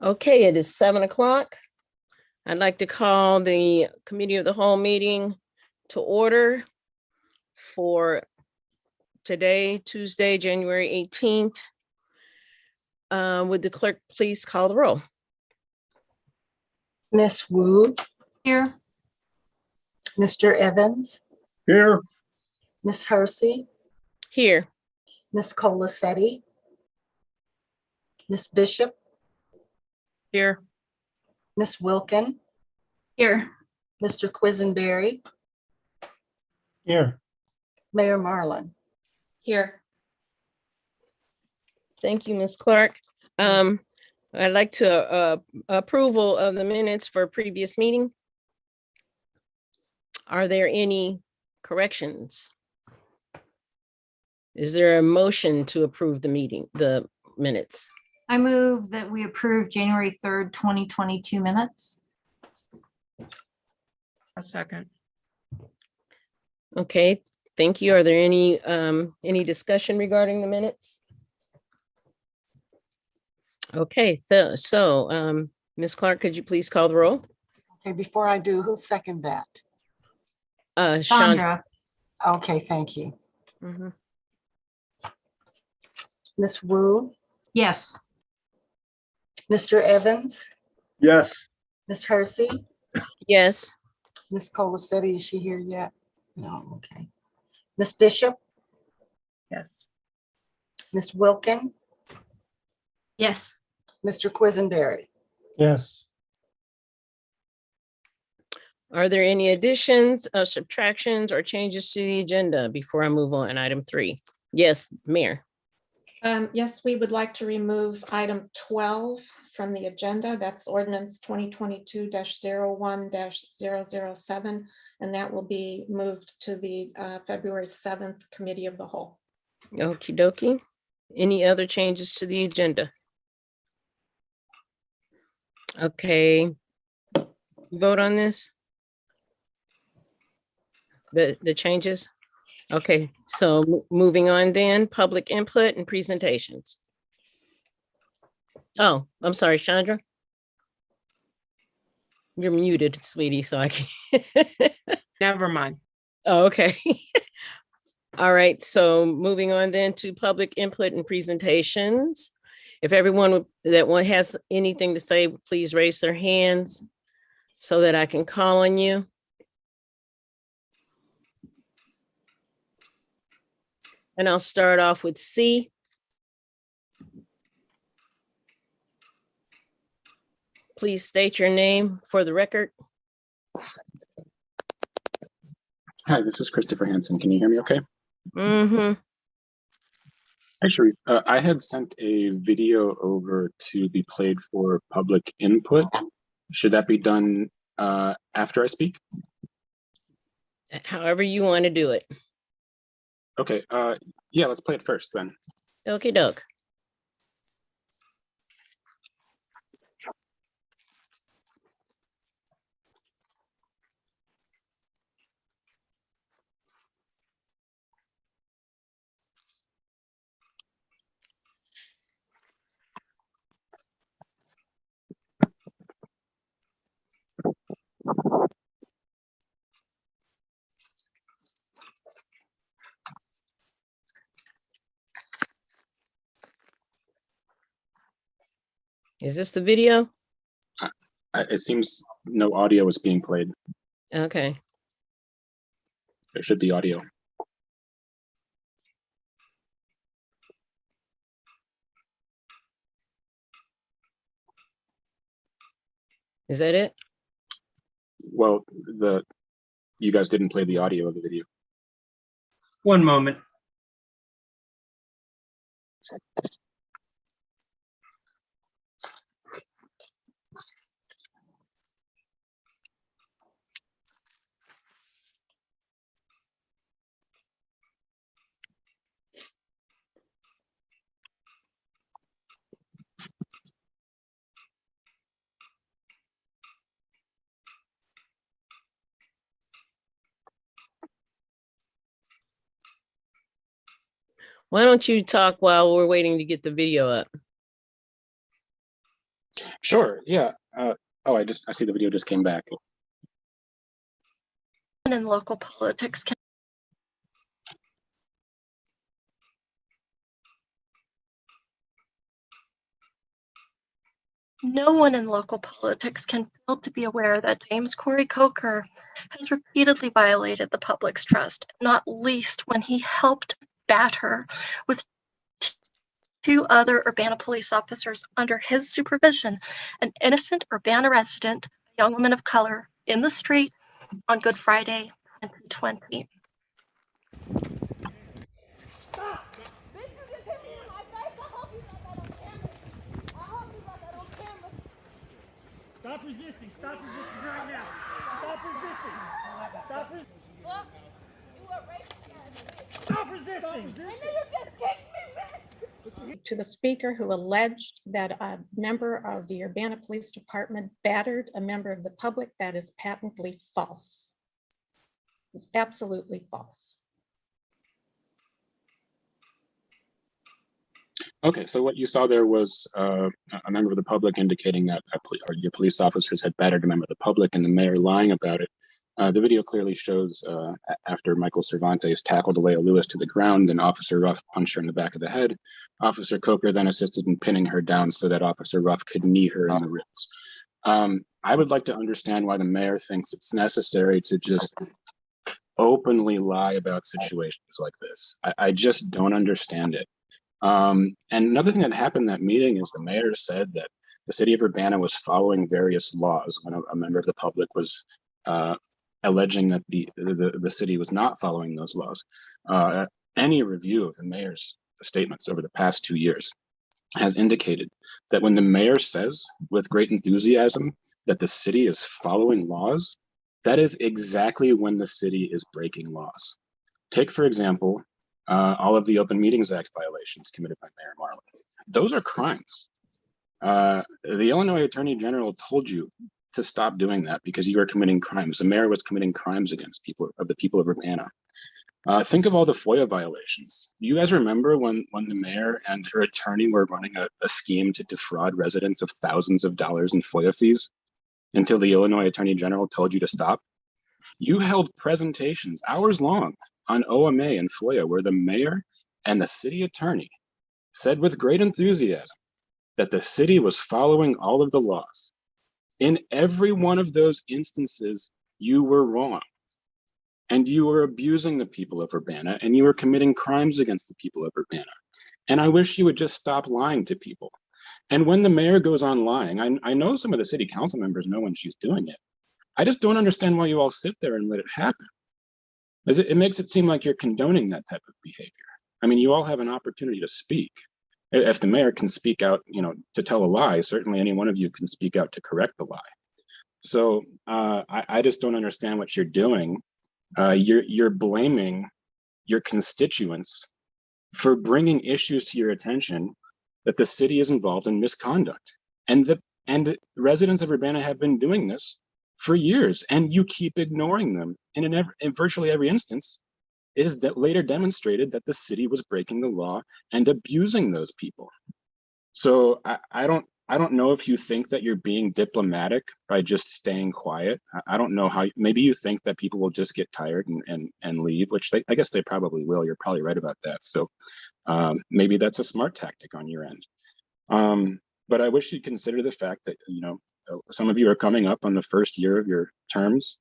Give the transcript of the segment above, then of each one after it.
Okay, it is 7 o'clock. I'd like to call the Committee of the Whole meeting to order for today, Tuesday, January 18th. Would the clerk please call the roll? Miss Wu, Here. Mr. Evans, Here. Miss Hersey, Here. Miss Colasetti, Miss Bishop, Here. Miss Wilkin, Here. Mr. Quisenberry, Here. Mayor Marlin. Here. Thank you, Ms. Clark. I'd like to approval of the minutes for previous meeting. Are there any corrections? Is there a motion to approve the minutes? I move that we approve January 3rd, 2022 minutes. A second. Okay, thank you. Are there any discussion regarding the minutes? Okay, so Ms. Clark, could you please call the roll? Okay, before I do, who seconded that? Chandra. Chandra. Okay, thank you. Mhm. Miss Wu, Yes. Mr. Evans, Yes. Miss Hersey, Yes. Miss Colasetti, is she here yet? No, okay. Miss Bishop, Yes. Miss Wilkin, Yes. Mr. Quisenberry. Yes. Are there any additions, subtractions, or changes to the agenda before I move on? Item 3. Yes, Mayor. Yes, we would like to remove item 12 from the agenda. That's ordinance 2022-01-007, and that will be moved to the February 7th Committee of the Whole. Okie dokie. Any other changes to the agenda? Okay. Vote on this? The changes? Okay, so moving on then, public input and presentations. Oh, I'm sorry, Chandra. You're muted, sweetie, so I can't. Never mind. Oh, okay. All right, so moving on then to public input and presentations. If everyone that one has anything to say, please raise their hands so that I can call on you. And I'll start off with C. Please state your name for the record. Hi, this is Christopher Hansen. Can you hear me okay? Mm-hmm. Actually, I had sent a video over to be played for public input. Should that be done after I speak? However you want to do it. Okay, yeah, let's play it first then. Okie doke. Is this the video? It seems no audio is being played. Okay. There should be audio. Is that it? Well, you guys didn't play the audio of the video. One moment. Why don't you talk while we're waiting to get the video up? Sure, yeah. Oh, I see the video just came back. In local politics can no one in local politics can fail to be aware that James Corey Coker has repeatedly violated the public's trust, not least when he helped batter with two other Urbana police officers under his supervision an innocent Urbana resident, a young woman of color, in the street on Good Friday 2020. Stop resisting. Stop resisting right now. Stop resisting. Stop resisting. Stop resisting. To the speaker who alleged that a member of the Urbana Police Department battered a member of the public, that is patently false. It's absolutely false. Okay, so what you saw there was a member of the public indicating that your police officers had battered a member of the public and the mayor lying about it. The video clearly shows after Michael Cervantes tackled Alea Lewis to the ground and Officer Ruff punched her in the back of the head. Officer Coker then assisted in pinning her down so that Officer Ruff could knee her in the ribs. I would like to understand why the mayor thinks it's necessary to just openly lie about situations like this. I just don't understand it. And another thing that happened in that meeting is the mayor said that the city of Urbana was following various laws when a member of the public was alleging that the city was not following those laws. Any review of the mayor's statements over the past 2 years has indicated that when the mayor says with great enthusiasm that the city is following laws, that is exactly when the city is breaking laws. Take, for example, all of the Open Meetings Act violations committed by Mayor Marlin. Those are crimes. The Illinois Attorney General told you to stop doing that because you are committing crimes. The mayor was committing crimes against the people of Urbana. Think of all the FOIA violations. You guys remember when the mayor and her attorney were running a scheme to defraud residents of thousands of dollars in FOIA fees until the Illinois Attorney General told you to stop? You held presentations hours long on OMA and FOIA where the mayor and the city attorney said with great enthusiasm that the city was following all of the laws. In every one of those instances, you were wrong. And you were abusing the people of Urbana and you were committing crimes against the people of Urbana. And I wish you would just stop lying to people. And when the mayor goes on lying, I know some of the city council members know when she's doing it. I just don't understand why you all sit there and let it happen. It makes it seem like you're condoning that type of behavior. I mean, you all have an opportunity to speak. If the mayor can speak out, to tell a lie, certainly any one of you can speak out to correct the lie. So I just don't understand what you're doing. You're blaming your constituents for bringing issues to your attention that the city is involved in misconduct. And residents of Urbana have been doing this for years, and you keep ignoring them. And in virtually every instance, it is later demonstrated that the city was breaking the law and abusing those people. So I don't know if you think that you're being diplomatic by just staying quiet. I don't know how. Maybe you think that people will just get tired and leave, which I guess they probably will. You're probably right about that. So maybe that's a smart tactic on your end. But I wish you'd consider the fact that some of you are coming up on the first year of your terms,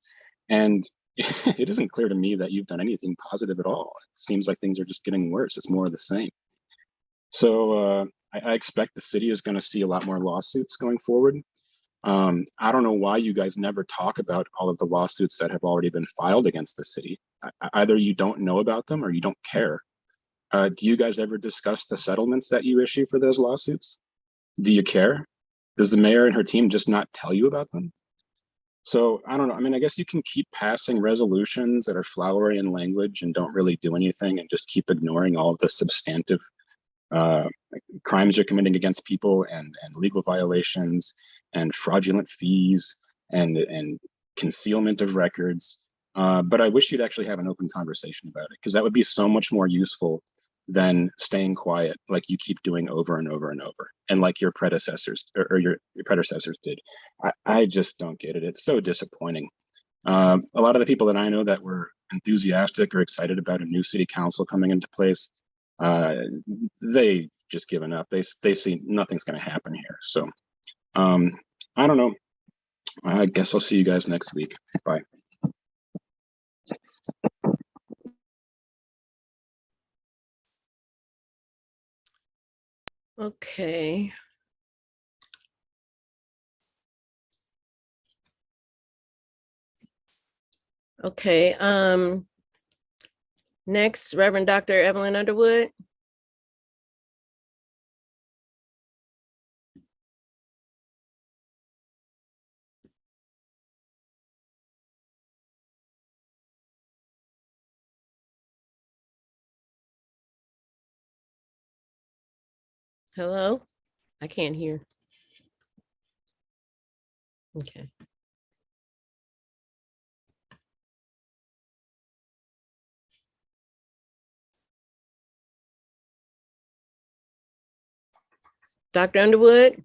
and it isn't clear to me that you've done anything positive at all. It seems like things are just getting worse. It's more of the same. So I expect the city is going to see a lot more lawsuits going forward. I don't know why you guys never talk about all of the lawsuits that have already been filed against the city. Either you don't know about them or you don't care. Do you guys ever discuss the settlements that you issue for those lawsuits? Do you care? Does the mayor and her team just not tell you about them? So I don't know. I mean, I guess you can keep passing resolutions that are flowery in language and don't really do anything and just keep ignoring all of the substantive crimes you're committing against people and legal violations and fraudulent fees and concealment of records. But I wish you'd actually have an open conversation about it, because that would be so much more useful than staying quiet like you keep doing over and over and over, and like your predecessors or your predecessors did. I just don't get it. It's so disappointing. A lot of the people that I know that were enthusiastic or excited about a new city council coming into place, they just given up. They see nothing's going to happen here. So I don't know. I guess I'll see you guys next week. Bye. Okay. Okay, next, Reverend Dr. Evelyn Underwood. Hello? I can't hear. Okay. Dr. Underwood?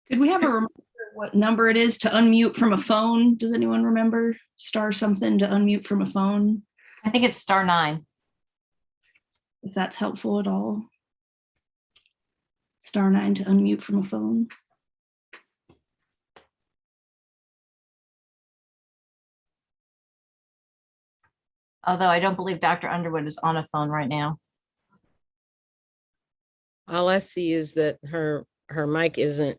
Could we have a reminder what number it is to unmute from a phone? Does anyone remember? Star something to unmute from a phone, I think it's *9. if that's helpful at all. *9 to unmute from a phone. Although I don't believe Dr. Underwood is on a phone right now. All I see is that her mic isn't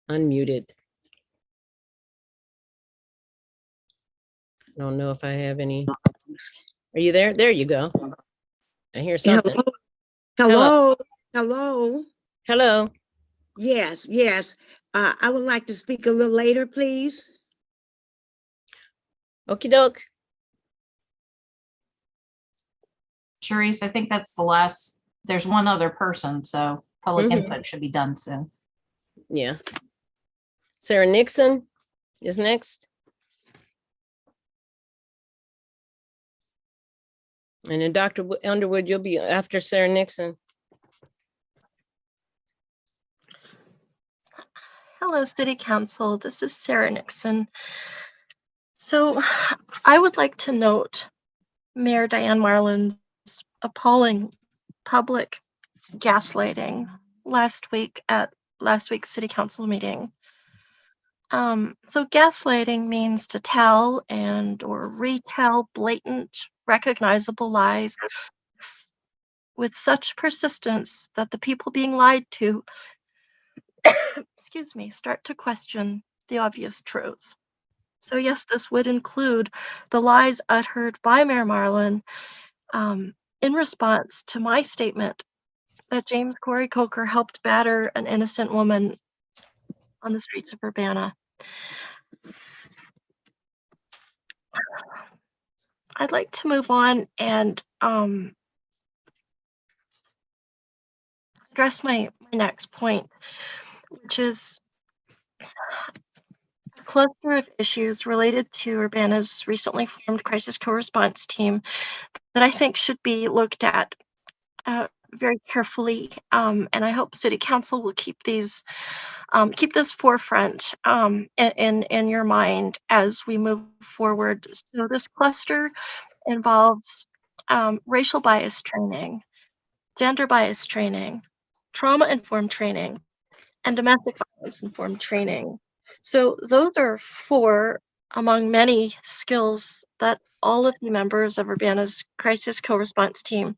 unmuted. I don't know if I have any. Are you there? There you go. I hear something. Hello. Hello. Hello. Yes, yes. I would like to speak a little later, please. Okie doke. Sharice, I think that's the last, there's one other person, so public Mhm. input should be done soon. Yeah. Sarah Nixon is next. And then Dr. Underwood, you'll be after Sarah Nixon. Hello, City Council. This is Sarah Nixon. So I would like to note Mayor Diane Marlin's appalling public gaslighting last week at last week's City Council meeting. So gaslighting means to tell and or retell blatant, recognizable lies with such persistence that the people being lied to, excuse me, start to question the obvious truth. So yes, this would include the lies uttered by Mayor Marlin in response to my statement that James Corey Coker helped batter an innocent woman on the streets of Urbana. I'd like to move on and address my next point, which is a cluster of issues related to Urbana's recently formed crisis co-response team that I think should be looked at very carefully, and I hope City Council will keep this forefront in your mind as we move forward. So this cluster involves racial bias training, gender bias training, trauma-informed training, and domestic violence-informed training. So those are 4 among many skills that all of the members of Urbana's crisis co-response team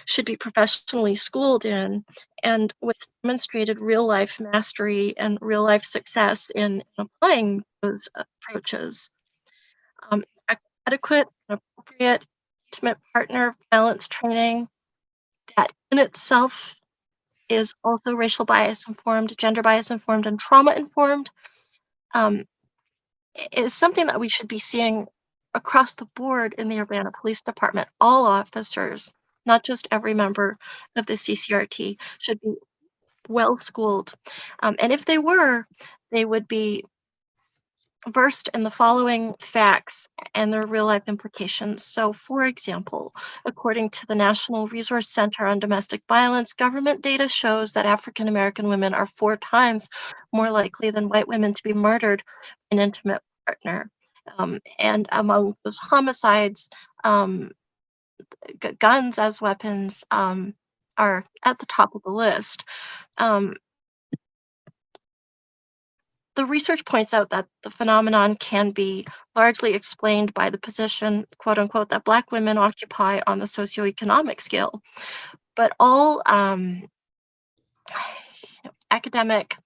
should be professionally schooled in, and with demonstrated real-life mastery and real-life success in applying those approaches. Adequate and appropriate intimate partner violence training that in itself is also racial bias informed, gender bias informed, and trauma informed, is something that we should be seeing across the board in the Urbana Police Department. All officers, not just every member of the CCRT, should be well schooled. And if they were, they would be versed in the following facts and their real life implications. So, for example, according to the National Resource Center on Domestic Violence, government data shows that African American women are 4 times more likely than white women to be murdered by an intimate partner. And among those homicides, guns as weapons are at the top of the list. The research points out that the phenomenon can be largely explained by the position, quote unquote, that Black women occupy on the socioeconomic scale. But all academic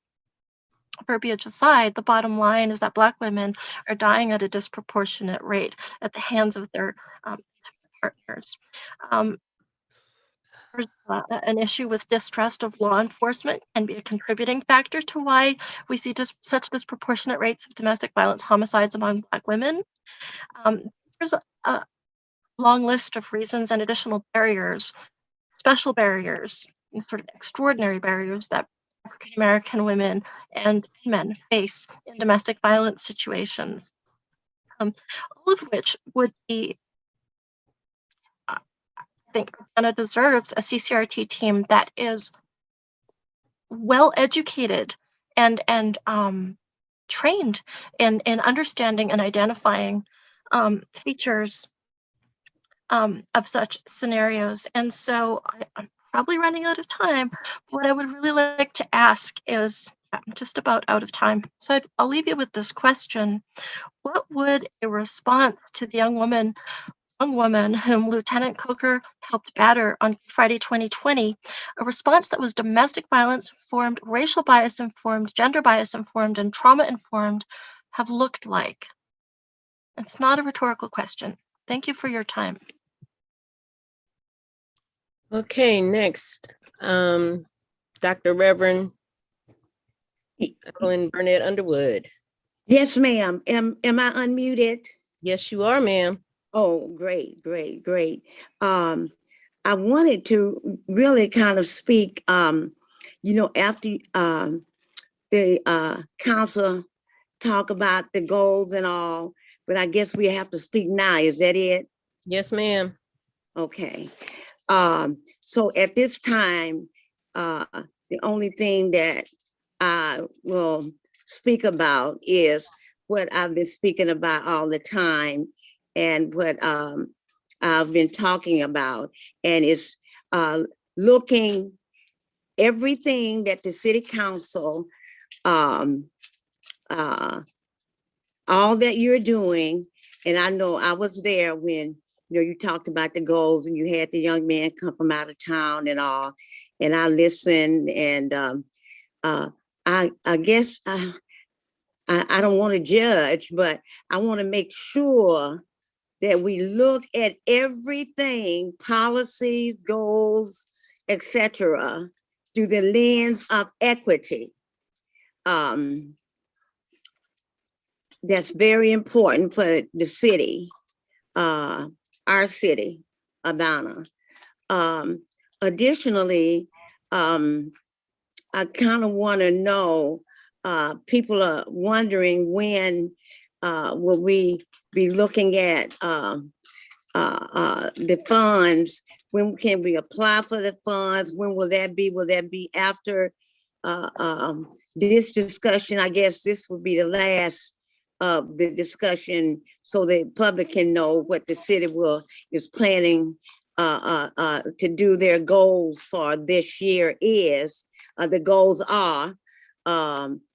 verbiage aside, the bottom line is that Black women are dying at a disproportionate rate at the hands of their partners. There's an issue with distrust of law enforcement can be a contributing factor to why we see such disproportionate rates of domestic violence homicides among Black women. There's a long list of reasons and additional barriers, special barriers, sort of extraordinary barriers that African American women and men face in domestic violence situations, all of which would be, I think, Ghana deserves a CCRT team that is well educated and trained in understanding and identifying features of such scenarios. And so I'm probably running out of time. What I would really like to ask is, I'm just about out of time. So I'll leave you with this question. What would a response to the young woman whom Lieutenant Coker helped batter on Friday 2020, a response that was domestic violence informed, racial bias informed, gender bias informed, and trauma informed, have looked like? It's not a rhetorical question. Thank you for your time. Okay, next, Dr. Reverend Evelyn Burnett Underwood. Yes, ma'am. Am I unmuted? Yes, you are, ma'am. Oh, great, great, great. I wanted to really kind of speak, after the council talk about the goals and all, but I guess we have to speak now. Is that it? Yes, ma'am. Okay. So at this time, the only thing that I will speak about is what I've been speaking about all the time and what I've been talking about, and it's looking everything that the city council, all that you're doing, and I know I was there when you talked about the goals and you had the young man come from out of town and all, and I listened, and I guess I don't want to judge, but I want to make sure that we look at everything, policies, goals, etc., through the lens of equity. That's very important for the city, our city, Adana. Additionally, I kind of want to know, people are wondering when will we be looking at the funds? When can we apply for the funds? When will that be? Will that be after this discussion? I guess this will be the last of the discussion, so the public can know what the city is planning to do their goals for this year is. The goals are,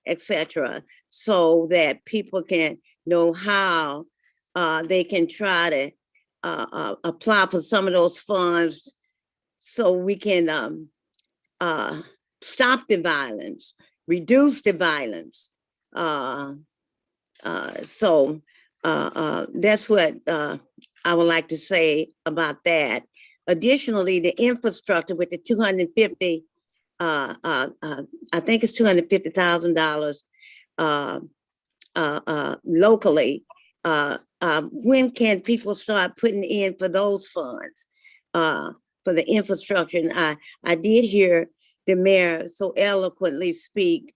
etc., so that people can know how they can try to apply for some of those funds, so we can stop the reduce the violence. So that's what I would like to say about that. Additionally, the infrastructure with the 250, I think it's $250,000 locally. When can people start putting in for those funds for the infrastructure? And I did hear the mayor so eloquently speak.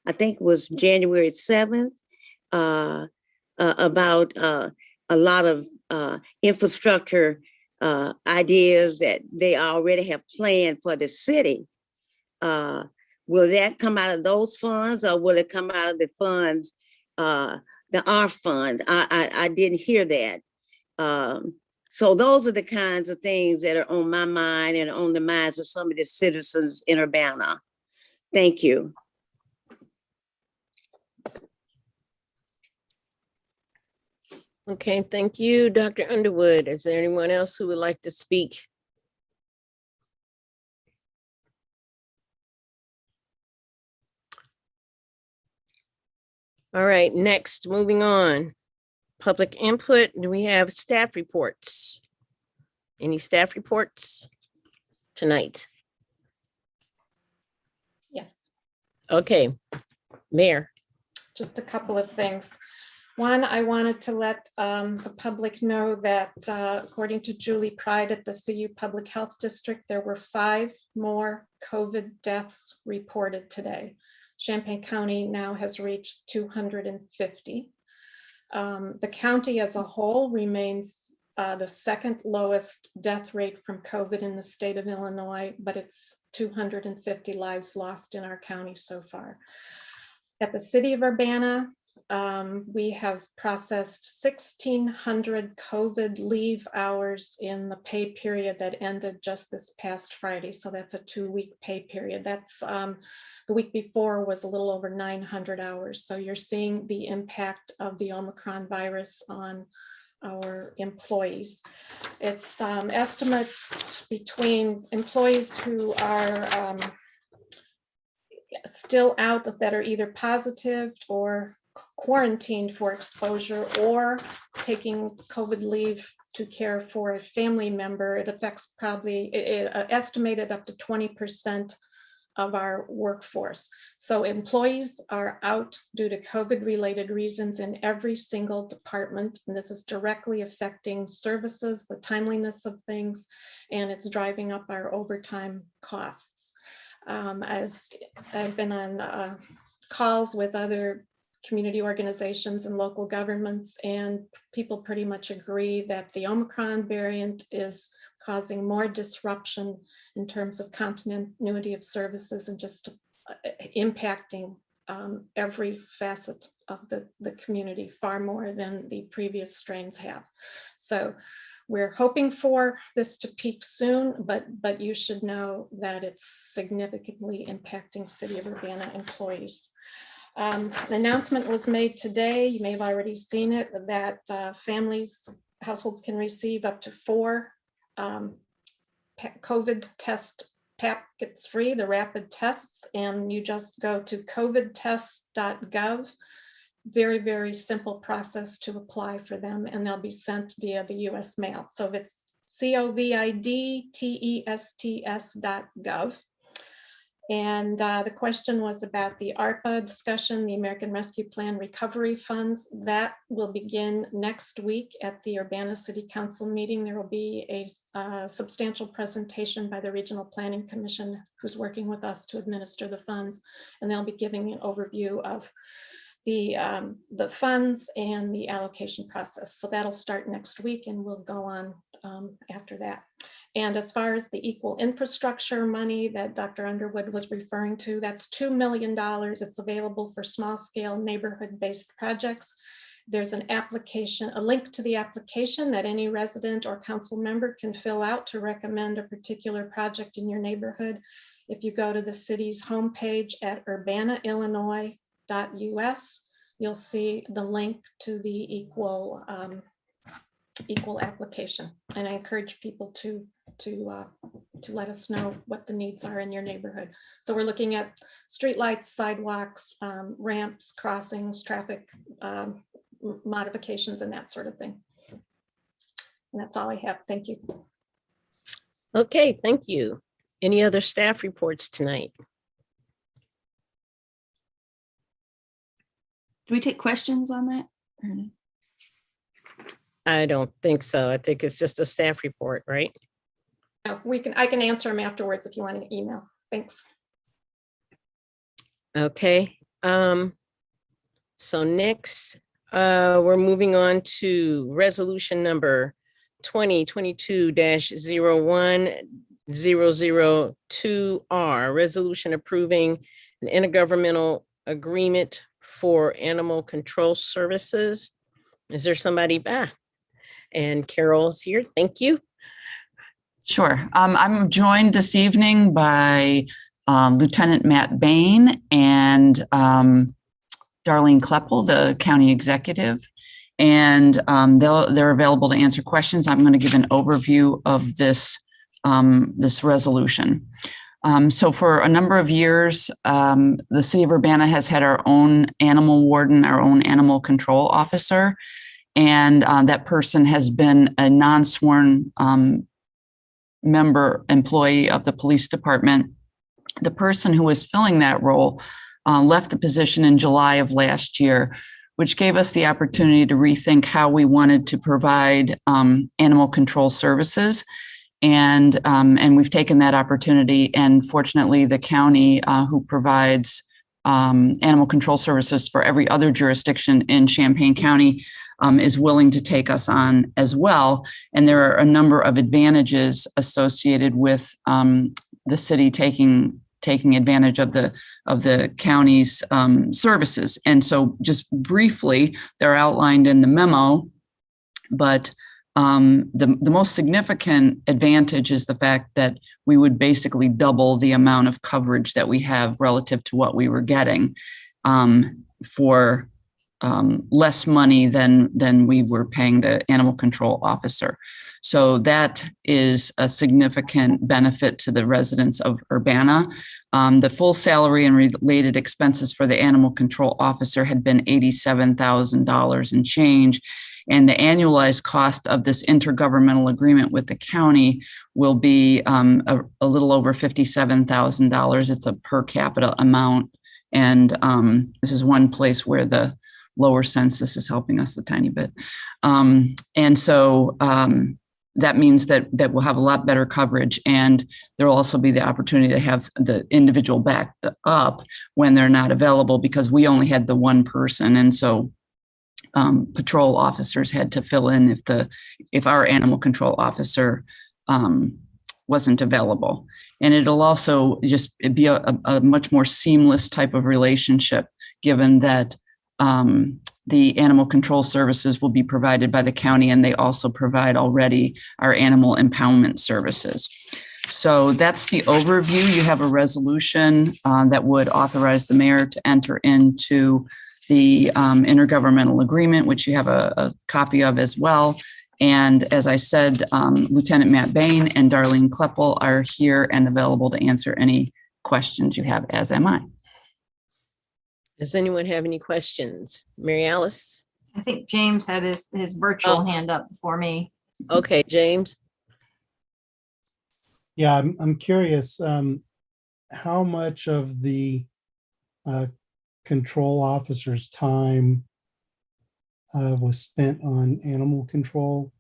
I I think it was January 7th, about a lot of infrastructure ideas that they already have planned for the city. Will that come out of those funds, or will it come out of the funds, the R fund? I didn't hear that. So those are the kinds of things that are on my mind and on the minds of some of the citizens in Urbana. Thank you. Okay, thank you, Dr. Underwood. Is there anyone else who would like to speak? All right, next, moving on. Public input. Do we have staff reports? Any staff reports tonight? Yes, Okay, Mayor. just a couple of things. One, I wanted to let the public know that according to Julie Pride at the CU Public Health District, there were 5 more COVID deaths reported today. Champaign County now has reached 250. The county as a whole remains the second lowest death rate from COVID in the state of Illinois, but it's 250 lives lost in our county so far. At the city of Urbana, we have processed 1,600 COVID leave hours in the pay period that ended just this past Friday. So that's a 2-week pay period. That's the week before was a little over 900 hours. So you're seeing the impact of the Omicron virus on our employees. It's estimates between employees who are still out that are either positive or quarantined for exposure or taking COVID leave to care for a family member. It affects probably estimated up to 20% of our workforce. So employees are out due to COVID related reasons in every single department. And this is directly affecting services, the timeliness of things, and it's driving up our overtime costs. As I've been on calls with other community organizations and local governments, and people pretty much agree that the Omicron variant is causing more disruption in terms of continuity of services and just impacting every facet of the community far more than the previous strains have. So we're hoping for this to peak soon, but you should know that it's significantly impacting City of Urbana employees. An announcement was made today, you may have already seen it, that households can receive up to 4 COVID test packets free, the rapid tests, and you just go to covidtest.gov. Very, very simple process to apply for them, and they'll be sent via the US mail. So if it's covidtests.gov. And the question was about the ARPA discussion, the American Rescue Plan recovery funds. That will begin next week at the Urbana City Council meeting. There will be a substantial presentation by the Regional Planning Commission, who's working with us to administer the funds. And they'll be giving an overview of the funds and the allocation process. So that'll start next week and we'll go on after that. And as far as the equal infrastructure money that Dr. Underwood was referring to, that's $2 million. It's available for small scale neighborhood-based projects. There's an application, a link to the application that any resident or council member can fill out to recommend a particular project in your neighborhood. If you go to the city's homepage at urbanaillinois.us, you'll see the link to the equal application. And I encourage people to let us know what the needs are in your neighborhood. So we're looking at streetlights, sidewalks, ramps, crossings, traffic modifications, and that sort of thing. And that's all I have. Thank you. Okay, thank you. Any other staff reports tonight? Do we take questions on that? I don't think so. I think it's just a staff report, right? No, I can answer them afterwards if you want an email. Thanks. Okay, So next, we're moving on to resolution number 2022-01-002R, resolution approving an intergovernmental agreement for animal control services. Is there somebody? And Carol's here. Thank you. Sure. I'm joined this evening by Lieutenant Matt Bain and Darlene Kleppel, the county executive, and they're available to answer questions. I'm going to give an overview of this resolution. So for a number of years, the city of Urbana has had our own animal warden, our own animal control officer, and that person has been a non-sworn employee of the police department. The person who was filling that role left the position in July of last year, which gave us the opportunity to rethink how we wanted to provide animal control services. And we've taken that opportunity, and fortunately the county who provides animal control services for every other jurisdiction in Champaign County is willing to take us on as well. And there are a number of advantages associated with the city taking advantage of the county's services. And so just briefly, they're outlined in the memo, but the most significant advantage is the fact that we would basically double the amount of coverage that we have relative to what we were getting for less money than we were paying the animal control officer. So that is a significant benefit to the residents of Urbana. The full salary and related expenses for the animal control officer had been $87,000 and change. And the annualized cost of this intergovernmental agreement with the county will be a little over $57,000. It's a per capita amount. And this is one place where the lower census is helping us a tiny bit. And so that means that we'll have a lot better coverage, and there'll also be the opportunity to have the individual backed up when they're not available, because we only had the one person. And so patrol officers had to fill in if our animal control officer wasn't available. And it'll also just be a much more seamless type of relationship, given that the animal control services will be provided by the county, and they also provide already our animal impoundment services. So that's the overview. You have a resolution that would authorize the mayor to enter into the intergovernmental agreement, which you have a copy of as well. And as I said, Lieutenant Matt Bain and Darlene Kleppel are here and available to answer any questions you have, as am I. Does anyone have any questions? Mary Alice? I think James had his virtual hand up before me. Okay, James. Yeah, I'm curious, how much of the control officer's time was spent on animal control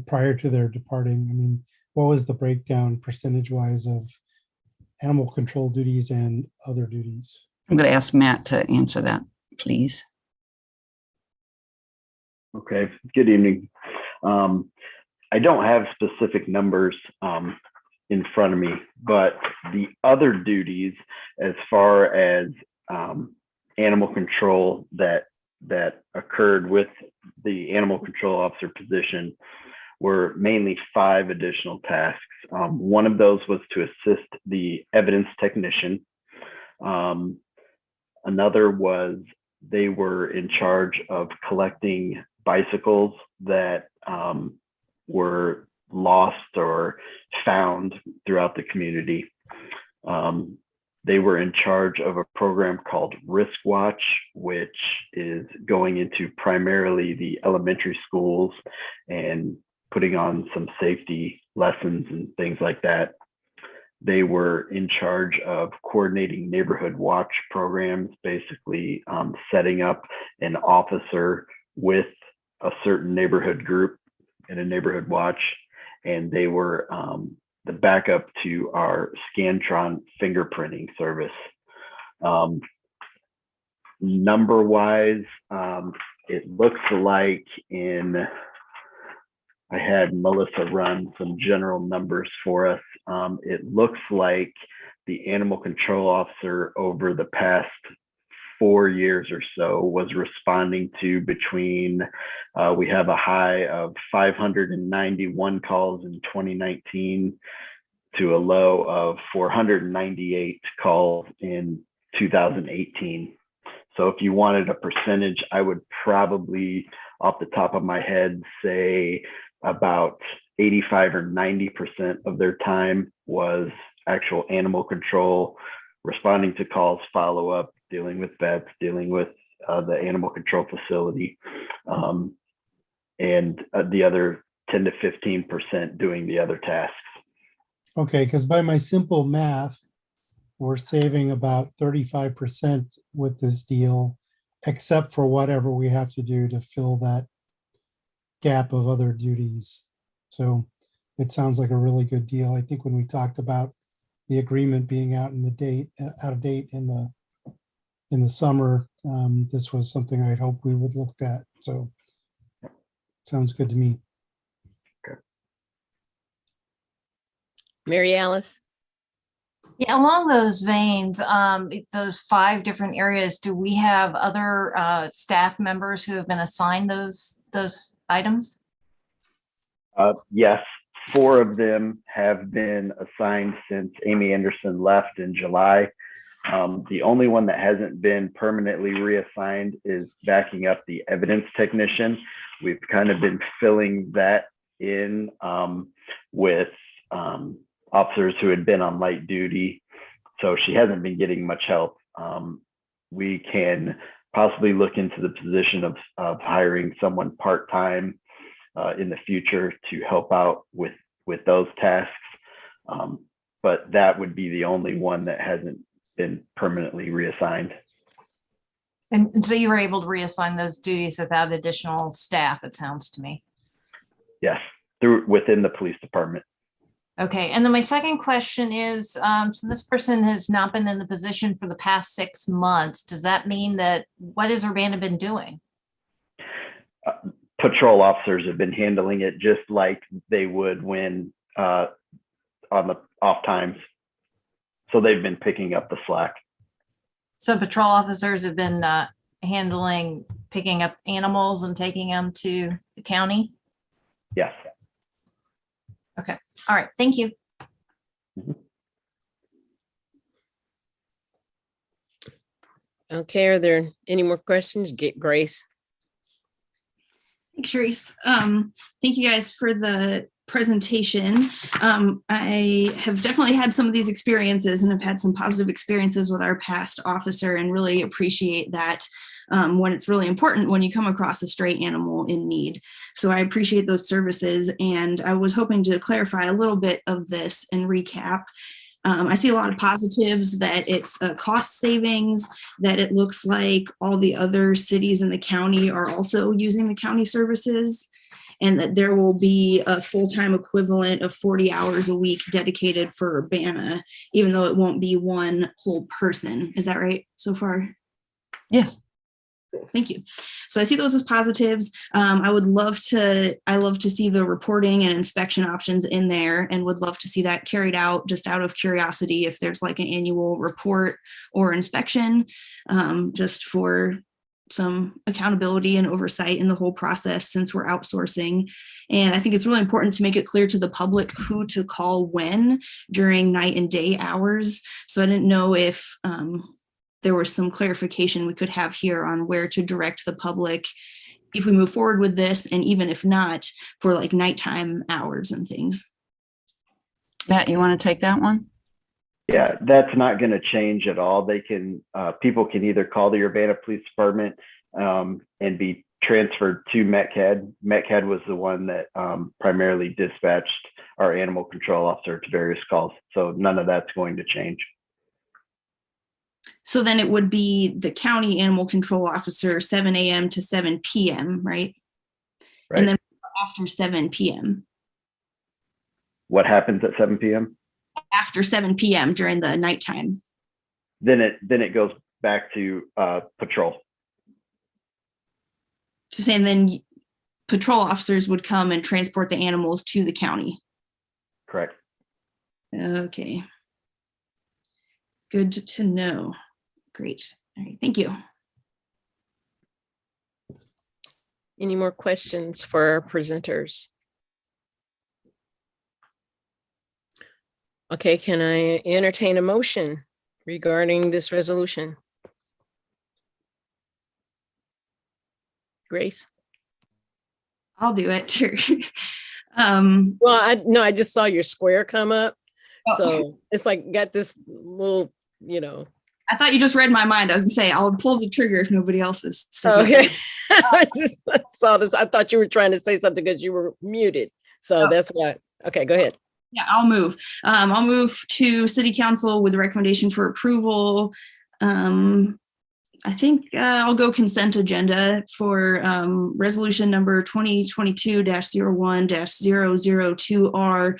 prior to their departing? I mean, what was the breakdown percentage-wise of animal control duties and other duties? I'm going to ask Matt to answer that, please. Okay, good evening. I don't have specific numbers in front of me, but the other duties as far as animal control that occurred with the animal control officer position were mainly 5 additional tasks. One of those was to assist the evidence technician. Another was they were in charge of collecting bicycles that were lost or found throughout the community. They were in charge of a program called Risk Watch, which is going into primarily the elementary schools and putting on some safety lessons and things like that. They were in charge of coordinating neighborhood watch programs, basically setting up an officer with a certain neighborhood group in a neighborhood watch. And they were the backup to our Scantron fingerprinting service. Number wise, it looks like I had Melissa run some general numbers for us. It looks like the animal control officer over the past 4 years or so was responding to between, we have a high of 591 calls in 2019 to a low of 498 calls in 2018. So if you wanted a percentage, I would probably, off the top of my head, say about 85 or 90% of their time was actual animal control, responding to calls, follow-up, dealing with vets, dealing with the animal control facility, and the other 10 to 15% doing the other tasks. Okay, because by my simple math, we're saving about 35% with this deal, except for whatever we have to do to fill that gap of other duties. So it sounds like a really good deal. I think when we talked about the agreement being out of date in the summer, this was something I'd hoped we would look at. So sounds good to me. Mary Alice? Yeah, along those veins, those 5 different areas, do we have other staff members who have been assigned those items? Yes, 4 of them have been assigned since Amy Anderson left in July. The only one that hasn't been permanently reassigned is backing up the evidence technician. We've kind of been filling that in with officers who had been on light duty. So she hasn't been getting much help. We can possibly look into the position of hiring someone part-time in the future to help out with those tasks. But that would be the only one that hasn't been permanently reassigned. And so you were able to reassign those duties without additional staff, it sounds to me. Yes, within the police department. Okay, and then my second question is, so this person has not been in the position for the past 6 months. Does that mean that, what has Urbana been doing? Patrol officers have been handling it just like they would when on the off times. So they've been picking up the slack. So patrol officers have been picking up animals and taking them to the county? Yes. Okay, all right, thank you. Okay, are there any more questions? Get Grace. Thanks, Sharice. Thank you guys for the presentation. I have definitely had some of these experiences and have had some positive experiences with our past officer and really appreciate that when it's really important when you come across a stray animal in need. So I appreciate those services, and I was hoping to clarify a little bit of this and recap. I see a lot of positives, that it's a cost savings, that it looks like all the other cities in the county are also using the county services, and that there will be a full-time equivalent of 40 hours a week dedicated for Urbana, even though it won't be one whole person. Is that right so far? Yes. Cool, thank you. So I see those as positives. I love to see the reporting and inspection options in there, and would love to see that carried out, just out of curiosity, if there's like an annual report or inspection, just for some accountability and oversight in the whole process, since we're outsourcing. And I think it's really important to make it clear to the public who to call when during night and day hours. So I didn't know if there was some clarification we could have here on where to direct the public if we move forward with this, and even if not, for like nighttime hours and things. Matt, you want to take that one? Yeah, that's not going to change at all. They can, people can either call the Urbana Police Department and be transferred to MECAD. MECAD was the one that primarily dispatched our animal control officer to various calls. So none of that's going to change. So then it would be the county animal control officer, 7 a.m. to 7 p.m., right? Right. And then after 7 p.m. What happens at 7 p.m.? After 7 p.m. during the nighttime. then it goes back to patrol. Just saying, then patrol officers would come and transport the animals to the county. Correct. Okay. Good to know. Great. All right. Thank you. Any more questions for our presenters? Okay, can I entertain a motion regarding this resolution? Grace? I'll do it. Well, I just saw your square come up. Oh. So it's like got this little, you know. I thought you just read my mind. I was gonna say, I'll pull the trigger if nobody else is. Okay. I just saw this. I thought you were trying to say something because you were muted. So that's why. Okay, go ahead. Yeah, I'll move. I'll move to city council with a recommendation for approval. I think I'll go consent agenda for resolution number 2022-01-002R,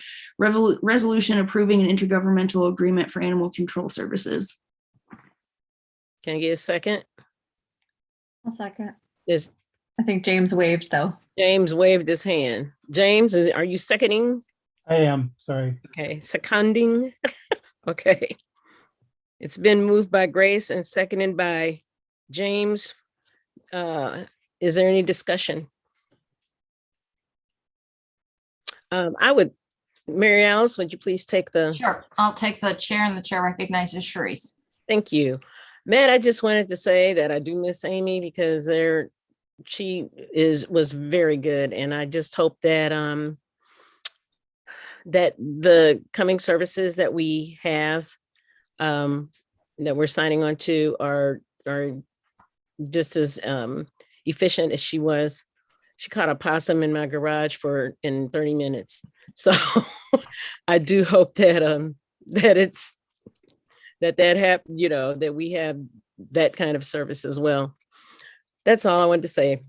resolution approving an intergovernmental agreement for animal control services. Can I get a second? A second. Is I think James waved though. James waved his hand. James, are you seconding? I am, sorry. Okay, seconding. Okay. It's been moved by Grace and seconded by James. Is there any discussion? Mary Alice, would you please take the? Sure, I'll take the chair and the chair recognizes Sharice. Thank you. Matt, I just wanted to say that I do miss Amy because she was very good. And I just hope that that the coming services that we have that we're signing on to are just as efficient as she was. She caught a possum in my garage in 30 minutes. So I do hope that that we have that kind of service as well. That's all I wanted to say.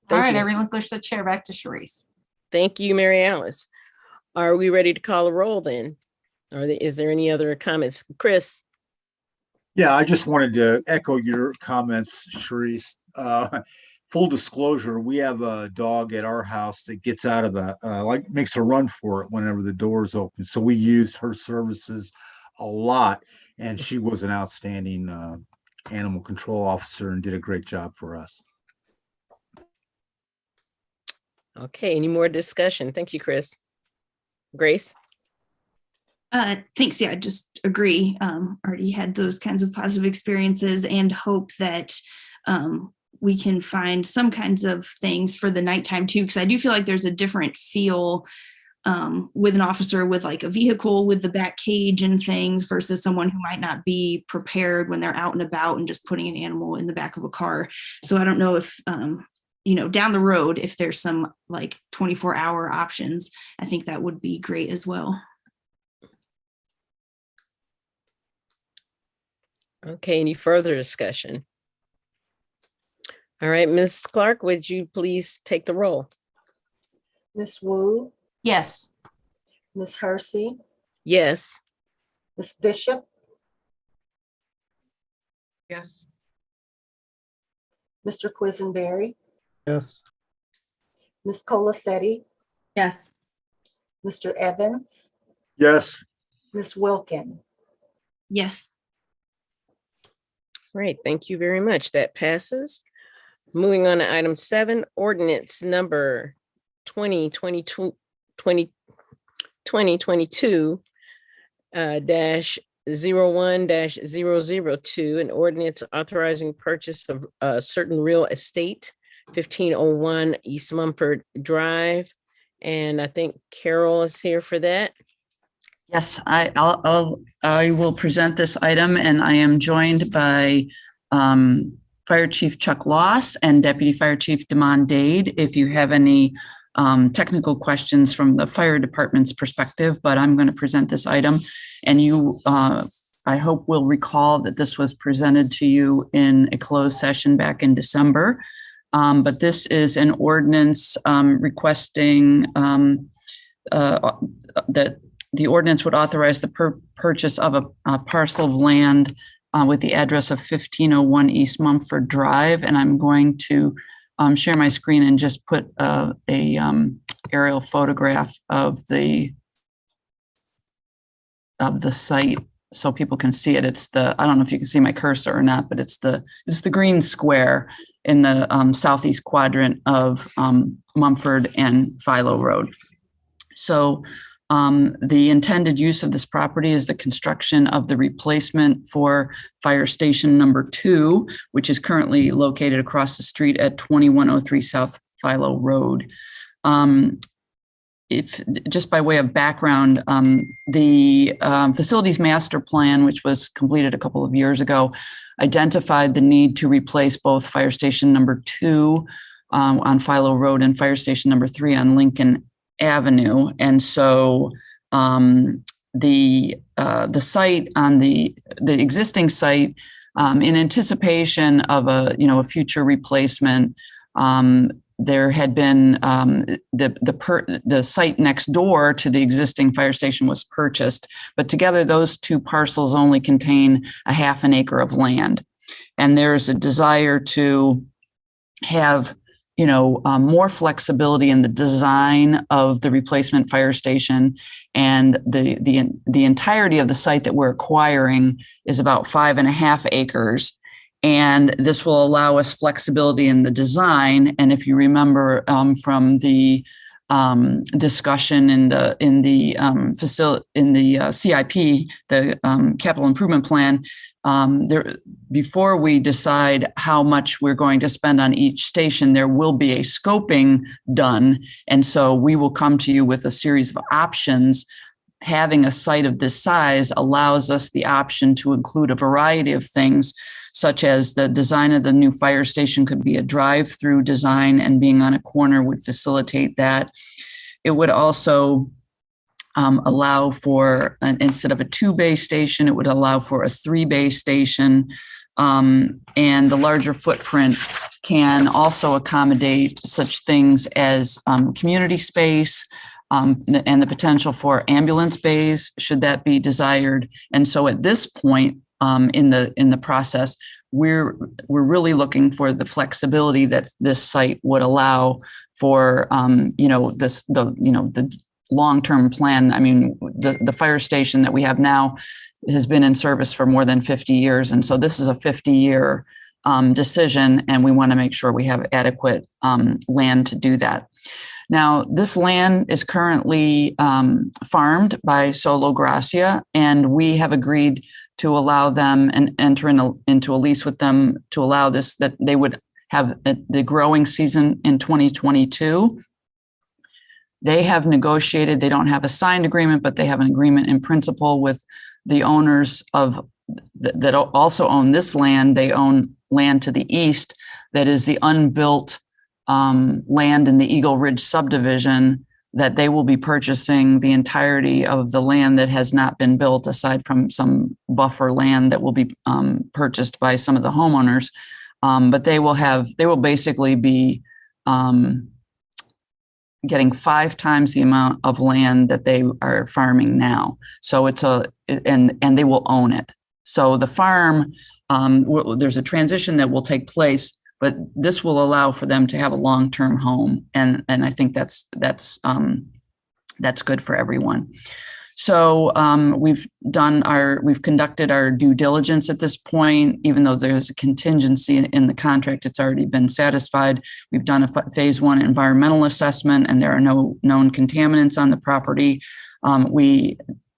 All right, you. I relinquish the chair back to Sharice. Thank you, Mary Alice. Are we ready to call a roll then? Or is there any other comments? Chris? Yeah, I just wanted to echo your comments, Sharice. Full disclosure, we have a dog at our house that gets out of makes a run for it whenever the doors open. So we used her services a lot, and she was an outstanding animal control officer and did a great job for us. Okay, any more discussion? Thank you, Chris. Grace? Thanks. Yeah, I just agree. Already had those kinds of positive experiences and hope that we can find some kinds of things for the nighttime too, because I do feel like there's a different feel with an officer with like a vehicle with the back cage and things versus someone who might not be prepared when they're out and about and just putting an animal in the back of a car. So I don't know if, down the road, if there's some like 24-hour options, I think that would be great as well. Okay, any further discussion? All right, Ms. Clark, would you please take the roll? Ms. Wu, Yes. Ms. Hersey, Yes. Ms. Bishop, Yes. Mr. Quisenberry, Yes. Ms. Colacetti, Yes. Mr. Evans, Yes. Ms. Wilkin. Yes. Great, thank you very much. That passes. Moving on to item 7, ordinance number 2022 -01-002, an ordinance authorizing purchase of certain real estate, 1501 East Mumford Drive. And I think Carol is here for that. Yes, I will present this item, and I am joined by Fire Chief Chuck Loss and Deputy Fire Chief Damon Dade. If you have any technical questions from the fire department's perspective, but I'm going to present this item, and you, I hope, will recall that this was presented to you in a closed session back in December. But this is an ordinance requesting that the ordinance would authorize the purchase of a parcel of land with the address of 1501 East Mumford Drive. And I'm going to share my screen and just put a aerial photograph of the site so people can see it. It's the, I don't know if you can see my cursor or not, but it's the green square in the southeast quadrant of Mumford and Philo Road. So the intended use of this property is the construction of the replacement for Fire Station number 2, which is currently located across the street at 2103 South Philo Road. If just by way of background, the facilities master plan, which was completed a couple of years ago, identified the need to replace both Fire Station number 2 on Philo Road and Fire Station number 3 on Lincoln Avenue. And so the site on the existing site, in anticipation of a future replacement, there had been the site next door to the existing fire station was purchased, but together those two parcels only contain a half an acre of land. And there's a desire to have more flexibility in the design of the replacement fire station. And the entirety of the site that we're acquiring is about 5.5 acres. And this will allow us flexibility in the design. And if you remember from the discussion in the CIP, the capital improvement plan, before we decide how much we're going to spend on each station, there will be a scoping done. And so we will come to you with a series of options. Having a site of this size allows us the option to include a variety of things, such as the design of the new fire station could be a drive-through design, and being on a corner would facilitate that. It would also allow for, instead of a 2-bay station, it would allow for a 3-bay station. And the larger footprint can also accommodate such things as community space, and the potential for ambulance bays, should that be desired. And so at this point in the process, we're really looking for the flexibility that this site would allow for the long-term plan. I mean, the fire station that we have now has been in service for more than 50 years. And so this is a 50-year decision, and we want to make sure we have adequate land to do that. Now, this land is currently farmed by Solo Gracia, and we have agreed to allow them and enter into a lease with them to allow this, that they would have the growing season in 2022. They have negotiated, they don't have a signed agreement, but they have an agreement in principle with the owners of that also own this land. They own land to the east that is the unbuilt land in the Eagle Ridge subdivision, that they will be purchasing the entirety of the land that has not been built, aside from some buffer land that will be purchased by some of the homeowners. But they will basically be getting 5 times the amount of land that they are farming now. So and they will own it. So the farm, there's a transition that will take place, but this will allow for them to have a long-term home. And I think that's good for everyone. So we've conducted our due diligence at this point. Even though there's a contingency in the contract, it's already been satisfied. We've done a phase 1 environmental assessment, and there are no known contaminants on the property.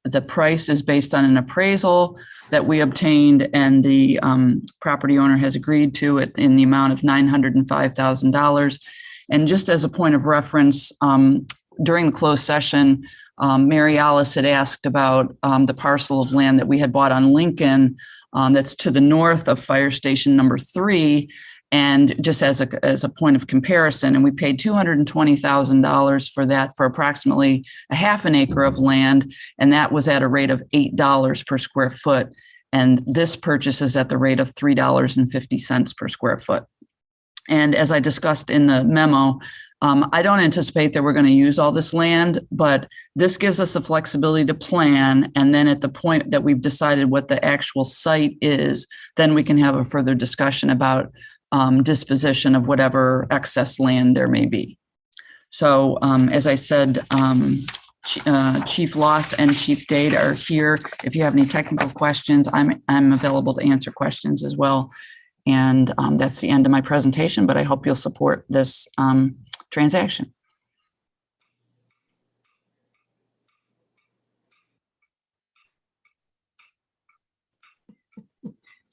The price is based on an appraisal that we obtained, and the property owner has agreed to it in the amount of $905,000. And just as a point of reference, during the closed session, Mary Alice had asked about the parcel of land that we had bought on Lincoln that's to the north of Fire Station number 3. And just as a point of comparison, and we paid $220,000 for that, for approximately a half an acre of land. And that was at a rate of $8 per square foot. And this purchase is at the rate of $3.50 per square foot. And as I discussed in the memo, I don't anticipate that we're going to use all this land, but this gives us the flexibility to plan. And then at the point that we've decided what the actual site is, then we can have a further discussion about disposition of whatever excess land there may be. So as I said, Chief Loss and Chief Dade are here. If you have any technical questions, I'm available to answer questions as well. And that's the end of my presentation, but I hope you'll support this transaction.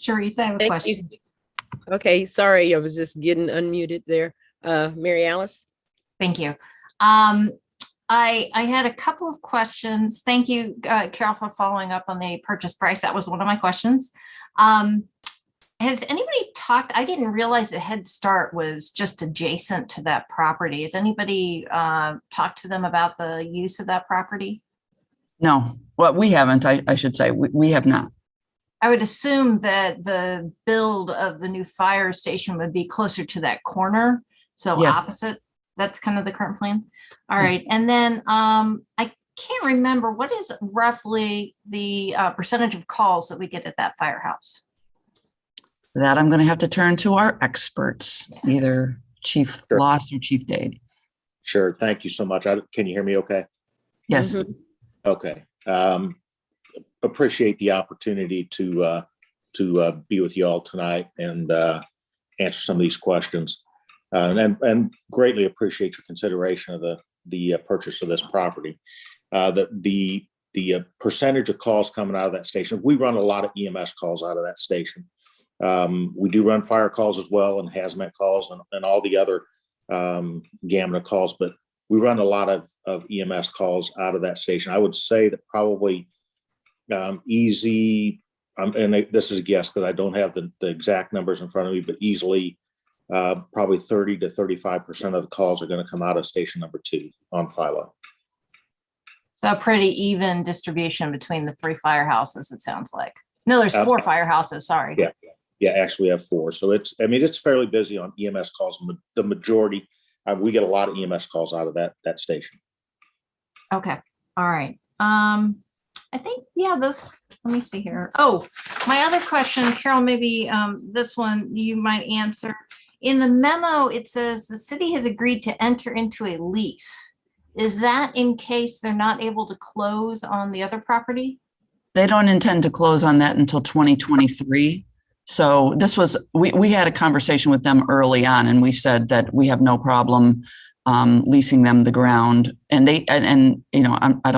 Sharice, I have a Thank question. you. Okay, sorry, I was just getting unmuted there. Mary Alice? Thank you. I had a couple of questions. Thank you, Carol, for following up on the purchase price. That was one of my questions. Has anybody talked? I didn't realize that Head Start was just adjacent to that property. Has anybody talked to them about the use of that property? No, well, we haven't, I should say. We have not. I would assume that the build of the new fire station would be closer to that corner. So Yes. opposite, that's kind of the current plan. All right. And then I can't remember, what is roughly the percentage of calls that we get at that firehouse? That I'm going to have to turn to our experts, either Chief Loss or Chief Dade. Sure. Thank you so much. Can you hear me okay? Yes. Okay. Appreciate the opportunity to be with you all tonight and answer some of these questions. And greatly appreciate your consideration of the purchase of this property. The percentage of calls coming out of that station, we run a lot of EMS calls out of that station. We do run fire calls as well, and hazmat calls, and all the other gamut of calls, but we run a lot of EMS calls out of that station. I would say that probably easy, and this is a guess because I don't have the exact numbers in front of me, but easily probably 30 to 35% of the calls are going to come out of station number 2 on Philo. So a pretty even distribution between the 3 firehouses, it sounds like. No, there's 4 firehouses, sorry. Yeah, actually we have 4. So it's fairly busy on EMS calls. The majority, we get a lot of EMS calls out of that station. Okay, all right. I think, yeah, those, let me see here. Oh, my other question, Carol, maybe this one you might answer. In the memo, it says the city has agreed to enter into a lease. Is that in case they're not able to close on the other property? They don't intend to close on that until 2023. So this was, we had a conversation with them early on, and we said that we have no problem leasing them the ground. And they, and you know, I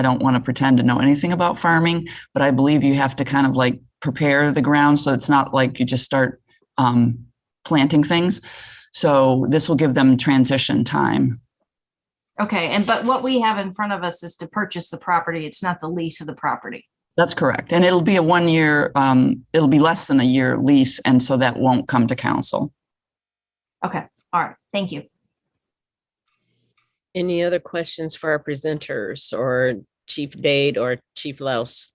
don't want to pretend to know anything about farming, but I believe you have to kind of like prepare the ground. So it's not like you just start planting things. So this will give them transition time. Okay, but what we have in front of us is to purchase the property. It's not the lease of the property. That's correct. And it'll be a 1 year, it'll be less than a year lease. And so that won't come to council. Okay, all right, thank you. Any other questions for our presenters or Chief Dade or Chief Loss?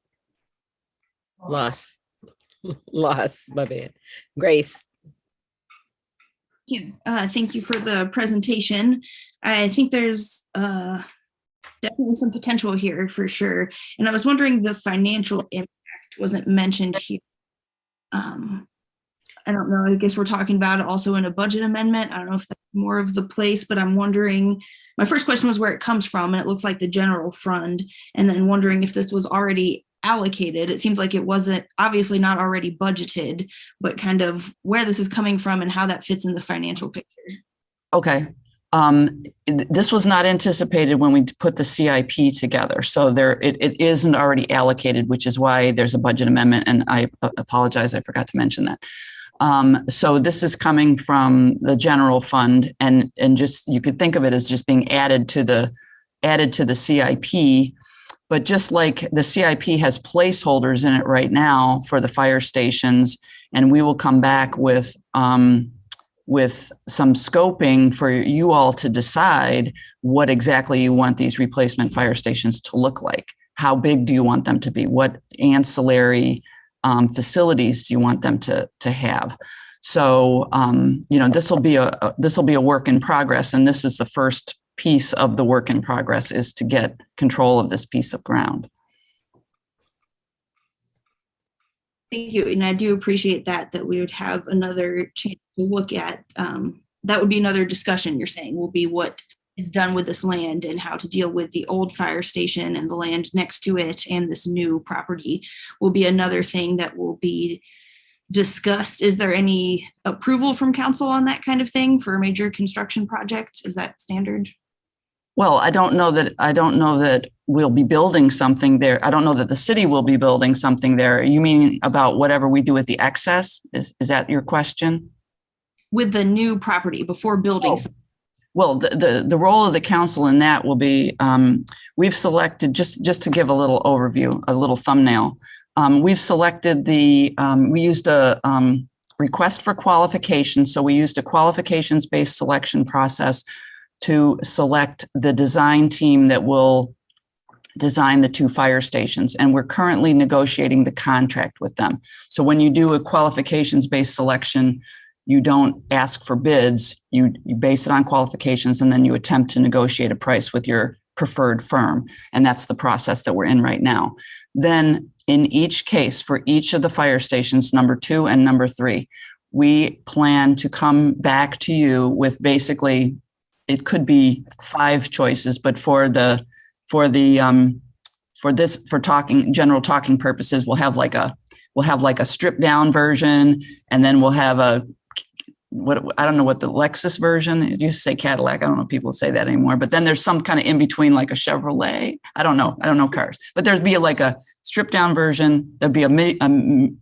Loss, my bad. Grace. Thank you for the presentation. I think there's definitely some potential here for sure. And I was wondering, the financial impact wasn't mentioned here. I don't know, I guess we're talking about it also in a budget amendment. I don't know if that's more of the place, but I'm wondering, my first question was where it comes from, and it looks like the general fund, and then wondering if this was already allocated. It seems like it wasn't, obviously not already budgeted, but kind of where this is coming from and how that fits in the financial picture. Okay. This was not anticipated when we put the CIP together. So it isn't already allocated, which is why there's a budget amendment. And I apologize, I forgot to mention that. So this is coming from the general fund, and just, you could think of it as just being added to the CIP. But just like the CIP has placeholders in it right now for the fire stations, and we will come back with some scoping for you all to decide what exactly you want these replacement fire stations to look like. How big do you want them to be? What ancillary facilities do you want them to have? So, this will be a work in progress, and this is the first piece of the work in progress, is to get control of this piece of ground. Thank you. And I do appreciate that we would have another chance to look at, that would be another discussion you're saying will be what is done with this land and how to deal with the old fire station and the land next to it, and this new property will be another thing that will be discussed. Is there any approval from council on that kind of thing for a major construction project? Is that standard? Well, I don't know that we'll be building something there. I don't know that the city will be building something there. You mean about whatever we do with the excess? Is that your question? With the new property before building. Oh. Well, the role of the council in that will be, we've selected, just to give a little overview, a little thumbnail. We've selected we used a request for qualification. So we used a qualifications-based selection process to select the design team that will design the 2 fire stations. And we're currently negotiating the contract with them. So when you do a qualifications-based selection, you don't ask for bids, you base it on qualifications, and then you attempt to negotiate a price with your preferred firm. And that's the process that we're in right now. Then in each case, for each of the fire stations, number 2 and number 3, we plan to come back to you with basically, it could be 5 choices, but for general talking purposes, we'll have like a stripped down version, and then we'll have I don't know what the Lexus version, it used to say Cadillac. I don't know if people say that anymore, but then there's some kind of in between, like a Chevrolet. I don't know cars, but there'd be like a stripped down version. There'd be a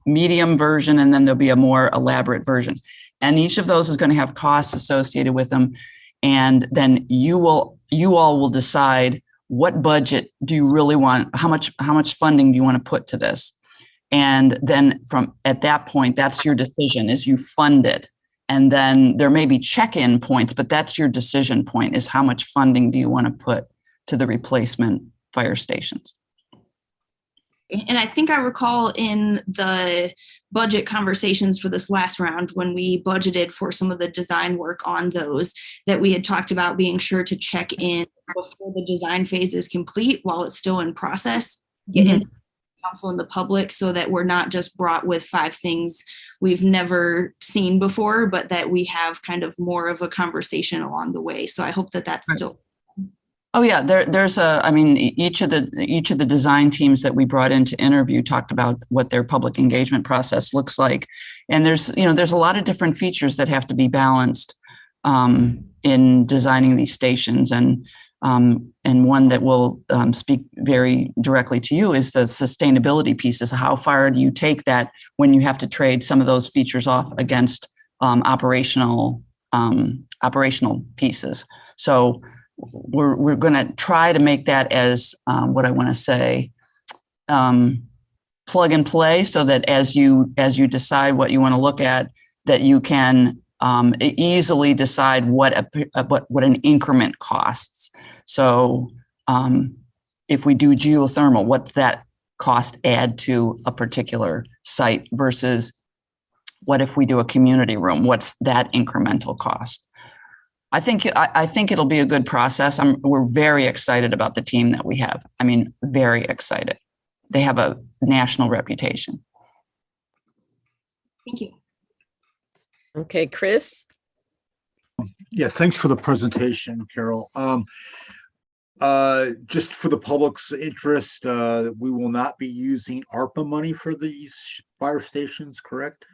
medium version, and then there'll be a more elaborate version. And each of those is going to have costs associated with them. And then you all will decide what budget do you really want? How much funding do you want to put to this? And then at that point, that's your decision, is you fund it. And then there may be check-in points, but that's your decision point, is how much funding do you want to put to the replacement fire stations? And I think I recall in the budget conversations for this last round, when we budgeted for some of the design work on those, that we had talked about being sure to check in before the design phase is complete while it's still in process, get into council and the public, so that we're not just brought with 5 things we've never seen before, but that we have kind of more of a conversation along the way. So I hope that that's still. Oh yeah, each of the design teams that we brought in to interview talked about what their public engagement process looks like. And there's a lot of different features that have to be balanced in designing these stations. And one that will speak very directly to you is the sustainability pieces. How far do you take that when you have to trade some of those features off against operational pieces? So we're going to try to make that as what I want to say, plug and play, so that as you decide what you want to look at, that you can easily decide what an increment costs. So if we do geothermal, what's that cost add to a particular site versus what if we do a community room? What's that incremental cost? I think it'll be a good process. We're very excited about the team that we have. I mean, very excited. They have a national reputation. Thank you. Okay, Chris. Yeah, thanks for the presentation, Carol. Just for the public's interest, we will not be using ARPA money for these fire stations, correct?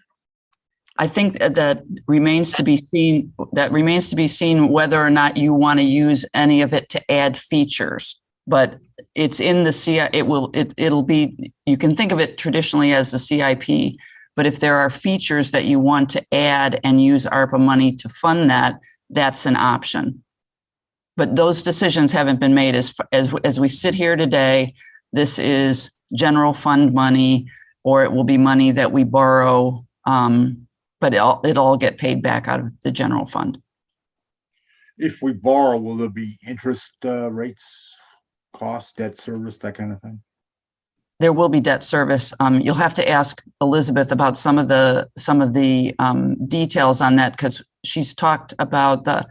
I think that remains to be seen. That remains to be seen whether or not you want to use any of it to add features. But it's in the CI. It'll be. You can think of it traditionally as the CIP. But if there are features that you want to add and use ARPA money to fund that, that's an option. But those decisions haven't been made as we sit here today. This is general fund money, or it will be money that we borrow. But it'll all get paid back out of the general fund. If we borrow, will there be interest rates, cost, debt service, that kind of thing? there will be debt service. You'll have to ask Elizabeth about some of the details on that, because she's talked about the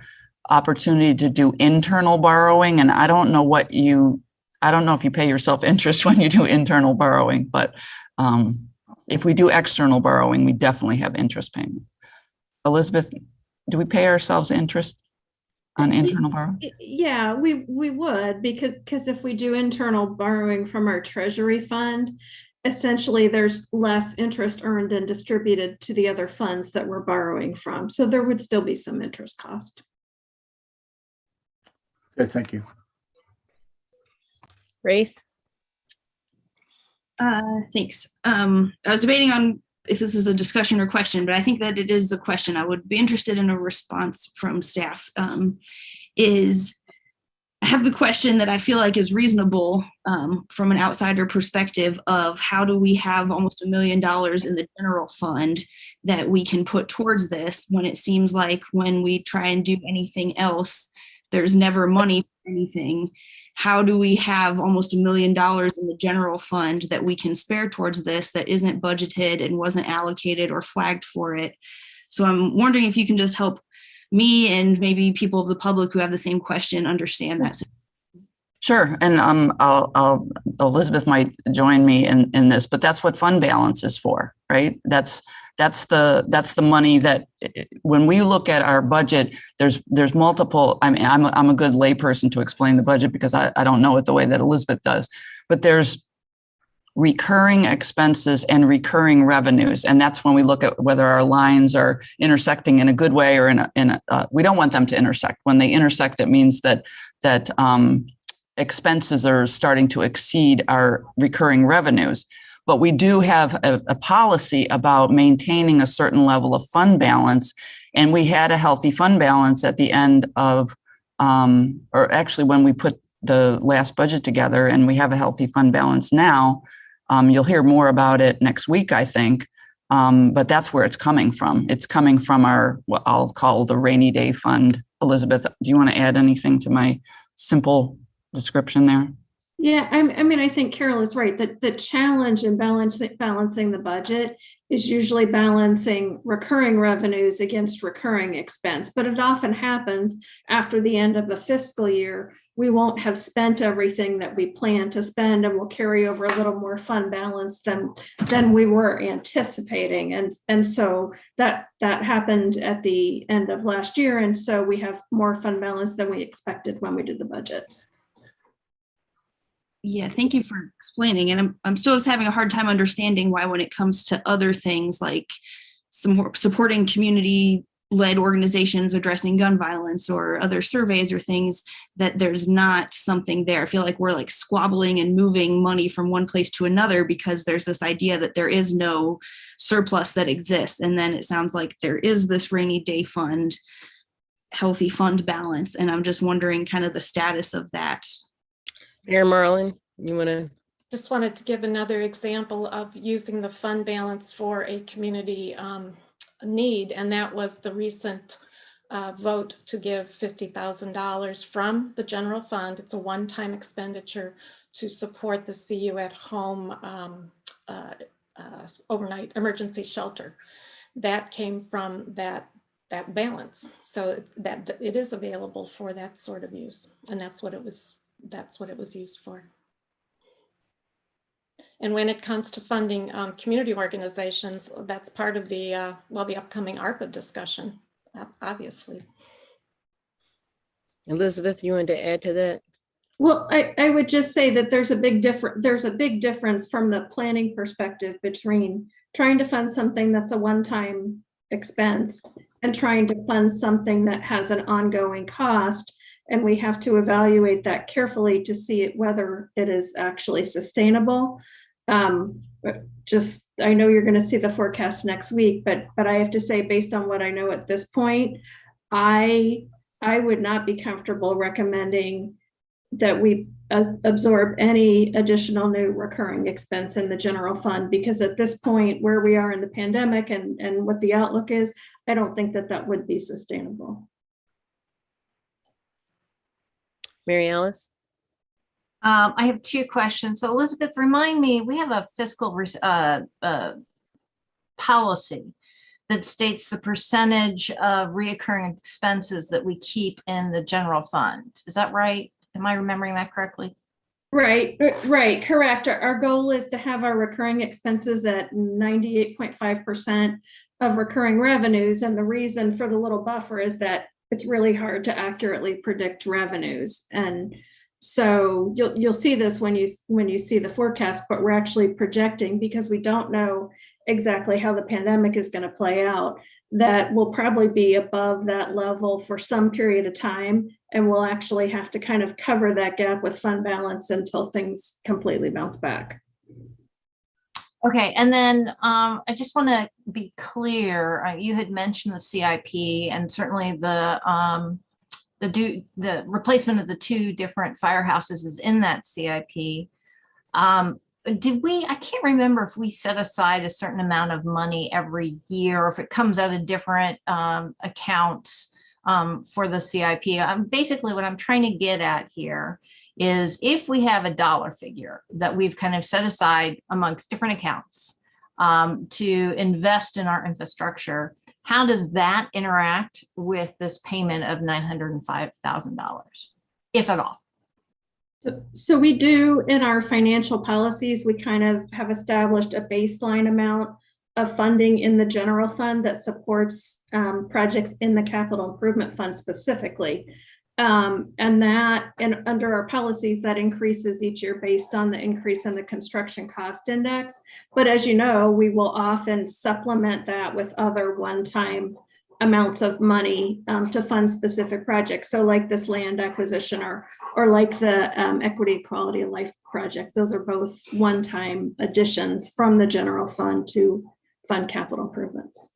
opportunity to do internal borrowing, and I don't know if you pay yourself interest when you do internal borrowing, but if we do external borrowing, we definitely have interest payments. Elizabeth, do we pay ourselves interest on internal borrowing? Yeah, we would, because if we do internal borrowing from our treasury fund, essentially there's less interest earned and distributed to the other funds that we're borrowing from. So there would still be some interest cost. Okay, thank you. Grace? Thanks. I was debating on if this is a discussion or question, but I think that it is the question. I would be interested in a response from staff. I have the question that I feel like is reasonable from an outsider perspective of how do we have almost $1 million in the general fund that we can put towards this, when it seems like when we try and do anything else, there's never money for anything. How do we have almost $1 million in the general fund that we can spare towards this that isn't budgeted and wasn't allocated or flagged for it? So I'm wondering if you can just help me and maybe people of the public who have the same question understand that. Sure, and Elizabeth might join me in this, but that's what fund balance is for, right? That's the money that, when we look at our budget, there's multiple. I mean, I'm a good layperson to explain the budget because I don't know it the way that Elizabeth does, but there's recurring expenses and recurring revenues, and that's when we look at whether our lines are intersecting in a good way or we don't want them to intersect. When they intersect, it means that expenses are starting to exceed our recurring revenues. But we do have a policy about maintaining a certain level of fund balance. And we had a healthy fund balance at the end of, or actually when we put the last budget together, and we have a healthy fund balance now. You'll hear more about it next week, I think. But that's where it's coming from. It's coming from our, what I'll call the rainy day fund. Elizabeth, do you want to add anything to my simple description there? Yeah, I mean, I think Carol is right, that the challenge in balancing the budget is usually balancing recurring revenues against recurring expense. But it often happens after the end of the fiscal year, we won't have spent everything that we plan to spend, and we'll carry over a little more fund balance than we were anticipating. And so that happened at the end of last year. And so we have more fund balance than we expected when we did the budget. Yeah, thank you for explaining. And I'm still just having a hard time understanding why, when it comes to other things like supporting community-led organizations addressing gun violence or other surveys or things, that there's not something there. I feel like we're like squabbling and moving money from one place to another because there's this idea that there is no surplus that exists. And then it sounds like there is this rainy day fund, healthy fund balance. And I'm just wondering kind of the status of that. Mayor Marlin, you want to? Just wanted to give another example of using the fund balance for a community need, and that was the recent vote to give $50,000 from the general fund. It's a one-time expenditure to support the CU at home overnight emergency shelter. That came from that balance, so that it is available for that sort of use, and that's what it was used for. And when it comes to funding community organizations, that's part of the upcoming ARPA discussion, obviously. Elizabeth, you want to add to that? Well, I would just say that there's a big difference from the planning perspective between trying to fund something that's a one-time expense and trying to fund something that has an ongoing cost. And we have to evaluate that carefully to see whether it is actually sustainable. I know you're going to see the forecast next week, but I have to say, based on what I know at this point, I would not be comfortable recommending that we absorb any additional new recurring expense in the general fund, because at this point, where we are in the pandemic and what the outlook is, I don't think that would be sustainable. Mary Alice? I have two questions. So Elizabeth, remind me, we have a fiscal policy that states the percentage of reoccurring expenses that we keep in the general fund. Is that right? Am I remembering that correctly? Right, correct. Our goal is to have our recurring expenses at 98.5% of recurring revenues. And the reason for the little buffer is that it's really hard to accurately predict revenues. And so you'll see this when you see the forecast, but we're actually projecting, because we don't know exactly how the pandemic is going to play out, that we'll probably be above that level for some period of time. And we'll actually have to kind of cover that gap with fund balance until things completely bounce back. Okay, and then I just want to be clear. You had mentioned the CIP, and certainly the replacement of the two different firehouses is in that CIP. I can't remember if we set aside a certain amount of money every year, or if it comes out of different accounts for the CIP. Basically, what I'm trying to get at here is, if we have a dollar figure that we've kind of set aside amongst different accounts to invest in our infrastructure, how does that interact with this payment of $905,000, if at all? So we do, in our financial policies, we kind of have established a baseline amount of funding in the general fund that supports projects in the capital improvement fund specifically. And under our policies, that increases each year based on the increase in the construction cost index. But as you know, we will often supplement that with other one-time amounts of money to fund specific projects. So like this land acquisition, or like the equity, quality of life project. Those are both one-time additions from the general fund to fund capital improvements.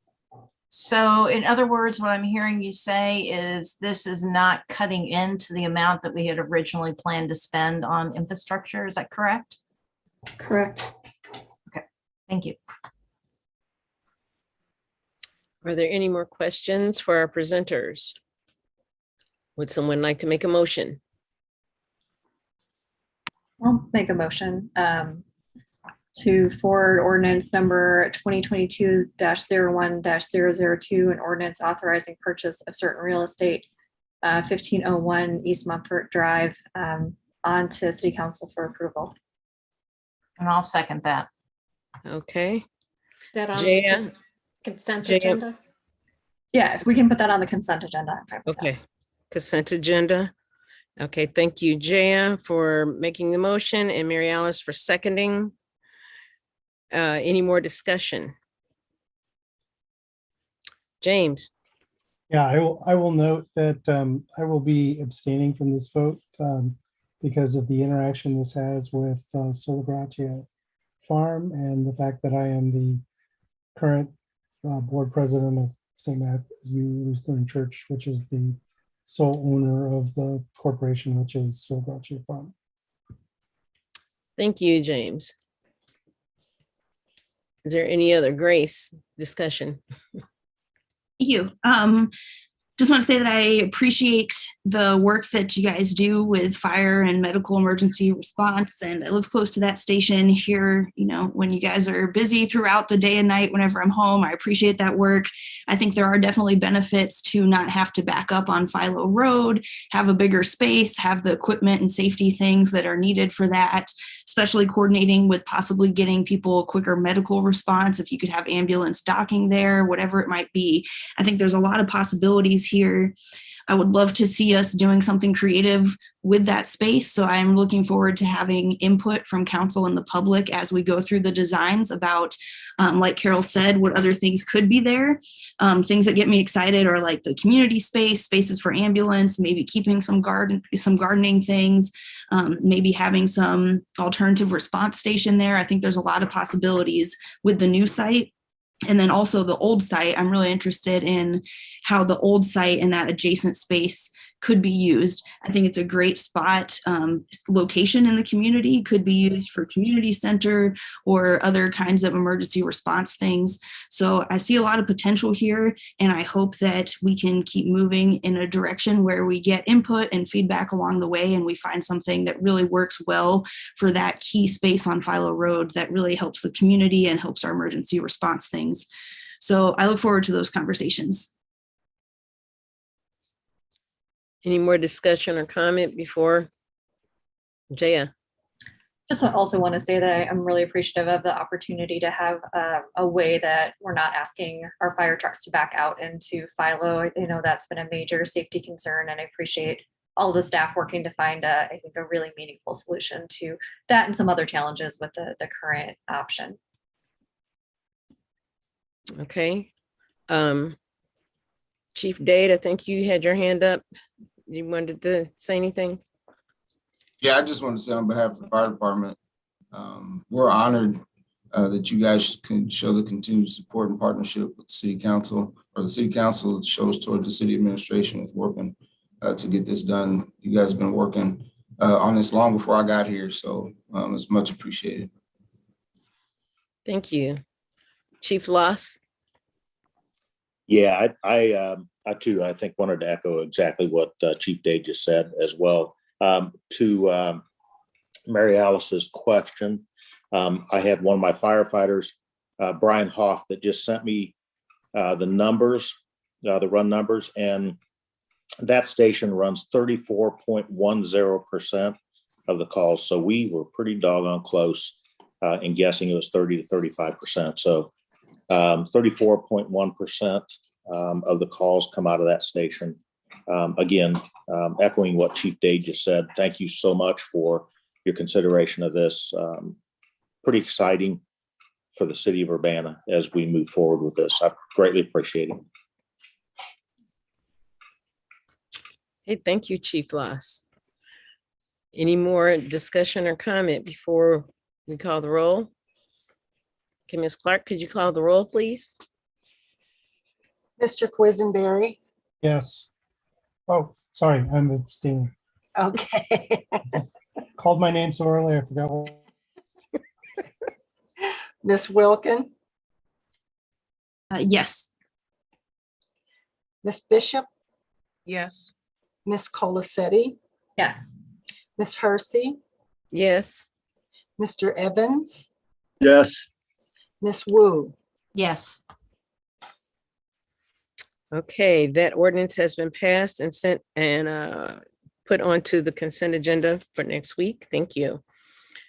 So in other words, what I'm hearing you say is this is not cutting into the amount that we had originally planned to spend on infrastructure. Is that correct? Correct. Okay, thank you. Are there any more questions for our presenters? Would someone like to make a motion? I'll make a motion to forward ordinance number 2022-01-002, an ordinance authorizing purchase of certain real estate, 1501 East Mumford Drive, on to City Council for approval. And I'll second that. Okay. Is that on Jaya? the consent Jaya? agenda? Yeah, if we can put that on the consent agenda. I'm fine with that. Okay, consent agenda. Okay, thank you, Jaya, for making the motion, and Mary Alice for seconding. Any more discussion? James? Yeah, I will note that I will be abstaining from this vote because of the interaction this has with Sola Gratia Farm, and the fact that I am the current board president of St. Matthew Lutheran Church, which is the sole owner of the corporation, which is Sola Gratia Farm. Thank you, James. Is there any other Grace discussion? Thank you. Just want to say that I appreciate the work that you guys do with fire and medical emergency response. And I live close to that station here, you know, when you guys are busy throughout the day and night, whenever I'm home, I appreciate that work. I think there are definitely benefits to not have to back up on Philo Road, have a bigger space, have the equipment and safety things that are needed for that, especially coordinating with possibly getting people a quicker medical response. If you could have ambulance docking there, whatever it might be. I think there's a lot of possibilities here. I would love to see us doing something creative with that space. So I'm looking forward to having input from council and the public as we go through the designs about, like Carol said, what other things could be there. Things that get me excited are like the community space, spaces for ambulance, maybe keeping some gardening things, maybe having some alternative response station there. I think there's a lot of possibilities with the new site. And then also the old site, I'm really interested in how the old site and that adjacent space could be used. I think it's a great spot. Location in the community could be used for community center or other kinds of emergency response things. So I see a lot of potential here, and I hope that we can keep moving in a direction where we get input and feedback along the way, and we find something that really works well for that key space on Philo Road that really helps the community and helps our emergency response things. So I look forward to those conversations. Any more discussion or comment before Jaya? Just also want to say that I'm really appreciative of the opportunity to have a way that we're not asking our fire trucks to back out into Philo. You know, that's been a major safety concern, and I appreciate all the staff working to find, I think, a really meaningful solution to that and some other challenges with the current option. Okay. Chief Dade, I think you had your hand up. You wanted to say anything? Yeah, I just want to say on behalf of the fire department, we're honored that you guys can show the continued support and partnership with the city council, or the city council shows toward the city administration with working to get this done. You guys have been working on this long before I got here, so it's much appreciated. Thank you. Chief Loss? Yeah, I too, I think wanted to echo exactly what Chief Day just said as well. To Mary Alice's question, I had one of my firefighters, Brian Hoff, that just sent me the numbers, the run numbers, and that station runs 34.10% of the calls. So we were pretty doggone close in guessing it was 30 to 35%. So 34.1% of the calls come out of that station. Again, echoing what Chief Day just said, thank you so much for your consideration of this. Pretty exciting for the city of Urbana as we move forward with this. I greatly appreciate it. Hey, thank you, Chief Loss. Any more discussion or comment before we call the roll? Okay, Ms. Clark, could you call the roll, please? Mr. Quisenberry. Yes. Oh, sorry, I'm abstaining. Okay. Called my name so early, I forgot. Ms. Wilkin. Yes. Ms. Bishop. Yes. Ms. Colacetti. Yes. Ms. Hersey. Yes. Mr. Evans. Yes. Ms. Wu. Yes. Okay, that ordinance has been passed and sent and put onto the consent agenda for next week. Thank you.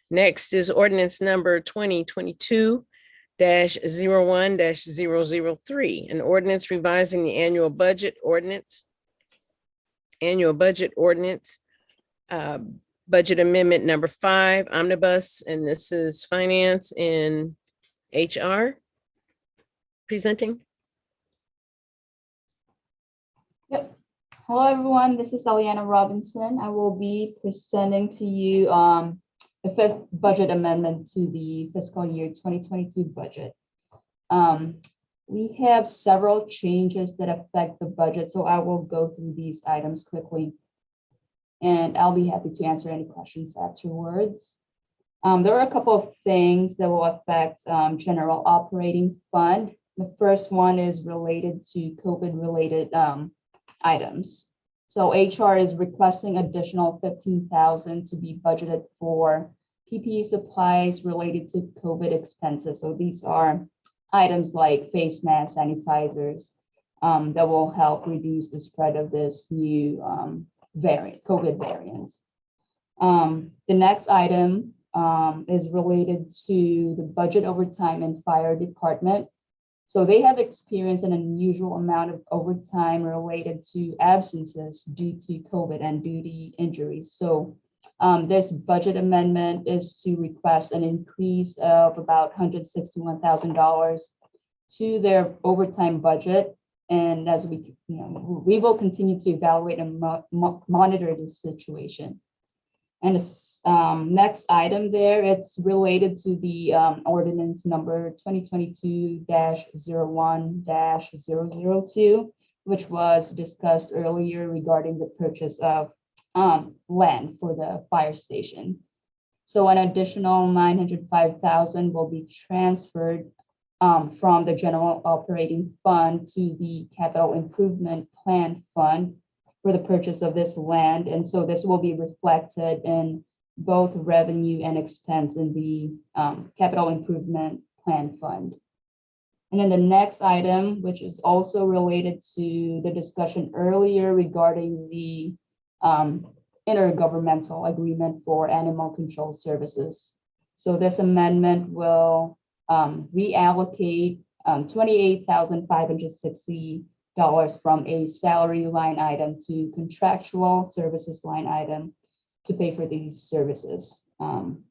Next is ordinance number 2022-01-003, an ordinance revising the annual budget ordinance, budget amendment number 5, omnibus, and this is finance and HR presenting. Yep. Hello, everyone. This is Eliana Robinson. I will be presenting to you the 5th budget amendment to the fiscal year 2022 budget. We have several changes that affect the budget, so I will go through these items quickly, and I'll be happy to answer any questions afterwards. There are a couple of things that will affect general operating fund. The first one is related to COVID-related items. So HR is requesting additional $15,000 to be budgeted for PPE supplies related to COVID expenses. So these are items like face masks, sanitizers, that will help reduce the spread of this new COVID variant. The next item is related to the budget overtime in fire department. So they have experienced an unusual amount of overtime related to absences due to COVID and duty injuries. So this budget amendment is to request an increase of about $161,000 to their overtime budget. And as we will continue to evaluate and monitor this situation. And this next item there, it's related to the ordinance number 2022-01-002, which was discussed earlier regarding the purchase of land for the fire station. So an additional 905,000 will be transferred from the general operating fund to the capital improvement plan fund for the purchase of this land. And so this will be reflected in both revenue and expense in the capital improvement plan fund. And then the next item, which is also related to the discussion earlier regarding the intergovernmental agreement for animal control services. So this amendment will reallocate $28,560 from a salary line item to contractual services line item to pay for these services. And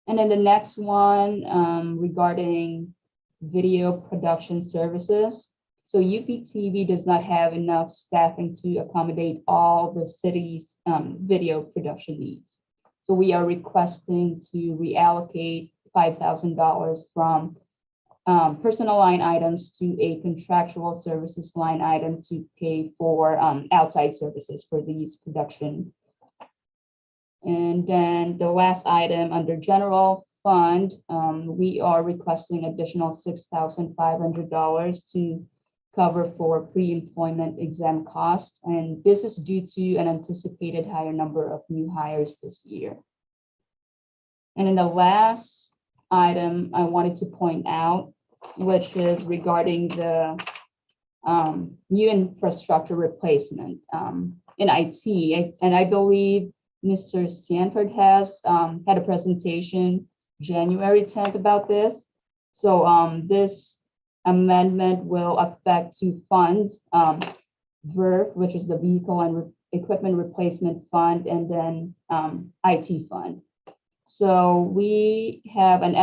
then the next one regarding video production services. So UPTV does not have enough staffing to accommodate all the city's video production needs. So we are requesting to reallocate $5,000 from personal line items to a contractual services line item to pay for outside services for these production. And then the last item under general fund, we are requesting additional $6,500 to cover for pre-employment exam costs. And this is due to an anticipated higher number of new hires this year. And then the last item I wanted to point out, which is regarding the new infrastructure replacement in IT. And I believe Mr. Stanford has had a presentation January 10th about this. So this amendment will affect two funds, VERF, which is the Vehicle and Equipment Replacement Fund, and then IT fund. So we have an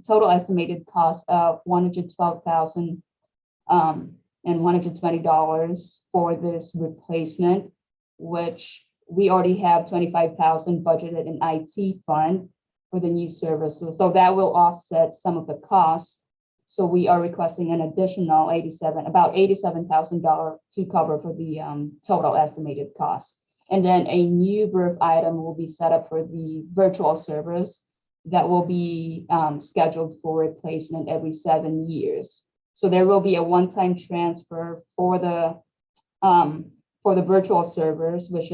total estimated cost of $112,120 for this replacement, which we already have $25,000 budgeted in IT fund for the new services. So that will offset some of the costs. So we are requesting an additional about $87,000 to cover for the total estimated cost. And then a new VERF item will be set up for the virtual servers that will be scheduled for replacement every 7 years. So there will be a one-time transfer for the virtual servers, which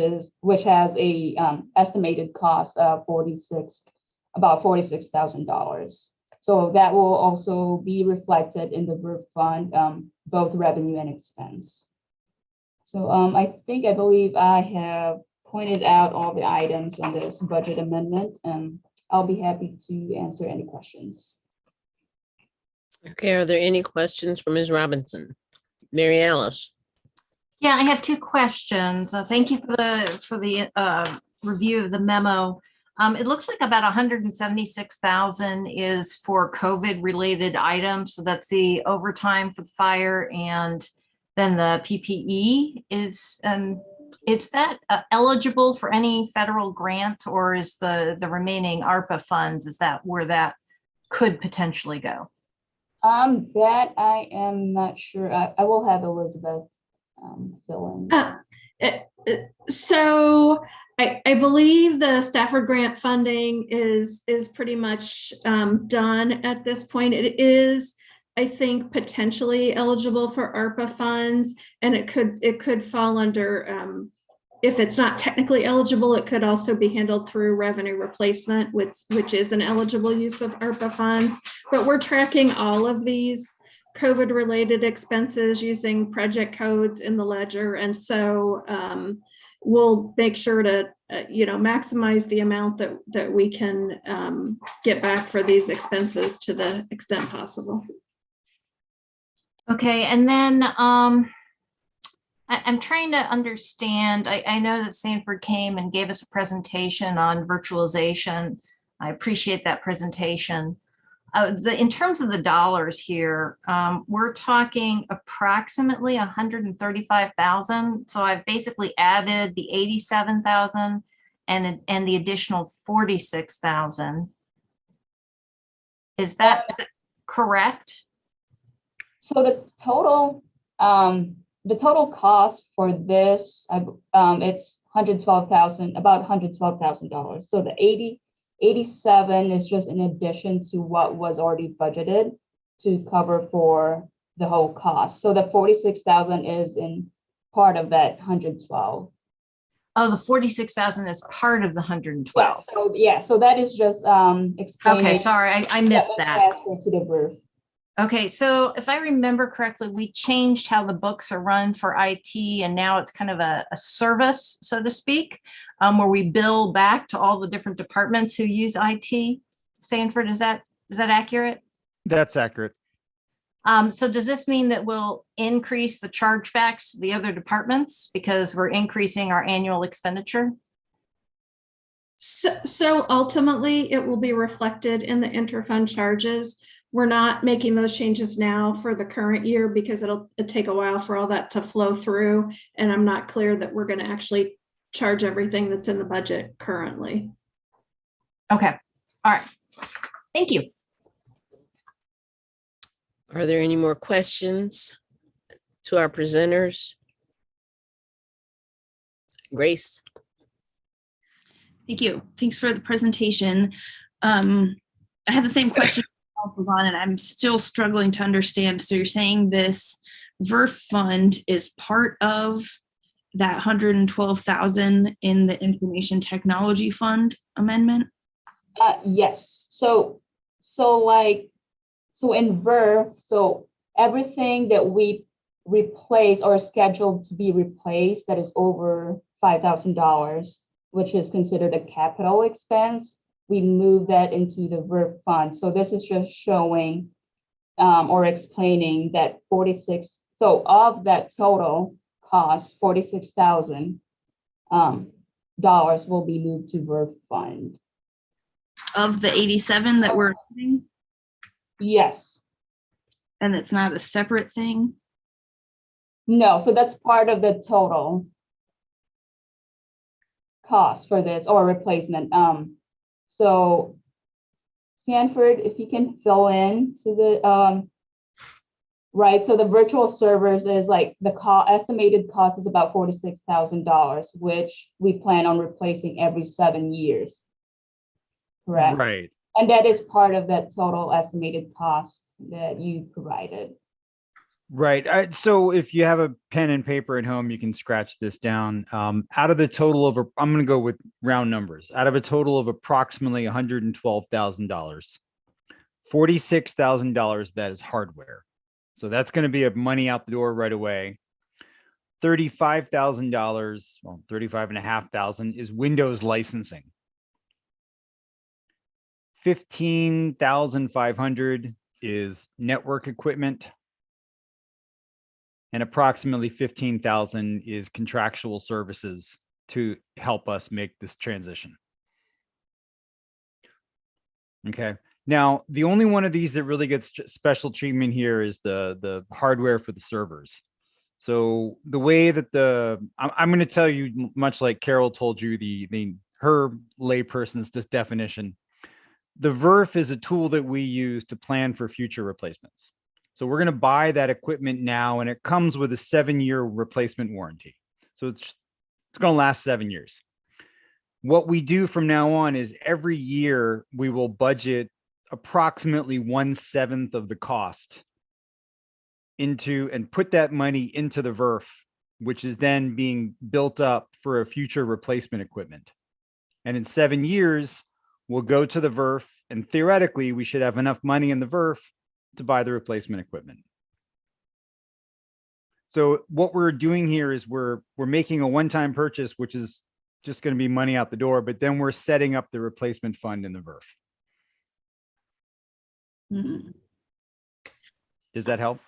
has a estimated cost of about $46,000. So that will also be reflected in the VERF fund, both revenue and expense. So I believe I have pointed out all the items on this budget amendment, and I'll be happy to answer any questions. Okay, are there any questions for Ms. Robinson? Mary Alice? Yeah, I have two questions. Thank you for the review of the memo. It looks like about 176,000 is for COVID-related items. So that's the overtime for the fire and then the PPE is that eligible for any federal grant, or is the remaining ARPA funds, is that where that could potentially go? That I am not sure. I will have Elizabeth fill in. So I believe the Stafford grant funding is pretty much done at this point. It is, I think, potentially eligible for ARPA funds, and it could fall under, if it's not technically eligible, it could also be handled through revenue replacement, which is an eligible use of ARPA funds. But we're tracking all of these COVID-related expenses using project codes in the ledger, and so we'll make sure to maximize the amount that we can get back for these expenses to the extent possible. Okay, and then I'm trying to understand, I know that Sanford came and gave us a presentation on virtualization. I appreciate that presentation. In terms of the dollars here, we're talking approximately 135,000. So I've basically added the 87,000 and the additional 46,000. Is that correct? So the total The total cost for this, it's $112,000, about $112,000. So the 87 is just in addition to what was already budgeted to cover for the whole cost. So the 46,000 is in part of that 112. Oh, the 46,000 is part of the 112. So that is just explaining. Okay, sorry, I missed that. Transfer to the roof. Okay, so if I remember correctly, we changed how the books are run for IT, and now it's kind of a service, so to speak, where we bill back to all the different departments who use IT. Sanford, is that accurate? That's accurate. So does this mean that we'll increase the chargebacks to the other departments because we're increasing our annual expenditure? So ultimately, it will be reflected in the interfund charges. We're not making those changes now for the current year because it'll take a while for all that to flow through. And I'm not clear that we're going to actually charge everything that's in the budget currently. Okay. All right. Thank you. Are there any more questions to our presenters? Grace? Thank you. Thanks for the presentation. I have the same question was on, and I'm still struggling to understand. So you're saying this VERF fund is part of that 112,000 in the information technology fund amendment? Yes. So in VERF, so everything that we replace or scheduled to be replaced that is over $5,000, which is considered a capital expense, we move that into the VERF fund. So this is just showing or explaining that 46. So of that total cost, $46,000 will be moved to VERF fund. Of the 87 that we're doing? Yes. And it's not a separate thing? No, so that's part of the total cost for this or replacement. So Sanford, if you can fill in to the, right, so the virtual servers is like the estimated cost is about $46,000, which we plan on replacing every 7 years. Correct? Right. And that is part of that total estimated cost that you provided. Right. So if you have a pen and paper at home, you can scratch this down. Out of the total of, I'm going to go with round numbers. Out of a total of approximately $112,000, $46,000 that is hardware. So that's going to be money out the door right away. $35,000, well, $35,500 is Windows licensing. $15,500 is network equipment. And approximately $15,000 is contractual services to help us make this transition. Okay. Now, the only one of these that really gets special treatment here is the hardware for the servers. So the way that I'm going to tell you, much like Carol told you, her layperson's definition. The VERF is a tool that we use to plan for future replacements. So we're going to buy that equipment now, and it comes with a 7-year replacement warranty. So it's going to last 7 years. What we do from now on is every year we will budget approximately 1/7 of the cost into and put that money into the VERF, which is then being built up for a future replacement equipment. And in 7 years, we'll go to the VERF, and theoretically, we should have enough money in the VERF to buy the replacement equipment. So what we're doing here is we're making a one-time purchase, which is just going to be money out the door, but then we're setting up the replacement fund in the VERF. Does that help?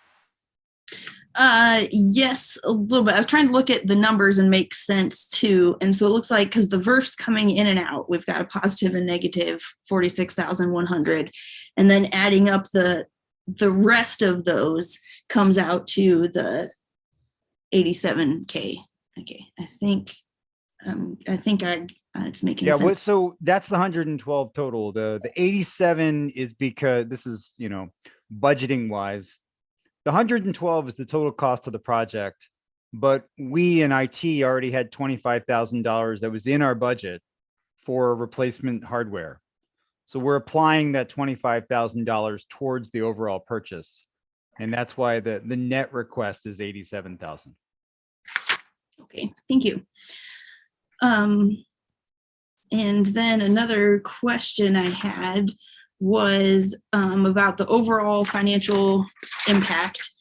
Yes, a little bit. I was trying to look at the numbers and make sense too. And so it looks like, because the VERF's coming in and out, we've got a positive and negative 46,100, and then adding up the rest of those comes out to the 87K. Okay, I think it's making sense. Yeah, so that's the 112 total. The 87 is because this is, budgeting wise, The 112 is the total cost of the project, but we in IT already had $25,000 that was in our budget for replacement hardware. So we're applying that $25,000 towards the overall purchase. And that's why the net request is 87,000. Okay, thank you. And then another question I had was about the overall financial impact,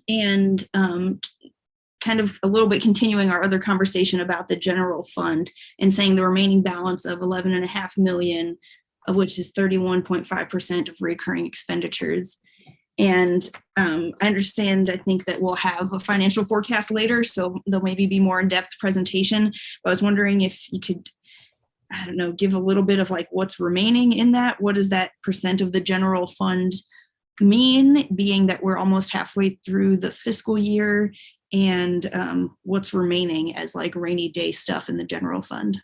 and kind of a little bit continuing our other conversation about the general fund and saying the remaining balance of 11.5 million, of which is 31.5% of recurring expenditures. And I understand, I think that we'll have a financial forecast later, so there'll maybe be more in-depth presentation. But I was wondering if you could, I don't know, give a little bit of like what's remaining in that. What does that percent of the general fund mean, being that we're almost halfway through the fiscal year, and what's remaining as like rainy day stuff in the general fund?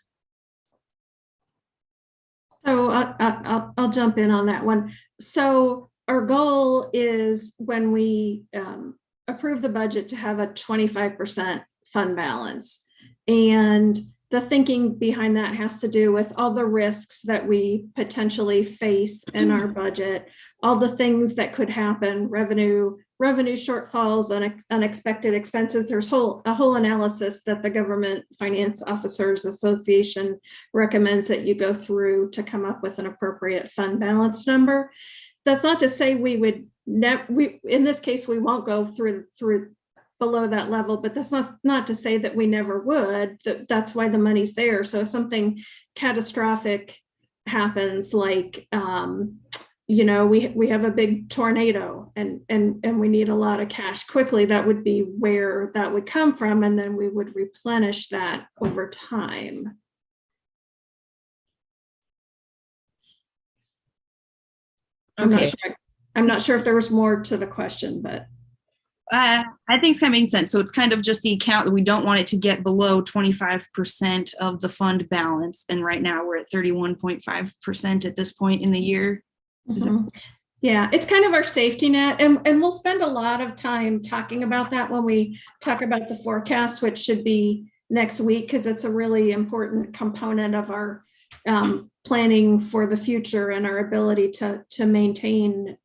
So I'll jump in on that one. So our goal is when we approve the budget to have a 25% fund balance. And the thinking behind that has to do with all the risks that we potentially face in our budget, all the things that could happen, revenue shortfalls, unexpected expenses. There's a whole analysis that the Government Finance Officers Association recommends that you go through to come up with an appropriate fund balance number. That's not to say we would in this case, we won't go through below that level, but that's not to say that we never would. That's why the money's there. So if something catastrophic happens, like we have a big tornado and we need a lot of cash quickly, that would be where that would come from, and then we would replenish that over time. Okay. I'm not sure if there was more to the question, but I think it's kind of making sense. So it's kind of just the account that we don't want it to get below 25% of the fund balance. And right now we're at 31.5% at this point in the year. Yeah, it's kind of our safety net. And we'll spend a lot of time talking about that when we talk about the forecast, which should be next week, because it's a really important component of our planning for the future and our ability to maintain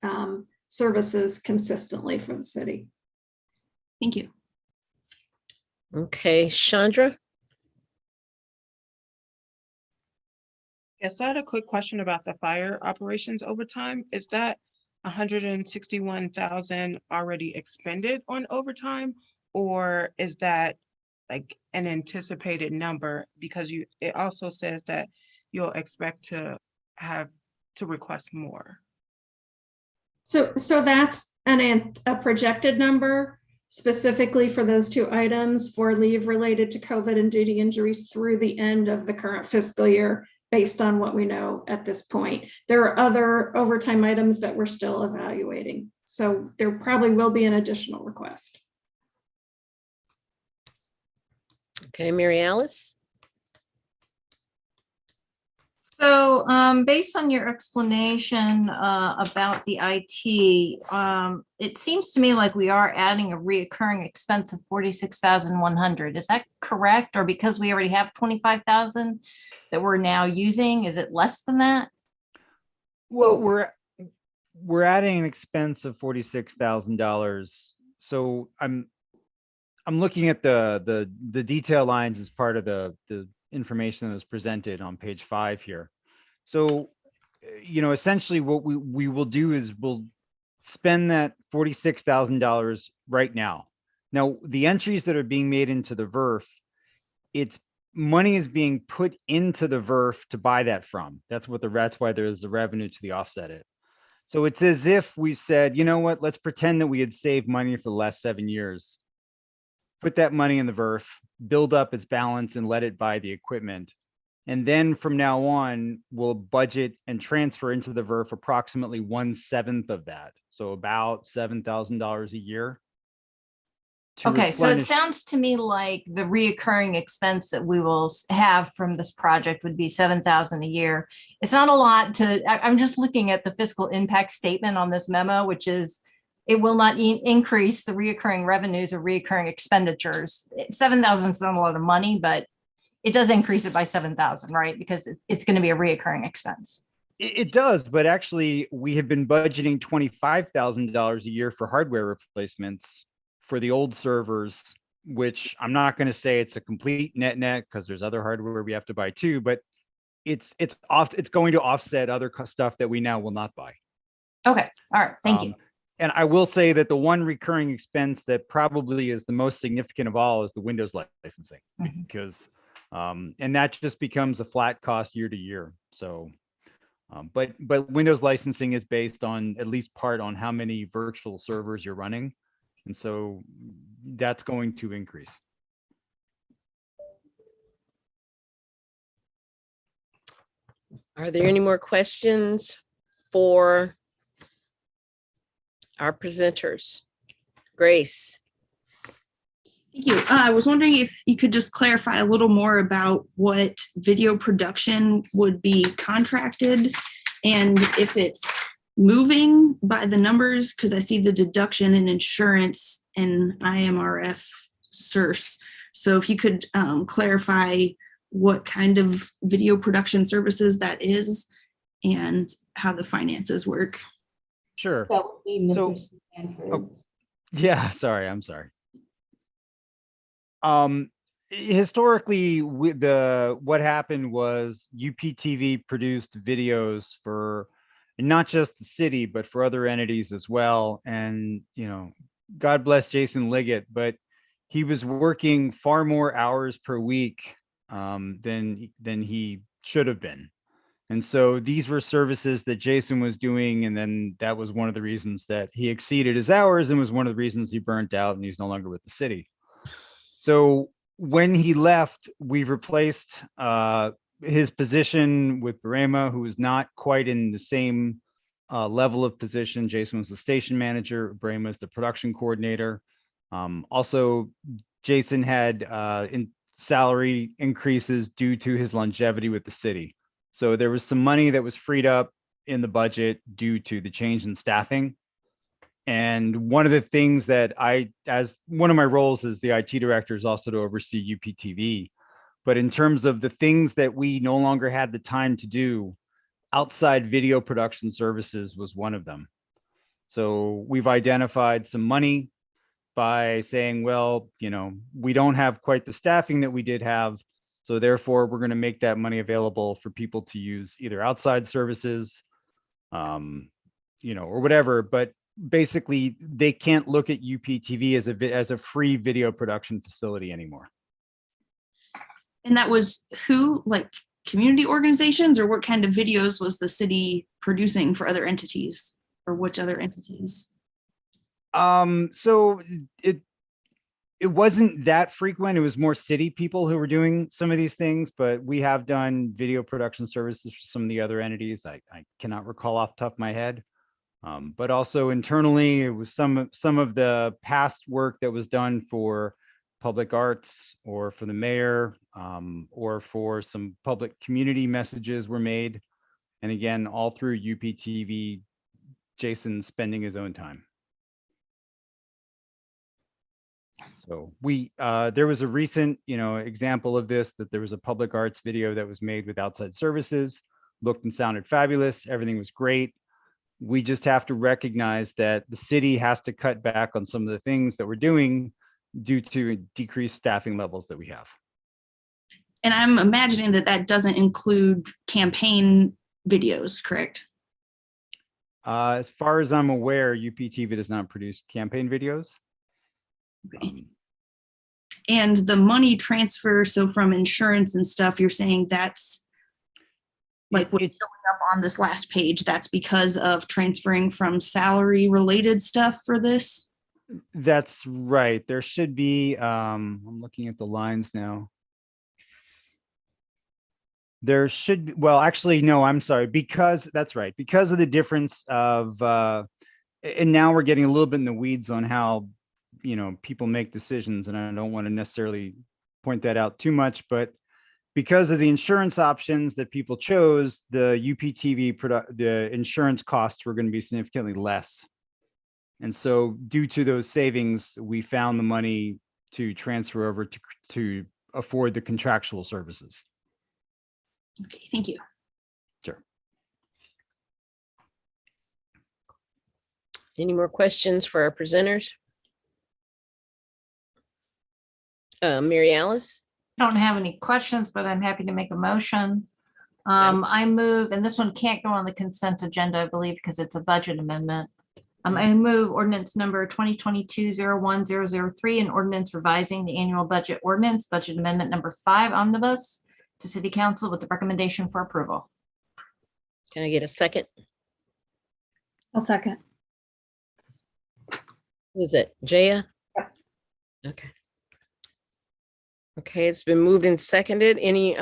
services consistently for the city. Thank you. Okay, Chandra? Yes, I had a quick question about the fire operations overtime. Is that 161,000 already expended on overtime, or is that like an anticipated number? Because it also says that you'll expect to have to request more. So that's a projected number specifically for those two items for leave related to COVID and duty injuries through the end of the current fiscal year, based on what we know at this point. There are other overtime items that we're still evaluating. So there probably will be an additional request. Okay, Mary Alice? So based on your explanation about the IT, it seems to me like we are adding a reoccurring expense of 46,100. Is that correct? Or because we already have 25,000 that we're now using, is it less than that? Well, we're adding an expense of $46,000. So I'm looking at the detail lines as part of the information that was presented on page 5 here. So, essentially what we will do is we'll spend that $46,000 right now. Now, the entries that are being made into the VERF, money is being put into the VERF to buy that from. That's why there's the revenue to the offset it. So it's as if we said, you know what, let's pretend that we had saved money for the last 7 years. Put that money in the VERF, build up its balance, and let it buy the equipment. And then from now on, we'll budget and transfer into the VERF approximately 1/7 of that. So about $7,000 a year. Okay, so it sounds to me like the reoccurring expense that we will have from this project would be 7,000 a year. It's not a lot I'm just looking at the fiscal impact statement on this memo, which is it will not increase the reoccurring revenues or reoccurring expenditures. 7,000 is not a lot of money, but it does increase it by 7,000, right? Because it's going to be a reoccurring expense. It does, but actually we have been budgeting $25,000 a year for hardware replacements for the old servers, which I'm not going to say it's a complete net because there's other hardware we have to buy too, but it's going to offset other stuff that we now will not buy. Okay. All right. Thank you. And I will say that the one recurring expense that probably is the most significant of all is the Windows licensing, because and that just becomes a flat cost year to year. So but Windows licensing is based on at least part on how many virtual servers you're running. And so that's going to increase. Are there any more questions for our presenters? Grace. Thank you. I was wondering if you could just clarify a little more about what video production would be contracted and if it's moving by the numbers, because I see the deduction in insurance and IMRF CERS. So if you could clarify what kind of video production services that is and how the finances work. Sure. That would be Mr. So- Stanford. Yeah, sorry, I'm sorry. Historically, what happened was UPTV produced videos for not just the city, but for other entities as well. And, you know, God bless Jason Liggett, but he was working far more hours per week than he should have been. And so these were services that Jason was doing. And then that was one of the reasons that he exceeded his hours and was one of the reasons he burnt out and he's no longer with the city. So when he left, we replaced his position with Burema, who was not quite in the same level of position. Jason was the station manager. Burema is the production coordinator. Also, Jason had salary increases due to his longevity with the city. So there was some money that was freed up in the budget due to the change in staffing. And one of the things that as one of my roles as the IT director is also to oversee UPTV. But in terms of the things that we no longer had the time to do, outside video production services was one of them. So we've identified some money by saying, well, you know, we don't have quite the staffing that we did have. So therefore, we're going to make that money available for people to use either outside services, you know, or whatever. But basically, they can't look at UPTV as a free video production facility anymore. And that was who, like community organizations, or what kind of videos was the city producing for other entities, or which other entities? So it wasn't that frequent. It was more city people who were doing some of these things, but we have done video production services for some of the other entities. I cannot recall off the top of my head. But also internally, it was some of the past work that was done for public arts or for the mayor, or for some public community messages were made. And again, all through UPTV, Jason spending his own time. So there was a recent, example of this, that there was a public arts video that was made with outside services, looked and sounded fabulous. Everything was great. We just have to recognize that the city has to cut back on some of the things that we're doing due to decreased staffing levels that we have. And I'm imagining that doesn't include campaign videos, correct? As far as I'm aware, UPTV does not produce campaign videos. Okay. And the money transfer, so from insurance and stuff, you're saying that's like what's showing up on this last page, that's because of transferring from salary related stuff for this? That's right. There should be, I'm looking at the lines now. There should be, well, actually, no, I'm sorry, because that's right. Because of the difference of, and now we're getting a little bit in the weeds on how, people make decisions, and I don't want to necessarily point that out too much, but because of the insurance options that people chose, the UPTV the insurance costs were going to be significantly less. And so due to those savings, we found the money to transfer over to afford the contractual services. Okay, thank you. Sure. Any more questions for our presenters? Mary Alice? Don't have any questions, but I'm happy to make a motion. I move, and this one can't go on the consent agenda, I believe, because it's a budget amendment. I move ordinance number 2022-01003, an ordinance revising the annual budget ordinance, budget amendment number 5 omnibus to city council with the recommendation for approval. Can I get a second? I'll second. Who's it? Jaya? Okay. Okay, it's been moved and seconded. Any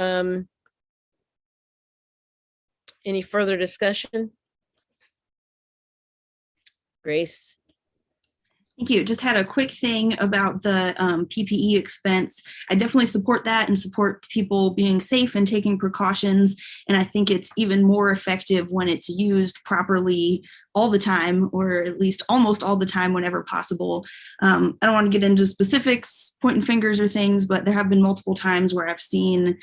further discussion? Grace? Thank you. Just had a quick thing about the PPE expense. I definitely support that and support people being safe and taking precautions. And I think it's even more effective when it's used properly all the time, or at least almost all the time whenever possible. I don't want to get into specifics, pointing fingers or things, but there have been multiple times where I've seen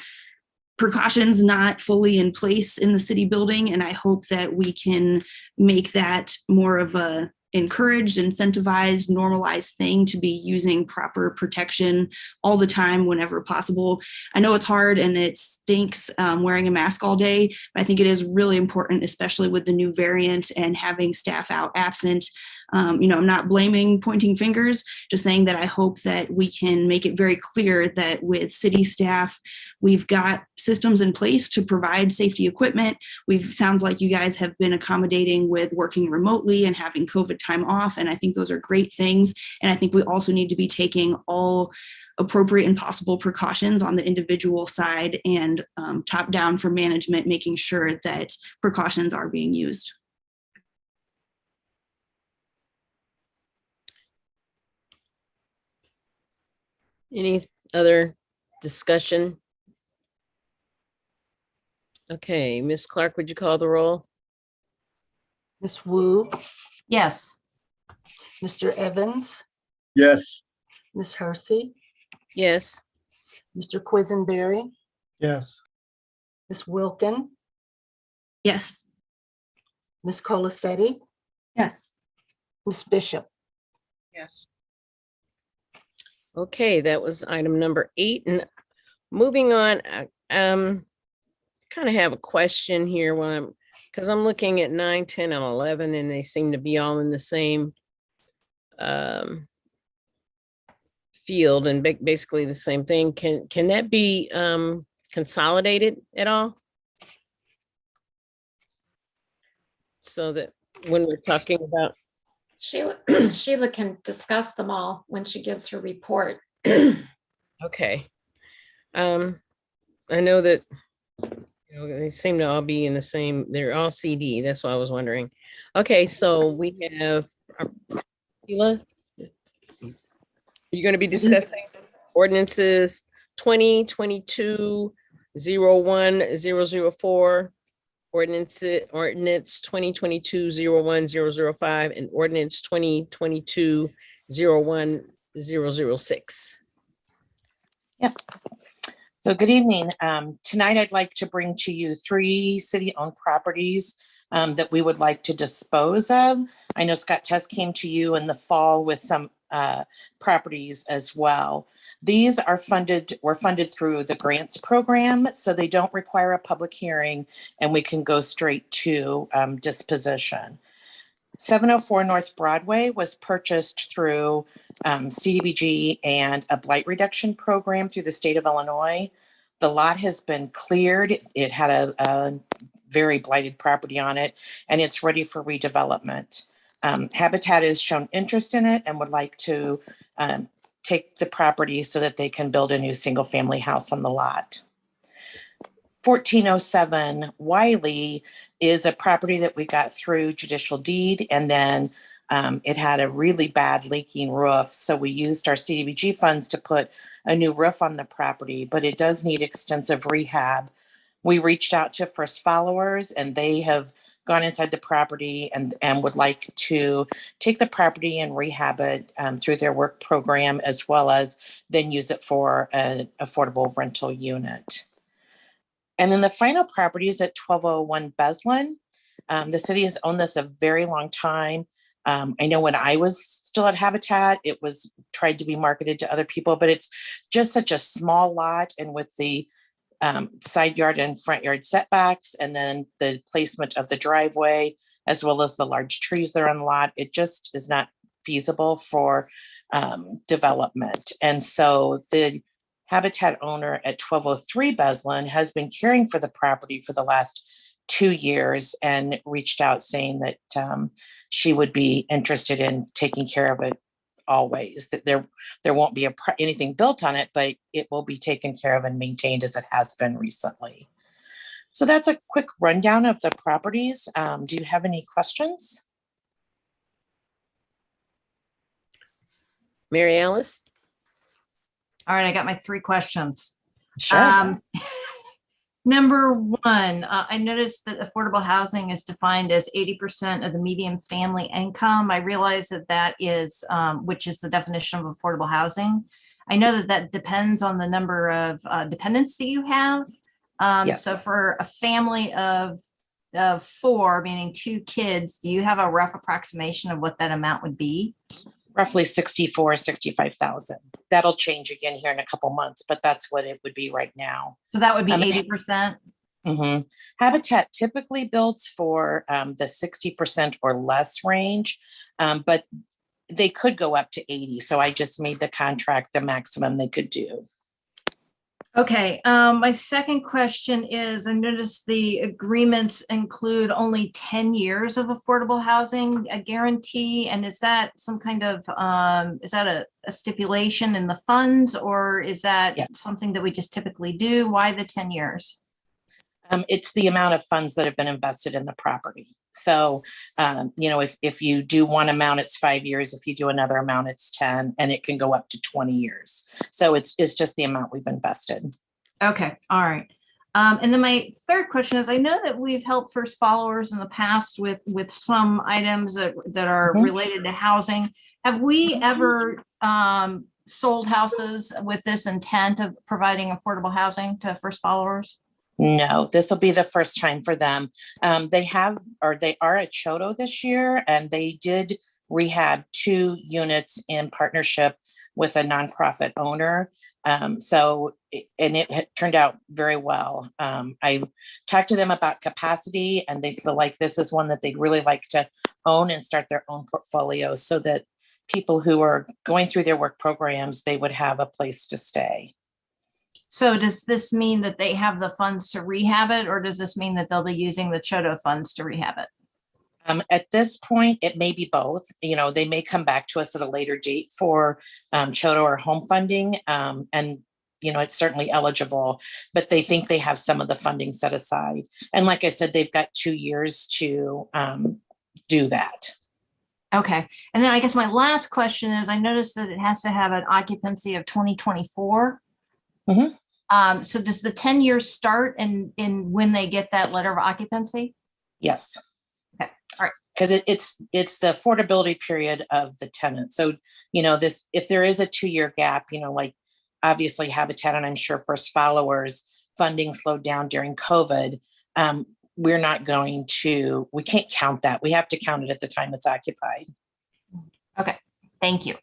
precautions not fully in place in the city building. And I hope that we can make that more of a encouraged, incentivized, normalized thing to be using proper protection all the time whenever possible. I know it's hard and it stinks wearing a mask all day, but I think it is really important, especially with the new variant and having staff out absent. I'm not blaming, pointing fingers, just saying that I hope that we can make it very clear that with city staff, we've got systems in place to provide safety equipment. Sounds like you guys have been accommodating with working remotely and having COVID time off. And I think those are great things. And I think we also need to be taking all appropriate and possible precautions on the individual side and top down for management, making sure that precautions are being used. Any other discussion? Okay, Ms. Clark, would you call the roll? Ms. Wu, Yes. Mr. Evans, Yes. Ms. Hersey, Yes. Mr. Quisenberry, Yes. Ms. Wilkin, Yes. Ms. Colacetti, Yes. Ms. Bishop. Yes. Okay, that was item number 8. And moving on, kind of have a question here because I'm looking at 9, 10, and 11, and they seem to be all in the same field and basically the same thing. Can that be consolidated at all? So that when we're talking about Sheila can discuss them all when she gives her report. okay. I know that they seem to all be in the same, they're all CD. That's why I was wondering. Okay, so we have Sheila. You're going to be discussing ordinances 2022-01004, ordinance 2022-01005, and ordinance 2022-01006. Yep. So good evening. Tonight I'd like to bring to you 3 city-owned properties that we would like to dispose of. I know Scott Tess came to you in the fall with some properties as well. These were funded through the grants program, so they don't require a public hearing and we can go straight to disposition. 704 North Broadway was purchased through CDBG and a blight reduction program through the state of Illinois. The lot has been cleared. It had a very blighted property on it, and it's ready for redevelopment. Habitat has shown interest in it and would like to take the property so that they can build a new single-family house on the lot. 1407 Wiley is a property that we got through judicial deed, and then it had a really bad leaking roof. So we used our CDBG funds to put a new roof on the property, but it does need extensive rehab. We reached out to First Followers and they have gone inside the property and would like to take the property and rehab it through their work program, as well as then use it for an affordable rental unit. And then the final property is at 1201 Beslin. The city has owned this a very long time. I know when I was still at Habitat, it was tried to be marketed to other people, but it's just such a small lot. And with the side yard and front yard setbacks, and then the placement of the driveway, as well as the large trees that are on the lot, it just is not feasible for development. And so the Habitat owner at 1203 Beslin has been caring for the property for the last 2 years and reached out saying that she would be interested in taking care of it always, that there won't be anything built on it, but it will be taken care of and maintained as it has been recently. So that's a quick rundown of the properties. Do you have any questions? Mary Alice? All right, I got my 3 questions. Sure. Number 1, I noticed that affordable housing is defined as 80% of the median family income. I realize that is, which is the definition of affordable housing. I know that depends on the number of dependents that you have. Yes. So for a family of 4, meaning 2 kids, do you have a rough approximation of what that amount would be? Roughly 65,000. That'll change again here in a couple months, but that's what it would be right now. So that would be 80%? Mm-hmm. Habitat typically builds for the 60% or less range, but they could go up to 80. So I just made the contract the maximum they could do. Okay, my second question is, I noticed the agreements include only 10 years of affordable housing, a guarantee, and is that some kind of, is that a stipulation in the funds, or is that something that we just typically do? Why the 10 years? It's the amount of funds that have been invested in the property. So, if you do one amount, it's 5 years. If you do another amount, it's 10, and it can go up to 20 years. So it's just the amount we've invested. Okay, all right. And then my third question is, I know that we've helped first followers in the past with some items that are related to housing. Have we ever sold houses with this intent of providing affordable housing to first followers? No, this will be the first time for them. They are at Choto this year, and they did rehab 2 units in partnership with a nonprofit owner. And it turned out very well. I talked to them about capacity, and they feel like this is one that they'd really like to own and start their own portfolio, so that people who are going through their work programs, they would have a place to stay. So does this mean that they have the funds to rehab it, or does this mean that they'll be using the Choto funds to rehab it? At this point, it may be both. They may come back to us at a later date for Choto or home funding. And it's certainly eligible, but they think they have some of the funding set aside. And like I said, they've got 2 years to do that. Okay. And then I guess my last question is, I noticed that it has to have an occupancy of 2024. So does the 10 years start in when they get that letter of occupancy? Yes. Okay. All right. Because it's the affordability period of the tenant. So, if there is a 2-year gap, like obviously Habitat, and I'm sure first followers, funding slowed down during COVID. We can't count that. We have to count it at the time it's occupied. Okay. Thank you.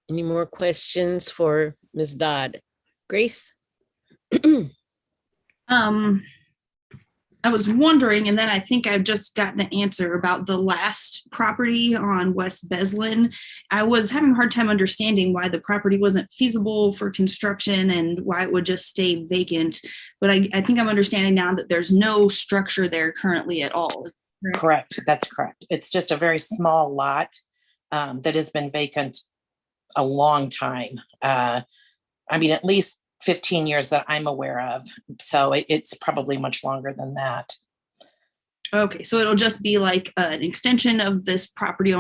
Any more questions for Ms. Dodd? Grace? I was wondering, and then I think I've just gotten the answer about the last property on West Beslin. I was having a hard time understanding why the property wasn't feasible for construction and why it would just stay vacant. But I think I'm understanding now that there's no structure there currently at all. Correct. That's correct. It's just a very small lot that has been vacant a long time. At least 15 years that I'm aware of. So it's probably much longer than that. Okay, so it'll just be like an extension of this adjacent property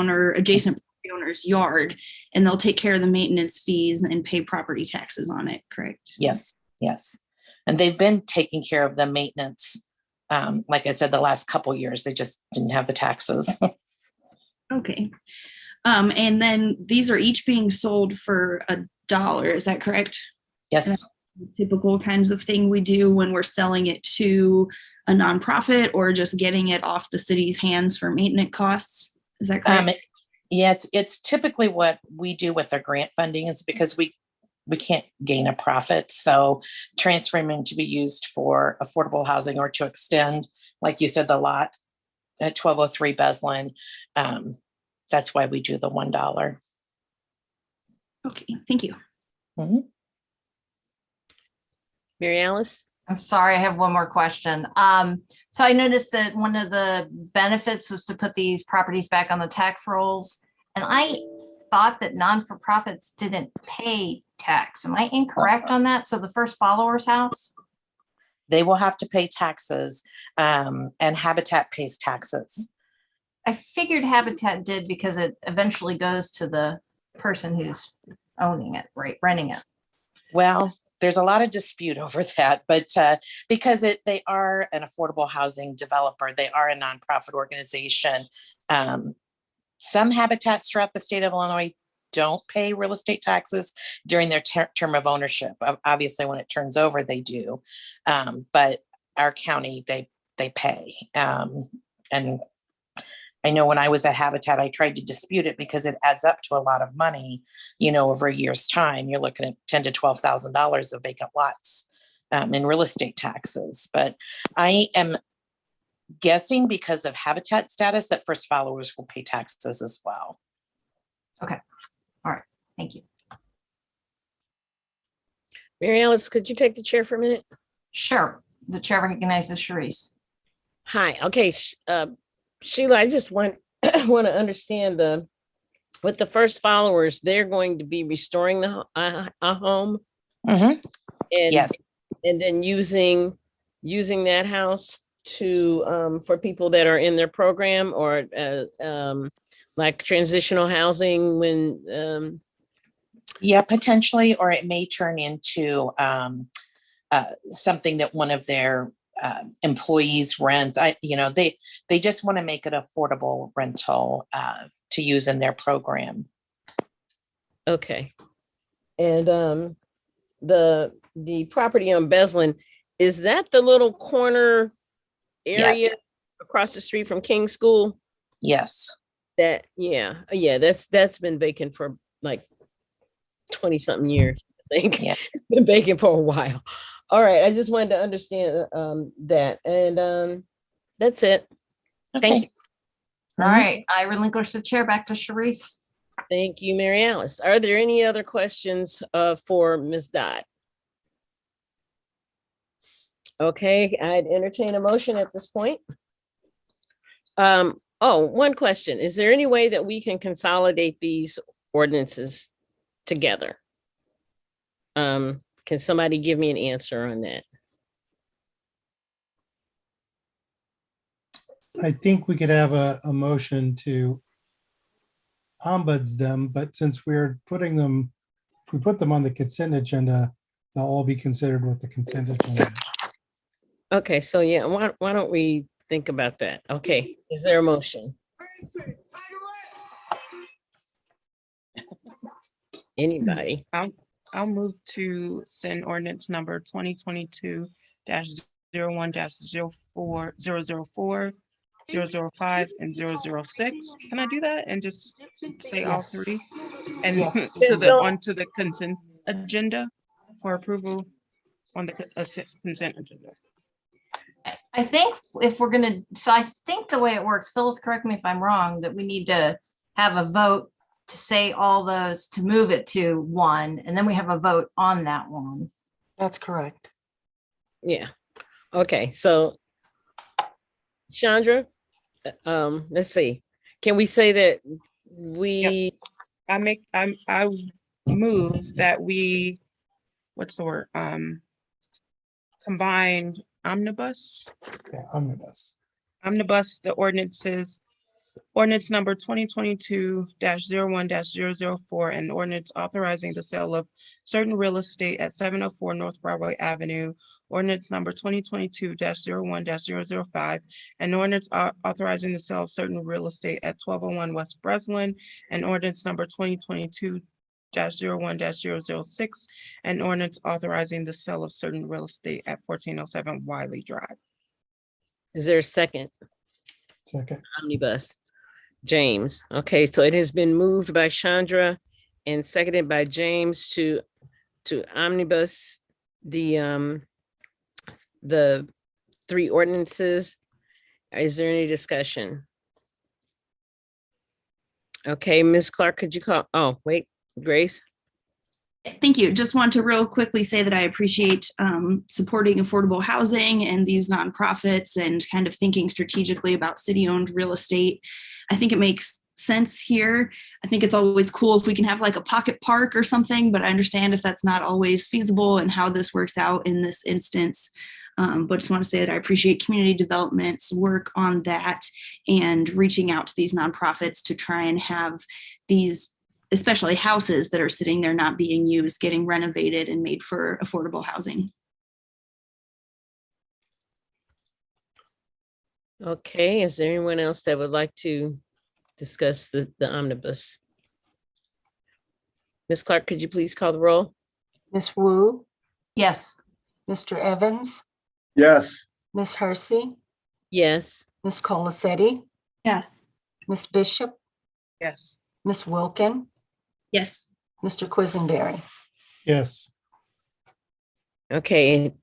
owner's yard, and they'll take care of the maintenance fees and pay property taxes on it, correct? Yes, yes. And they've been taking care of the maintenance. Like I said, the last couple years, they just didn't have the taxes. Okay. And then these are each being sold for $1, is that correct? Yes. Typical kinds of thing we do when we're selling it to a nonprofit or just getting it off the city's hands for maintenance costs. Is that correct? Yeah, it's typically what we do with our grant funding is because we can't gain a profit. So transferring them to be used for affordable housing or to extend, like you said, the lot at 1203 Beslin. That's why we do the $1. Okay, thank you. Mhm. Mary Alice? I'm sorry, I have one more question. So I noticed that one of the benefits was to put these properties back on the tax rolls. And I thought that non-for-profits didn't pay tax. Am I incorrect on that? So the First Followers House? They will have to pay taxes, and Habitat pays taxes. I figured Habitat did because it eventually goes to the person who's owning it, right, renting it. Well, there's a lot of dispute over that, but because they are an affordable housing developer, they are a nonprofit organization. Some habitats throughout the state of Illinois don't pay real estate taxes during their term of ownership. Obviously, when it turns over, they do. But our county, they pay. And I know when I was at Habitat, I tried to dispute it because it adds up to a lot of money, over a year's time. You're looking at $10,000 to $12,000 of vacant lots in real estate taxes. But I am guessing because of Habitat status that First Followers will pay taxes as well. Okay. All right. Thank you. Mary Alice, could you take the chair for a minute? Sure. The chair recognizes Sharice. Hi. Okay. Sheila, I just want to understand with the First Followers, they're going to be restoring the a home. Mm-hmm. And, yes. And then using that house to for people that are in their program or like transitional housing when yeah, potentially, or it may turn into something that one of their employees rent. They just want to make it affordable rental to use in their program. Okay. And the property on Beslin, is that the little corner area Yes. across the street from King School? Yes. That's been vacant for like 20 something years. I think Yeah. It's been vacant for a while. All right, I just wanted to understand that, and that's it. Okay. Thank you. All right, I relinquish the chair back to Sharice. Thank you, Mary Alice. Are there any other questions for Ms. Dodd? Okay, I'd entertain a motion at this point. One question. Is there any way that we can consolidate these ordinances together? Can somebody give me an answer on that? I think we could have a motion to ombuds them, but since we're putting them, if we put them on the consent agenda, they'll all be considered with the consent agenda. Okay, so yeah, why don't we think about that? Okay, is there a motion? Anybody? I'll move to send ordinance number 2022-01-04, 004, 005, and 006. Can I do that and just say all three? And Yes. onto the consent agenda for approval on the consent agenda. I think if we're gonna, so I think the way it works, Phyllis, correct me if I'm wrong, that we need to have a vote to say all those, to move it to one, and then we have a vote on that one. That's correct. Yeah. Okay, so Chandra, let's see. Can we say that we? Yep. I move that we, what's the word? Combined omnibus Yeah, omnibus. the ordinances Ordinance number 2022-01-004, an ordinance authorizing the sale of certain real estate at 704 North Broadway Avenue. Ordinance number 2022-01-005, an ordinance authorizing the sale of certain real estate at 1201 West Breslin. And ordinance number 2022-01-006, an ordinance authorizing the sale of certain real estate at 1407 Wiley Drive. Is there a second? Second. Omnibus. James. Okay, so it has been moved by Chandra and seconded by James to omnibus the three ordinances. Is there any discussion? Okay, Ms. Clark, could you call? Oh, wait, Grace. Thank you. Just want to real quickly say that I appreciate supporting affordable housing and these nonprofits and kind of thinking strategically about city-owned real estate. I think it makes sense here. I think it's always cool if we can have like a pocket park or something, but I understand if that's not always feasible and how this works out in this instance. But just want to say that I appreciate community development's work on that and reaching out to these nonprofits to try and have these, especially houses that are sitting there not being used, getting renovated and made for affordable housing. Okay, is there anyone else that would like to discuss the omnibus? Ms. Clark, could you please call the roll? Ms. Wu, Yes. Mr. Evans, Yes. Ms. Hersey, Yes. Ms. Colacetti, Yes. Ms. Bishop, Yes. Ms. Wilkin, Yes. Mr. Quisenberry. Yes. Okay,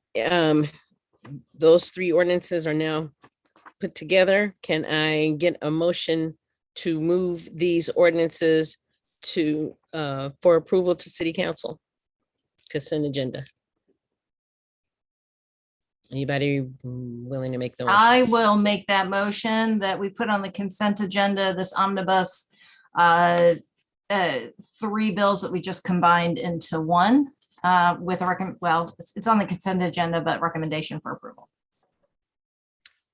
those three ordinances are now put together. Can I get a motion to move these ordinances to for approval to City Council? Consent agenda. Anybody willing to make the motion? I will make that motion that we put on the consent agenda, this omnibus, three bills that we just combined into one with a well, it's on the consent agenda, but recommendation for approval.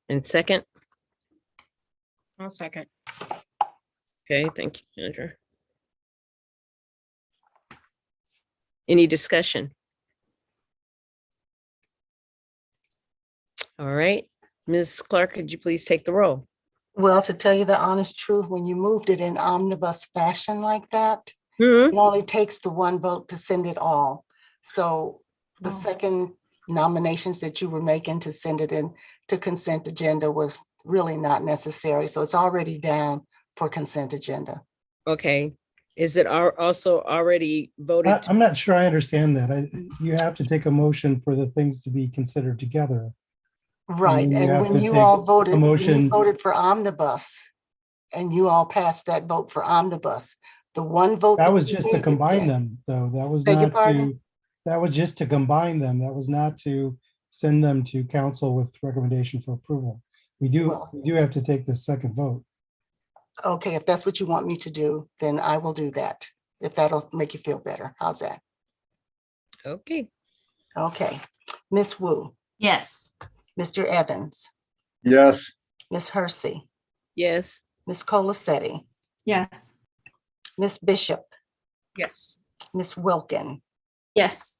And second? I'll second. Okay, thank you, Sandra. Any discussion? All right, Ms. Clark, could you please take the roll? Well, to tell you the honest truth, when you moved it in omnibus fashion like that, Mhm. it only takes the one vote to send it all. So the second nominations that you were making to send it in to consent agenda was really not necessary. So it's already down for consent agenda. Okay, is it also already voted? I'm not sure I understand that. You have to take a motion for the things to be considered together. Right, then you and have when to you take all a voted, when you motion- voted for omnibus, and you all passed that vote for omnibus, the one vote. That was you just to needed combine then- them, though. That was Beg your not pardon? to, that was just to combine them. That was not to send them to council with recommendation for approval. We do have to take the second vote. Okay, if that's what you want me to do, then I will do that. If that'll make you feel better. How's that? Okay. Okay. Ms. Wu, Yes. Mr. Evans, Yes. Ms. Hersey, Yes. Ms. Colacetti, Yes. Ms. Bishop, Yes. Ms. Wilkin, Yes.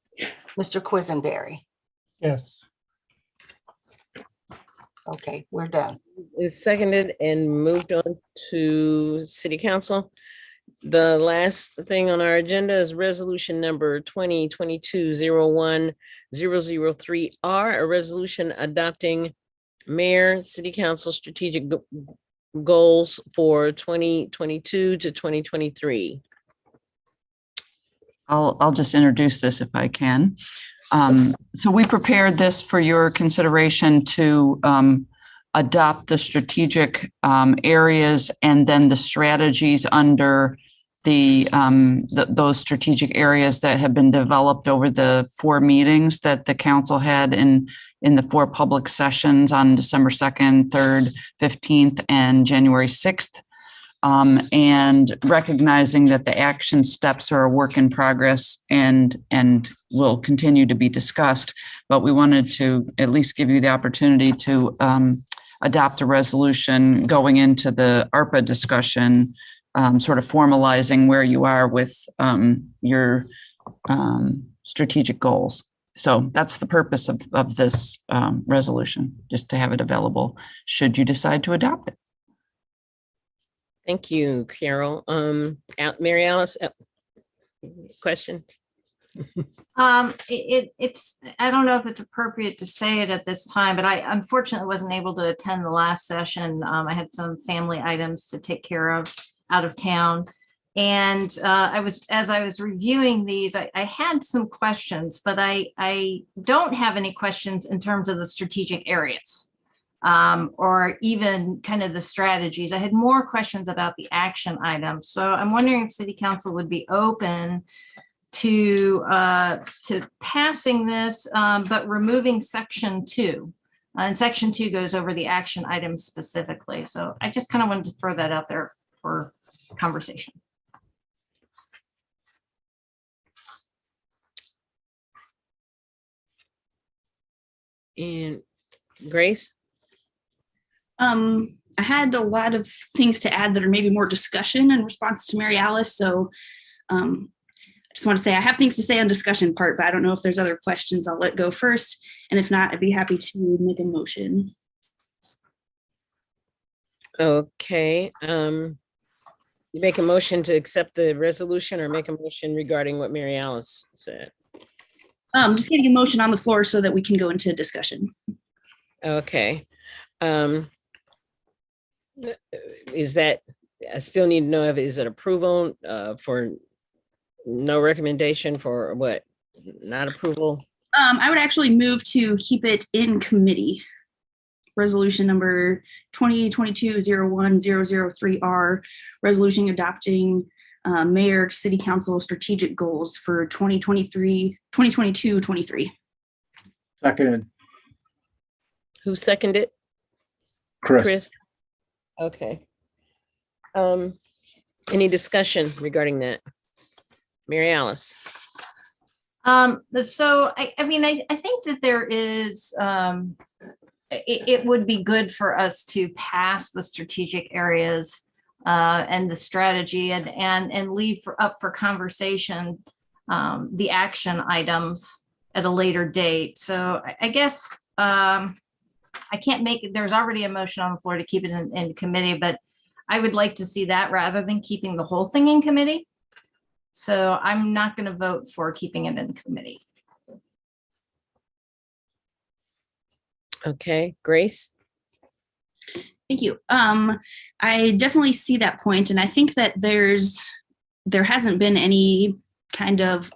Mr. Quisenberry. Yes. Okay, we're done. It's seconded and moved on to City Council. The last thing on our agenda is resolution number 2022-01-003R, a resolution adopting mayor, city council strategic goals for 2022 to 2023. I'll just introduce this if I can. So we prepared this for your consideration to adopt the strategic areas and then the strategies under those strategic areas that have been developed over the 4 meetings that the council had in the 4 public sessions on December 2nd, 3rd, 15th, and January 6th. And recognizing that the action steps are a work in progress and will continue to be discussed, but we wanted to at least give you the opportunity to adopt a resolution going into the ARPA discussion, sort of formalizing where you are with your strategic goals. So that's the purpose of this resolution, just to have it available should you decide to adopt it. Thank you, Carol. Mary Alice, question? It's, I don't know if it's appropriate to say it at this time, but I unfortunately wasn't able to attend the last session. I had some family items to take care of out of town. And as I was reviewing these, I had some questions, but I don't have any questions in terms of the strategic areas or even kind of the strategies. I had more questions about the action items. So I'm wondering if City Council would be open to passing this, but removing section 2. And section 2 goes over the action items specifically. So I just kind of wanted to throw that out there for conversation. And Grace? I had a lot of things to add that are maybe more discussion in response to Mary Alice. So I just want to say I have things to say on discussion part, but I don't know if there's other questions. I'll let go first. And if not, I'd be happy to make a motion. Okay. You make a motion to accept the resolution or make a motion regarding what Mary Alice said? Just getting a motion on the floor so that we can go into discussion. Okay. Is that, I still need to know if, is it approval for no recommendation for what? Not approval? I would actually move to keep it in committee. Resolution number 2022-01-003R, resolution adopting mayor city council strategic goals for 2022-23. Seconded. Who seconded? Chris. Okay. Any discussion regarding that? Mary Alice? So I mean, I think that there is, it would be good for us to pass the strategic areas and the strategy and leave up for conversation the action items at a later date. So I guess I can't make it, there's already a motion on the floor to keep it in committee, but I would like to see that rather than keeping the whole thing in committee. So I'm not going to vote for keeping it in committee. Okay, Grace? Thank you. I definitely see that point, and I think that there hasn't been any kind of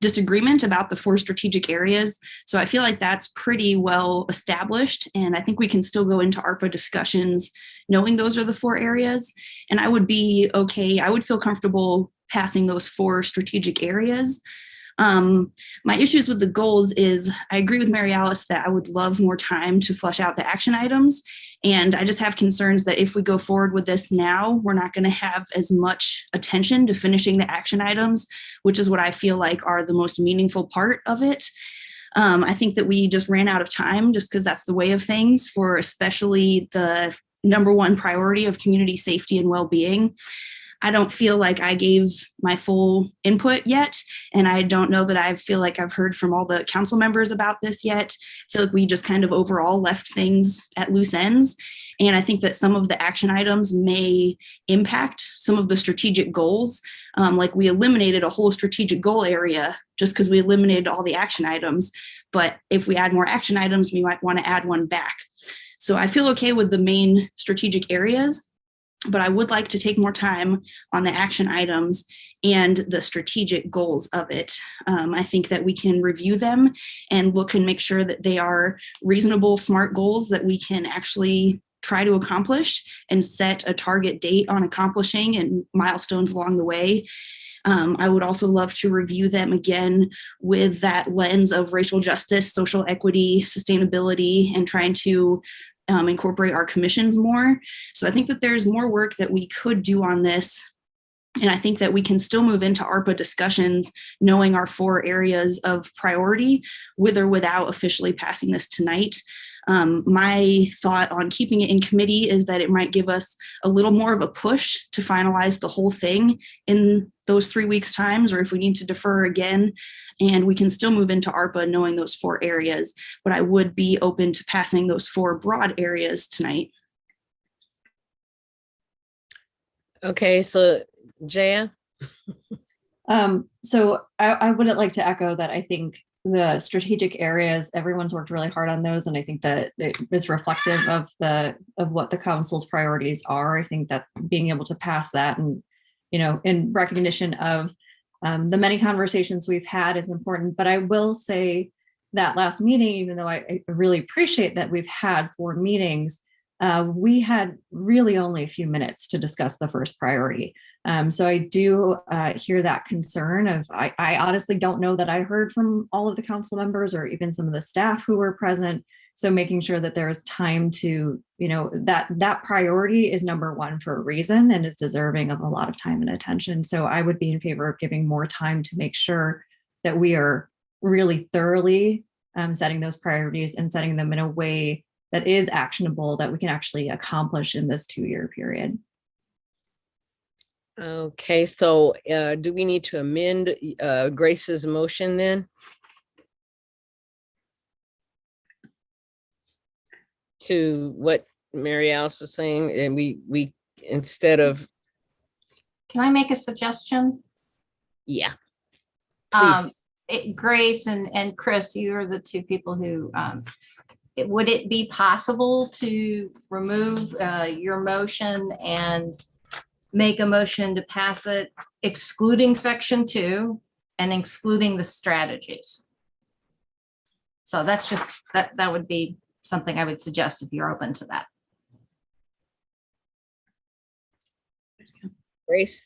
disagreement about the 4 strategic areas. So I feel like that's pretty well established, and I think we can still go into ARPA discussions knowing those are the 4 areas. And I would be okay, I would feel comfortable passing those 4 strategic areas. My issues with the goals is I agree with Mary Alice that I would love more time to flesh out the action items. And I just have concerns that if we go forward with this now, we're not going to have as much attention to finishing the action items, which is what I feel like are the most meaningful part of it. I think that we just ran out of time just because that's the way of things for especially the #1 priority of community safety and well-being. I don't feel like I gave my full input yet. And I don't know that I feel like I've heard from all the council members about this yet. I feel like we just kind of overall left things at loose ends. And I think that some of the action items may impact some of the strategic goals. Like we eliminated a whole strategic goal area just because we eliminated all the action items. But if we add more action items, we might want to add one back. So I feel okay with the main strategic areas, but I would like to take more time on the action items and the strategic goals of it. I think that we can review them and look and make sure that they are reasonable, smart goals that we can actually try to accomplish and set a target date on accomplishing and milestones along the way. I would also love to review them again with that lens of racial justice, social equity, sustainability, and trying to incorporate our commissions more. So I think that there's more work that we could do on this. And I think that we can still move into ARPA discussions, knowing our 4 areas of priority with or without officially passing this tonight. My thought on keeping it in committee is that it might give us a little more of a push to finalize the whole thing in those 3 weeks times, or if we need to defer again, and we can still move into ARPA knowing those 4 areas, but I would be open to passing those 4 broad areas tonight. Okay, so Jaya? So I would like to echo that. I think the strategic areas, everyone's worked really hard on those. And I think that it is reflective of what the council's priorities are. I think that being able to pass that and, in recognition of the many conversations we've had is important. But I will say that last meeting, even though I really appreciate that we've had 4 meetings, we had really only a few minutes to discuss the first priority. So I do hear that concern of, I honestly don't know that I heard from all of the council members or even some of the staff who were present. So making sure that there's time to, that priority is number 1 for a reason and is deserving of a lot of time and attention. So I would be in favor of giving more time to make sure that we are really thoroughly setting those priorities and setting them in a way that is actionable, that we can actually accomplish in this 2-year period. Okay, so do we need to amend Grace's motion then? To what Mary Alice was saying, and we instead of. Can I make a suggestion? Yeah. Please. Grace and Chris, you are the 2 people who, would it be possible to remove your motion and make a motion to pass it excluding section 2 and excluding the strategies? So that's just, that would be something I would suggest if you're open to that. Grace?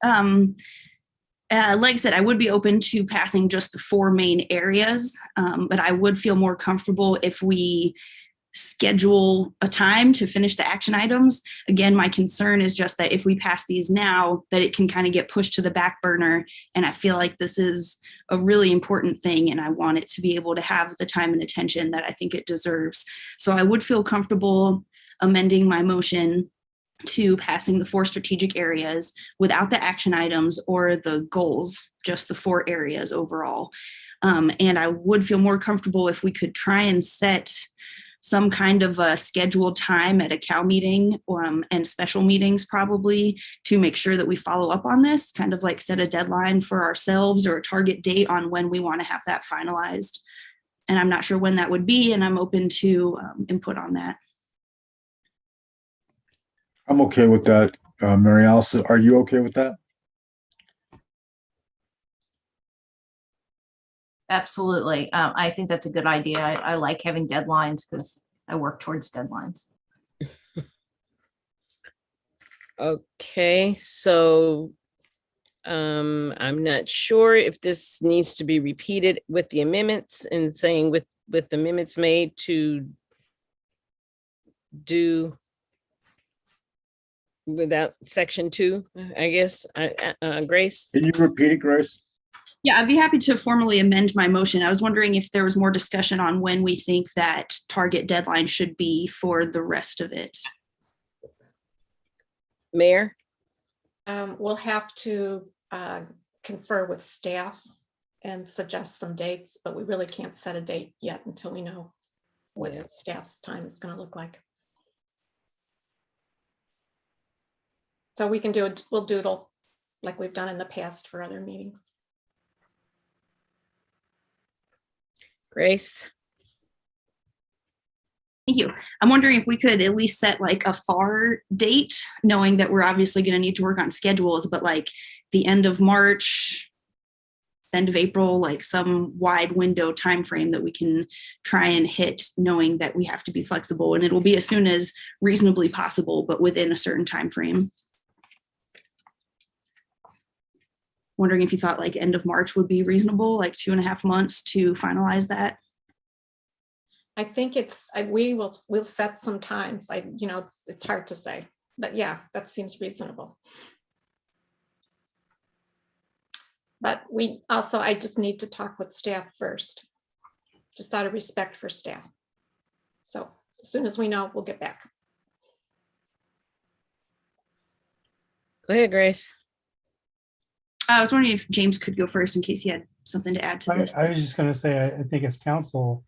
Like I said, I would be open to passing just the 4 main areas, but I would feel more comfortable if we schedule a time to finish the action items. Again, my concern is just that if we pass these now, that it can kind of get pushed to the back burner. And I feel like this is a really important thing, and I want it to be able to have the time and attention that I think it deserves. So I would feel comfortable amending my motion to passing the 4 strategic areas without the action items or the goals, just the 4 areas overall. And I would feel more comfortable if we could try and set some kind of a scheduled time at a COW meeting and special meetings probably to make sure that we follow up on this, kind of like set a deadline for ourselves or a target date on when we want to have that finalized. And I'm not sure when that would be, and I'm open to input on that. I'm okay with that. Mary Alice, are you okay with that? Absolutely. I think that's a good idea. I like having deadlines because I work towards deadlines. Okay, so I'm not sure if this needs to be repeated with the amendments and saying with the amendments made to do without section 2, I guess. Grace? Can you repeat it, Grace? Yeah, I'd be happy to formally amend my motion. I was wondering if there was more discussion on when we think that target deadline should be for the rest of it. Mayor? We'll have to confer with staff and suggest some dates, but we really can't set a date yet until we know what staff's time is going to look like. So we can do it, we'll doodle like we've done in the past for other meetings. Grace? Thank you. I'm wondering if we could at least set like a far date, knowing that we're obviously going to need to work on schedules, but like the end of March, end of April, like some wide window timeframe that we can try and hit, knowing that we have to be flexible, and it will be as soon as reasonably possible, but within a certain time frame. Wondering if you thought like end of March would be reasonable, like 2.5 months to finalize that. I think we'll set some times. It's hard to say, but yeah, that seems reasonable. But I just need to talk with staff first, just out of respect for staff. So as soon as we know, we'll get back. Go ahead, Grace. I was wondering if James could go first in case he had something to add to this. I was just going to say, I think as council,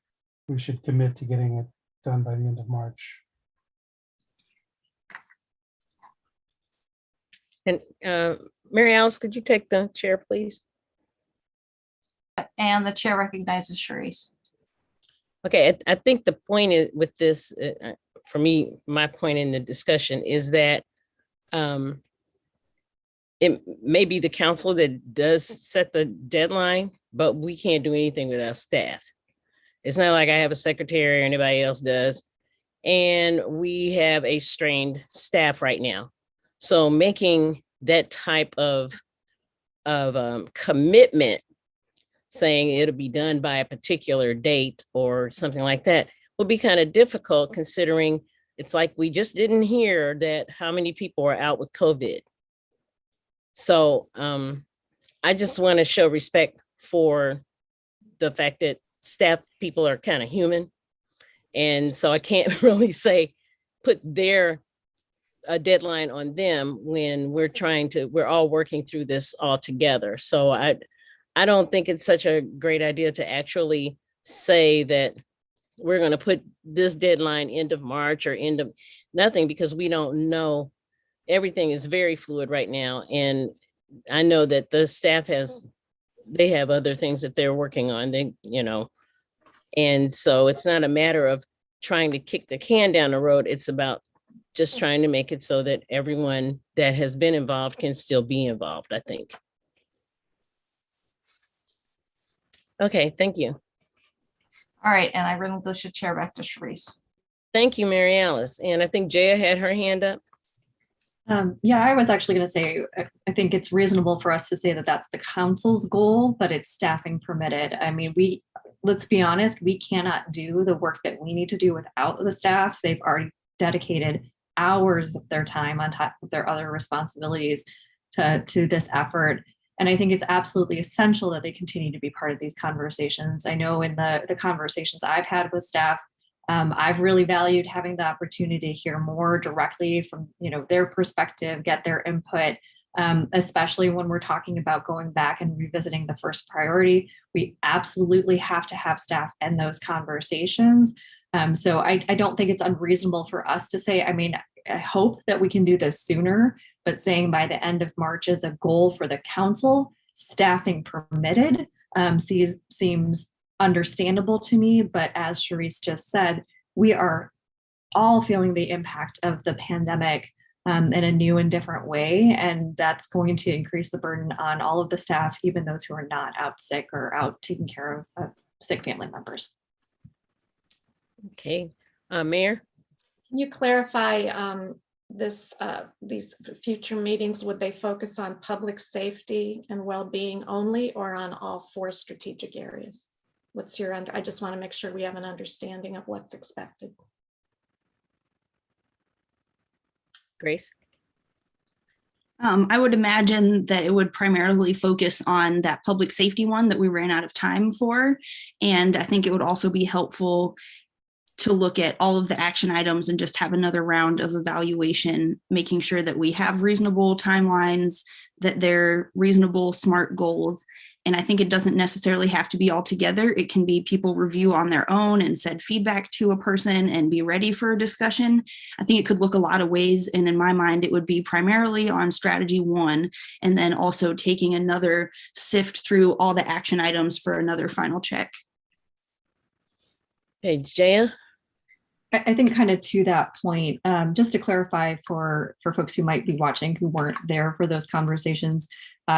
we should commit to getting it done by the end of March. And Mary Alice, could you take the chair, please? And the chair recognizes Sharice. Okay, I think the point is with this, for me, my point in the discussion is that it may be the council that does set the deadline, but we can't do anything without staff. It's not like I have a secretary or anybody else does. And we have a strained staff right now. So making that type of commitment, saying it'll be done by a particular date or something like that, will be kind of difficult, considering it's like we just didn't hear that how many people are out with COVID. So I just want to show respect for the fact that staff people are kind of human. And so I can't really say put their deadline on them when we're all working through this all together. So I don't think it's such a great idea to actually say that we're going to put this deadline end of March or end of nothing, because we don't know. Everything is very fluid right now. And I know that the staff they have other things that they're working on, and so it's not a matter of trying to kick the can down the road. It's about just trying to make it so that everyone that has been involved can still be involved, I think. Okay, thank you. All right, and I relinquish the chair back to Sharice. Thank you, Mary Alice. And I think Jaya had her hand up. Yeah, I was actually going to say, I think it's reasonable for us to say that that's the council's goal, but it's staffing permitted. I mean, let's be honest, we cannot do the work that we need to do without the staff. They've already dedicated hours of their time on top of their other responsibilities to this effort. And I think it's absolutely essential that they continue to be part of these conversations. I know in the conversations I've had with staff, I've really valued having the opportunity to hear more directly from their perspective, get their input, especially when we're talking about going back and revisiting the first priority. We absolutely have to have staff in those conversations. So I don't think it's unreasonable for us to say, I hope that we can do this sooner, but saying by the end of March is a goal for the council, staffing permitted, seems understandable to me. But as Sharice just said, we are all feeling the impact of the pandemic in a new and different way. And that's going to increase the burden on all of the staff, even those who are not out sick or out taking care of sick family members. Okay, Mayor? Can you clarify these future meetings, would they focus on public safety and well-being only, or on all 4 strategic areas? What's your I just want to make sure we have an understanding of what's expected. Grace? I would imagine that it would primarily focus on that public safety one that we ran out of time for. And I think it would also be helpful to look at all of the action items and just have another round of evaluation, making sure that we have reasonable timelines, that they're reasonable, smart goals. And I think it doesn't necessarily have to be all together. It can be people review on their own and send feedback to a person and be ready for a discussion. I think it could look a lot of ways. And in my mind, it would be primarily on strategy 1, and then also taking another sift through all the action items for another final check. Hey, Jaya? I think kind of to that point, just to clarify for folks who might be watching who weren't there for those conversations,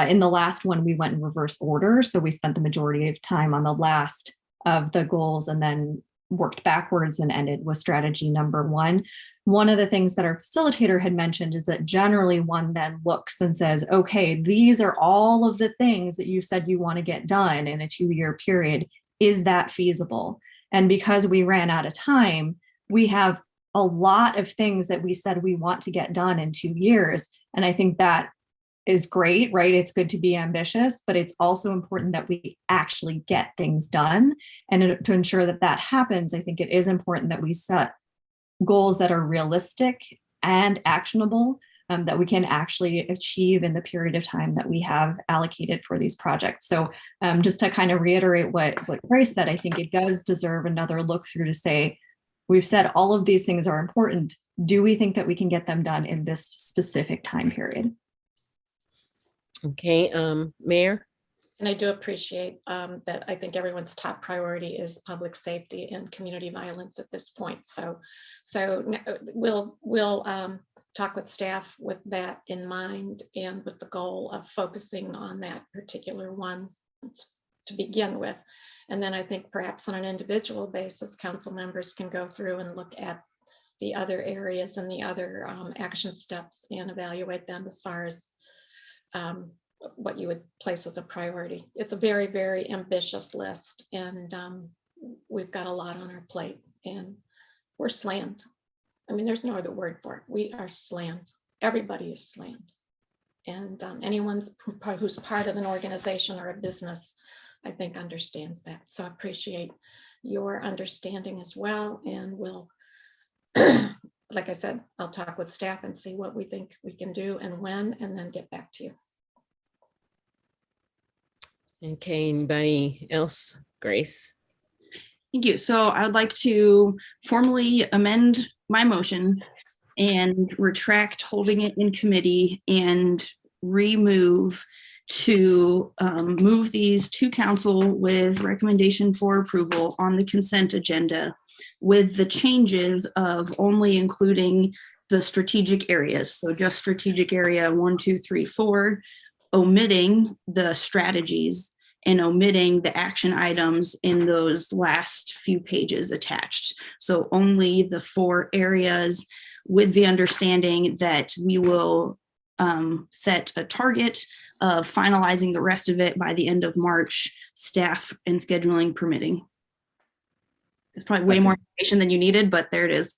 in the last one, we went in reverse order. So we spent the majority of time on the last of the goals and then worked backwards and ended with strategy number 1. One of the things that our facilitator had mentioned is that generally one then looks and says, okay, these are all of the things that you said you want to get done in a 2-year period. Is that feasible? And because we ran out of time, we have a lot of things that we said we want to get done in 2 years. And I think that is great, right? It's good to be ambitious, but it's also important that we actually get things done. And to ensure that that happens, I think it is important that we set goals that are realistic and actionable, that we can actually achieve in the period of time that we have allocated for these projects. So just to kind of reiterate what Grace said, I think it does deserve another look through to say, we've said all of these things are important. Do we think that we can get them done in this specific time period? Okay, Mayor? And I do appreciate that I think everyone's top priority is public safety and community violence at this point. So we'll talk with staff with that in mind and with the goal of focusing on that particular one to begin with. And then I think perhaps on an individual basis, council members can go through and look at the other areas and the other action steps and evaluate them as far as what you would place as a priority. It's a very, very ambitious list, and we've got a lot on our plate, and we're slammed. I mean, there's no other word for it. We are slammed. Everybody is slammed. And anyone who's part of an organization or a business, I think, understands that. So I appreciate your understanding as well, and we'll, like I said, I'll talk with staff and see what we think we can do and when, and then get back to you. Okay, anybody else? Grace? Thank you. So I would like to formally amend my motion and retract holding it in committee and remove to move these to council with recommendation for approval on the consent agenda, with the changes of only including the strategic areas. So just strategic area 1, 2, 3, 4, omitting the strategies and omitting the action items in those last few pages attached. So only the 4 areas, with the understanding that we will set a target of finalizing the rest of it by the end of March, staff and scheduling permitting. It's probably way more information than you needed, but there it is.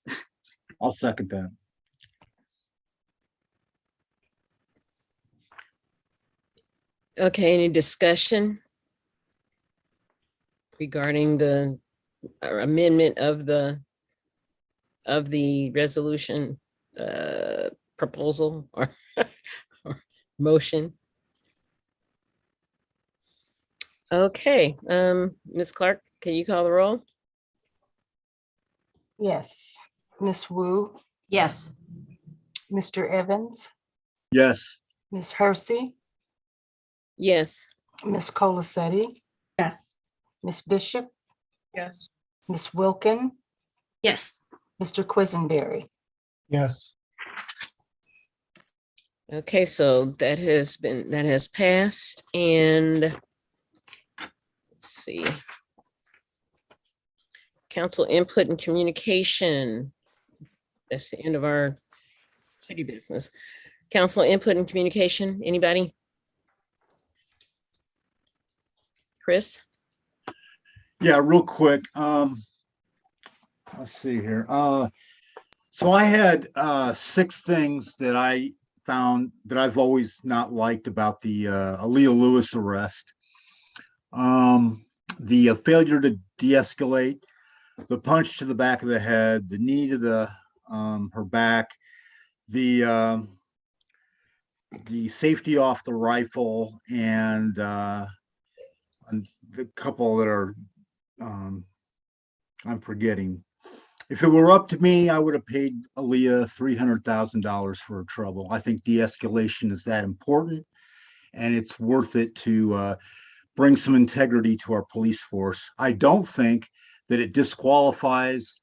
I'll second that. Okay, any discussion regarding the amendment of the resolution proposal or motion? Okay, Ms. Clark, can you call the roll? Yes. Ms. Wu, Yes. Mr. Evans, Yes. Ms. Hersey, Yes. Ms. Colacetti, Yes. Ms. Bishop, Yes. Ms. Wilkin, Yes. Mr. Quisenberry. Yes. Okay, so that has passed, and let's see. Council input and communication. That's the end of our city business. Council input and communication, anybody? Chris? Yeah, real quick. Let's see here. So I had 6 things that I found that I've always not liked about the Aaliyah Lewis arrest. The failure to de-escalate, the punch to the back of the head, the knee to the her back, the safety off the rifle, and the couple that are I'm forgetting. If it were up to me, I would have paid Aaliyah $300,000 for her trouble. I think de-escalation is that important, and it's worth it to bring some integrity to our police force. I don't think that it disqualifies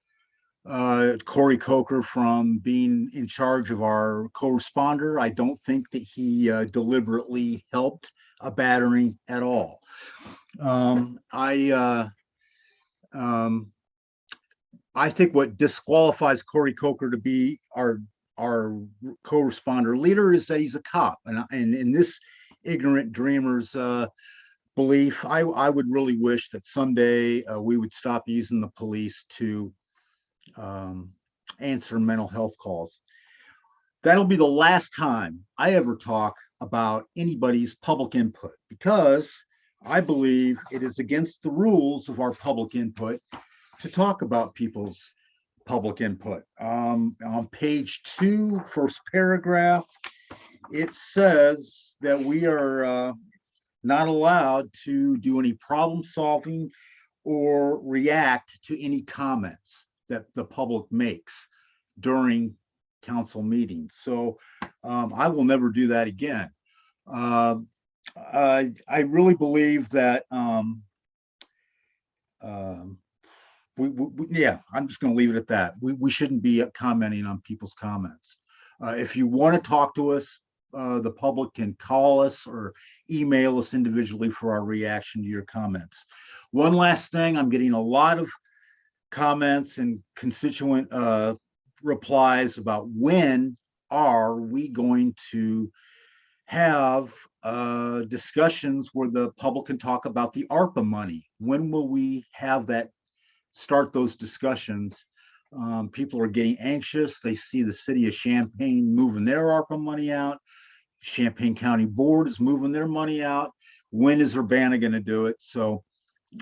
Corey Coker from being in charge of our co-responder. I don't think that he deliberately helped a battering at all. I think what disqualifies Corey Coker to be our co-responder leader is that he's a cop. And in this ignorant dreamer's belief, I would really wish that someday we would stop using the police to answer mental health calls. That'll be the last time I ever talk about anybody's public input, because I believe it is against the rules of our public input to talk about people's public input. On page 2, first paragraph, it says that we are not allowed to do any problem solving or react to any comments that the public makes during council meetings. So I will never do that again. I really believe that yeah, I'm just going to leave it at that. We shouldn't be commenting on people's comments. If you want to talk to us, the public can call us or email us individually for our reaction to your comments. One last thing, I'm getting a lot of comments and constituent replies about when are we going to have discussions where the public can talk about the ARPA money. When will we have that, start those discussions? People are getting anxious. They see the city of Champaign moving their ARPA money out. Champaign County Board is moving their money out. When is Urbana going to do it? So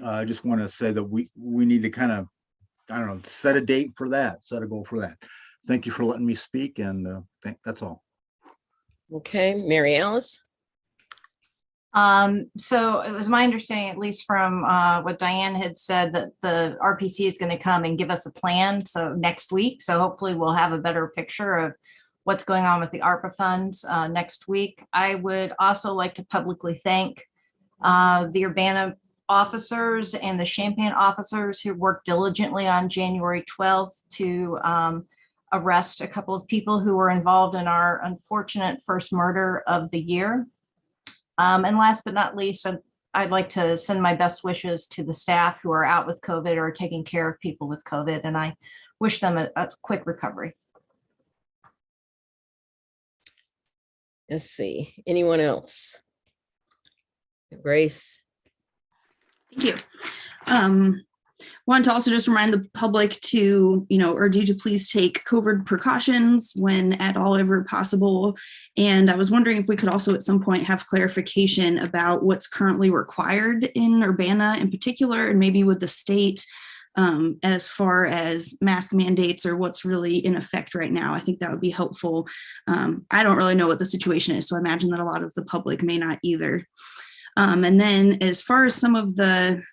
I just want to say that we need to kind of, I don't know, set a date for that, set a goal for that. Thank you for letting me speak, and that's all. Okay, Mary Alice. So it was my understanding, at least from what Diane had said, that the RPC is going to come and give us a plan. So next week. So hopefully we'll have a better picture of what's going on with the ARPA funds next week. I would also like to publicly thank the Urbana officers and the Champaign officers who worked diligently on January 12th to arrest a couple of people who were involved in our unfortunate first murder of the year. And last but not least, I'd like to send my best wishes to the staff who are out with COVID or taking care of people with COVID, and I wish them a quick recovery. Let's see, anyone else? Grace. Thank you. Want to also just remind the public to, urge you to please take COVID precautions when at all ever possible. And I was wondering if we could also at some point have clarification about what's currently required in Urbana in particular, and maybe with the state as far as mask mandates or what's really in effect right now. I think that would be helpful. I don't really know what the situation is, so I imagine that a lot of the public may not either. And then as far as some of the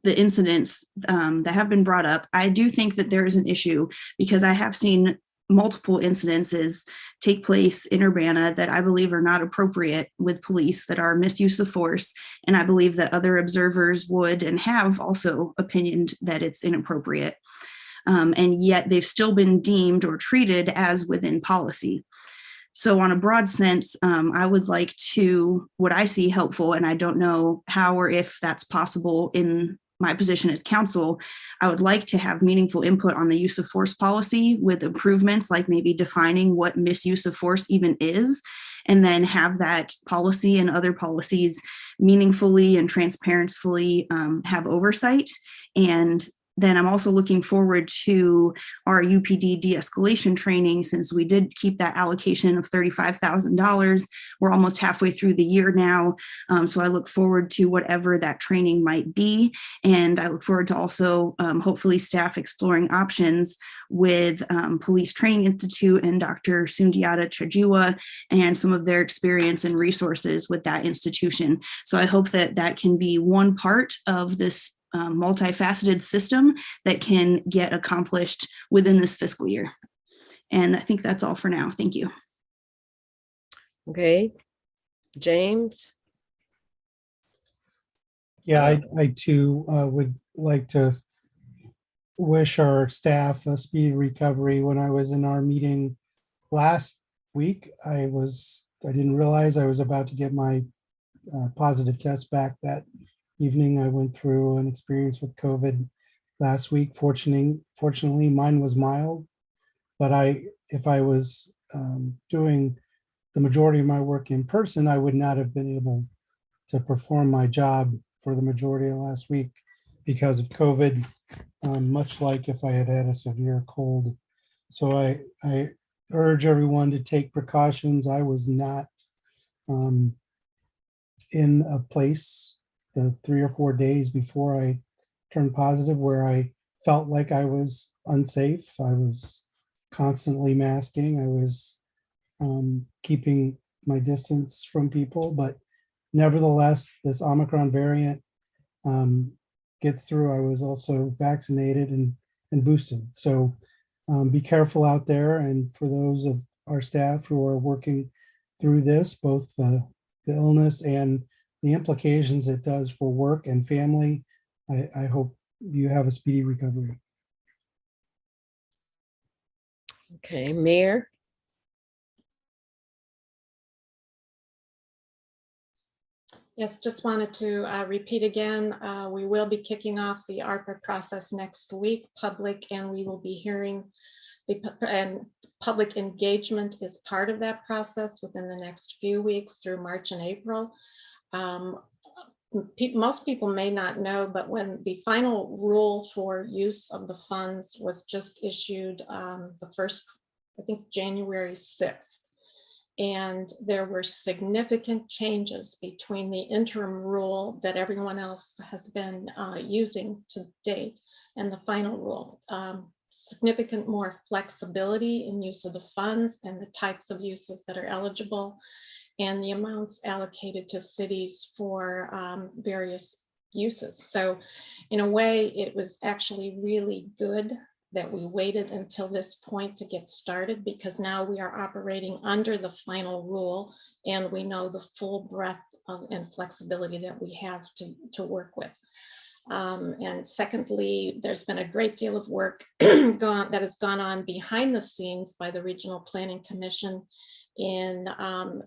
incidents that have been brought up, I do think that there is an issue, because I have seen multiple incidences take place in Urbana that I believe are not appropriate with police, that are misuse of force. And I believe that other observers would and have also opinioned that it's inappropriate. And yet they've still been deemed or treated as within policy. So on a broad sense, I would like to, what I see helpful, and I don't know how or if that's possible in my position as counsel, I would like to have meaningful input on the use of force policy with improvements, like maybe defining what misuse of force even is, and then have that policy and other policies meaningfully and transparently have oversight. And then I'm also looking forward to our UPD de-escalation training, since we did keep that allocation of $35,000. We're almost halfway through the year now. So I look forward to whatever that training might be. And I look forward to also hopefully staff exploring options with Police Training Institute and Dr. Sundiata Chajua and some of their experience and resources with that institution. So I hope that that can be one part of this multifaceted system that can get accomplished within this fiscal year. And I think that's all for now. Thank you. Okay, James. Yeah, I too would like to wish our staff a speedy recovery. When I was in our meeting last week, I didn't realize I was about to get my positive test back that evening. I went through an experience with COVID last week. Fortunately, mine was mild, but if I was doing the majority of my work in person, I would not have been able to perform my job for the majority of last week because of COVID, much like if I had had a severe cold. So I urge everyone to take precautions. I was not in a place the 3 or 4 days before I turned positive where I felt like I was unsafe. I was constantly masking. I was keeping my distance from people, but nevertheless, this Omicron variant gets through. I was also vaccinated and boosted. So be careful out there. And for those of our staff who are working through this, both the illness and the implications it does for work and family, I hope you have a speedy recovery. Okay, Mayor. Yes, just wanted to repeat again, we will be kicking off the ARPA process next week, public, and we will be hearing and public engagement is part of that process within the next few weeks through March and April. Most people may not know, but when the final rule for use of the funds was just issued the first, I think, January 6th. And there were significant changes between the interim rule that everyone else has been using to date and the final rule. Significant more flexibility in use of the funds and the types of uses that are eligible and the amounts allocated to cities for various uses. So in a way, it was actually really good that we waited until this point to get started, because now we are operating under the final rule and we know the full breadth and flexibility that we have to work with. And secondly, there's been a great deal of work that has gone on behind the scenes by the Regional Planning Commission in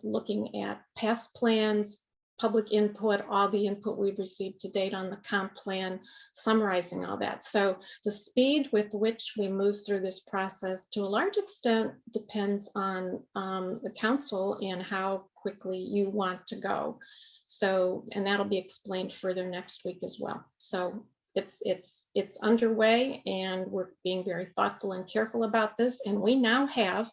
looking at past plans, public input, all the input we've received to date on the comp plan, summarizing all that. So the speed with which we move through this process to a large extent depends on the council and how quickly you want to go. So, and that'll be explained further next week as well. So it's underway and we're being very thoughtful and careful about this. And we now have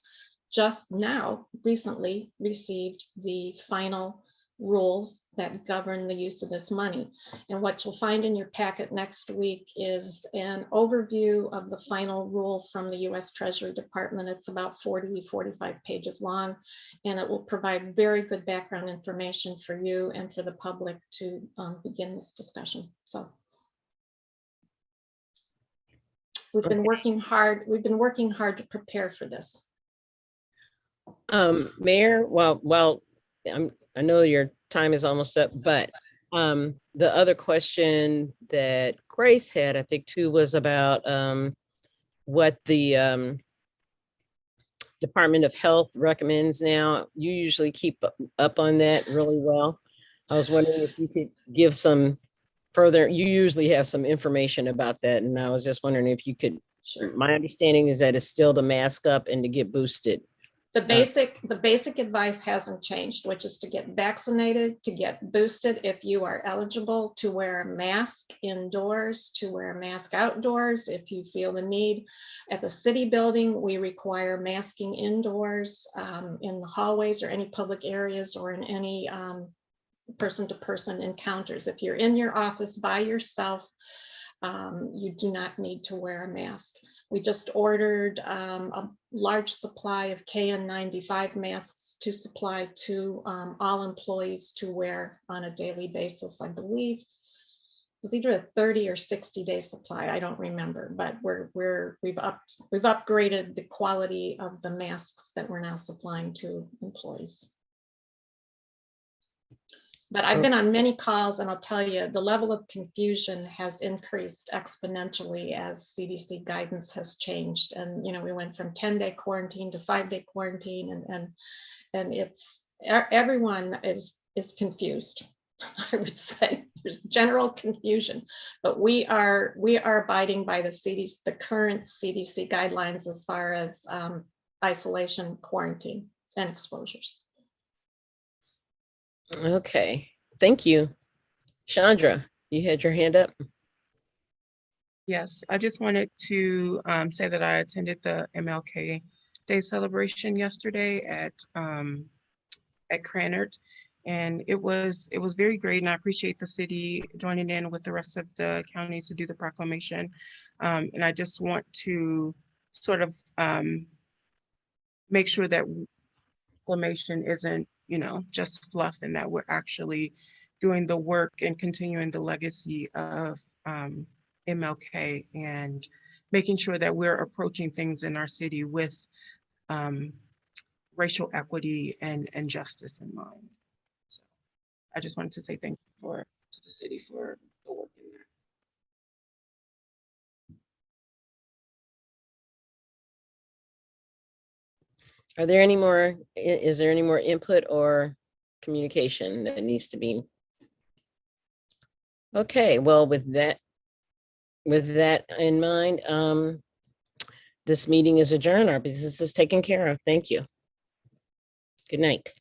just now recently received the final rules that govern the use of this money. And what you'll find in your packet next week is an overview of the final rule from the U.S. Treasury Department. It's about 40-45 pages long, and it will provide very good background information for you and for the public to begin this discussion. So we've been working hard. We've been working hard to prepare for this. Mayor, well, I know your time is almost up, but the other question that Grace had, I think too, was about what the Department of Health recommends now. You usually keep up on that really well. I was wondering if you could give some further, you usually have some information about that. And I was just wondering if you could, my understanding is that it's still to mask up and to get boosted. The basic advice hasn't changed, which is to get vaccinated, to get boosted if you are eligible, to wear a mask indoors, to wear a mask outdoors if you feel the need. At the city building, we require masking indoors, in the hallways or any public areas or in any person-to-person encounters. If you're in your office by yourself, you do not need to wear a mask. We just ordered a large supply of KN95 masks to supply to all employees to wear on a daily basis. I believe it was either a 30 or 60-day supply. I don't remember, but we've upgraded the quality of the masks that we're now supplying to employees. But I've been on many calls, and I'll tell you, the level of confusion has increased exponentially as CDC guidance has changed. And, you know, we went from 10-day quarantine to 5-day quarantine, and it's, everyone is confused. I would say there's general confusion, but we are abiding by the current CDC guidelines as far as isolation, quarantine, and exposures. Okay, thank you. Chandra, you had your hand up. Yes, I just wanted to say that I attended the MLK Day Celebration yesterday at at Cranard. And it was very great, and I appreciate the city joining in with the rest of the counties to do the proclamation. And I just want to sort of make sure that proclamation isn't, just fluff, and that we're actually doing the work and continuing the legacy of MLK, and making sure that we're approaching things in our city with racial equity and justice in mind. So I just wanted to say thank you to the city for the work in that. Are there any more, is there any more input or communication that needs to be? Okay, well, with that in mind, this meeting is adjourned. Our business is taken care of. Thank you. Good night.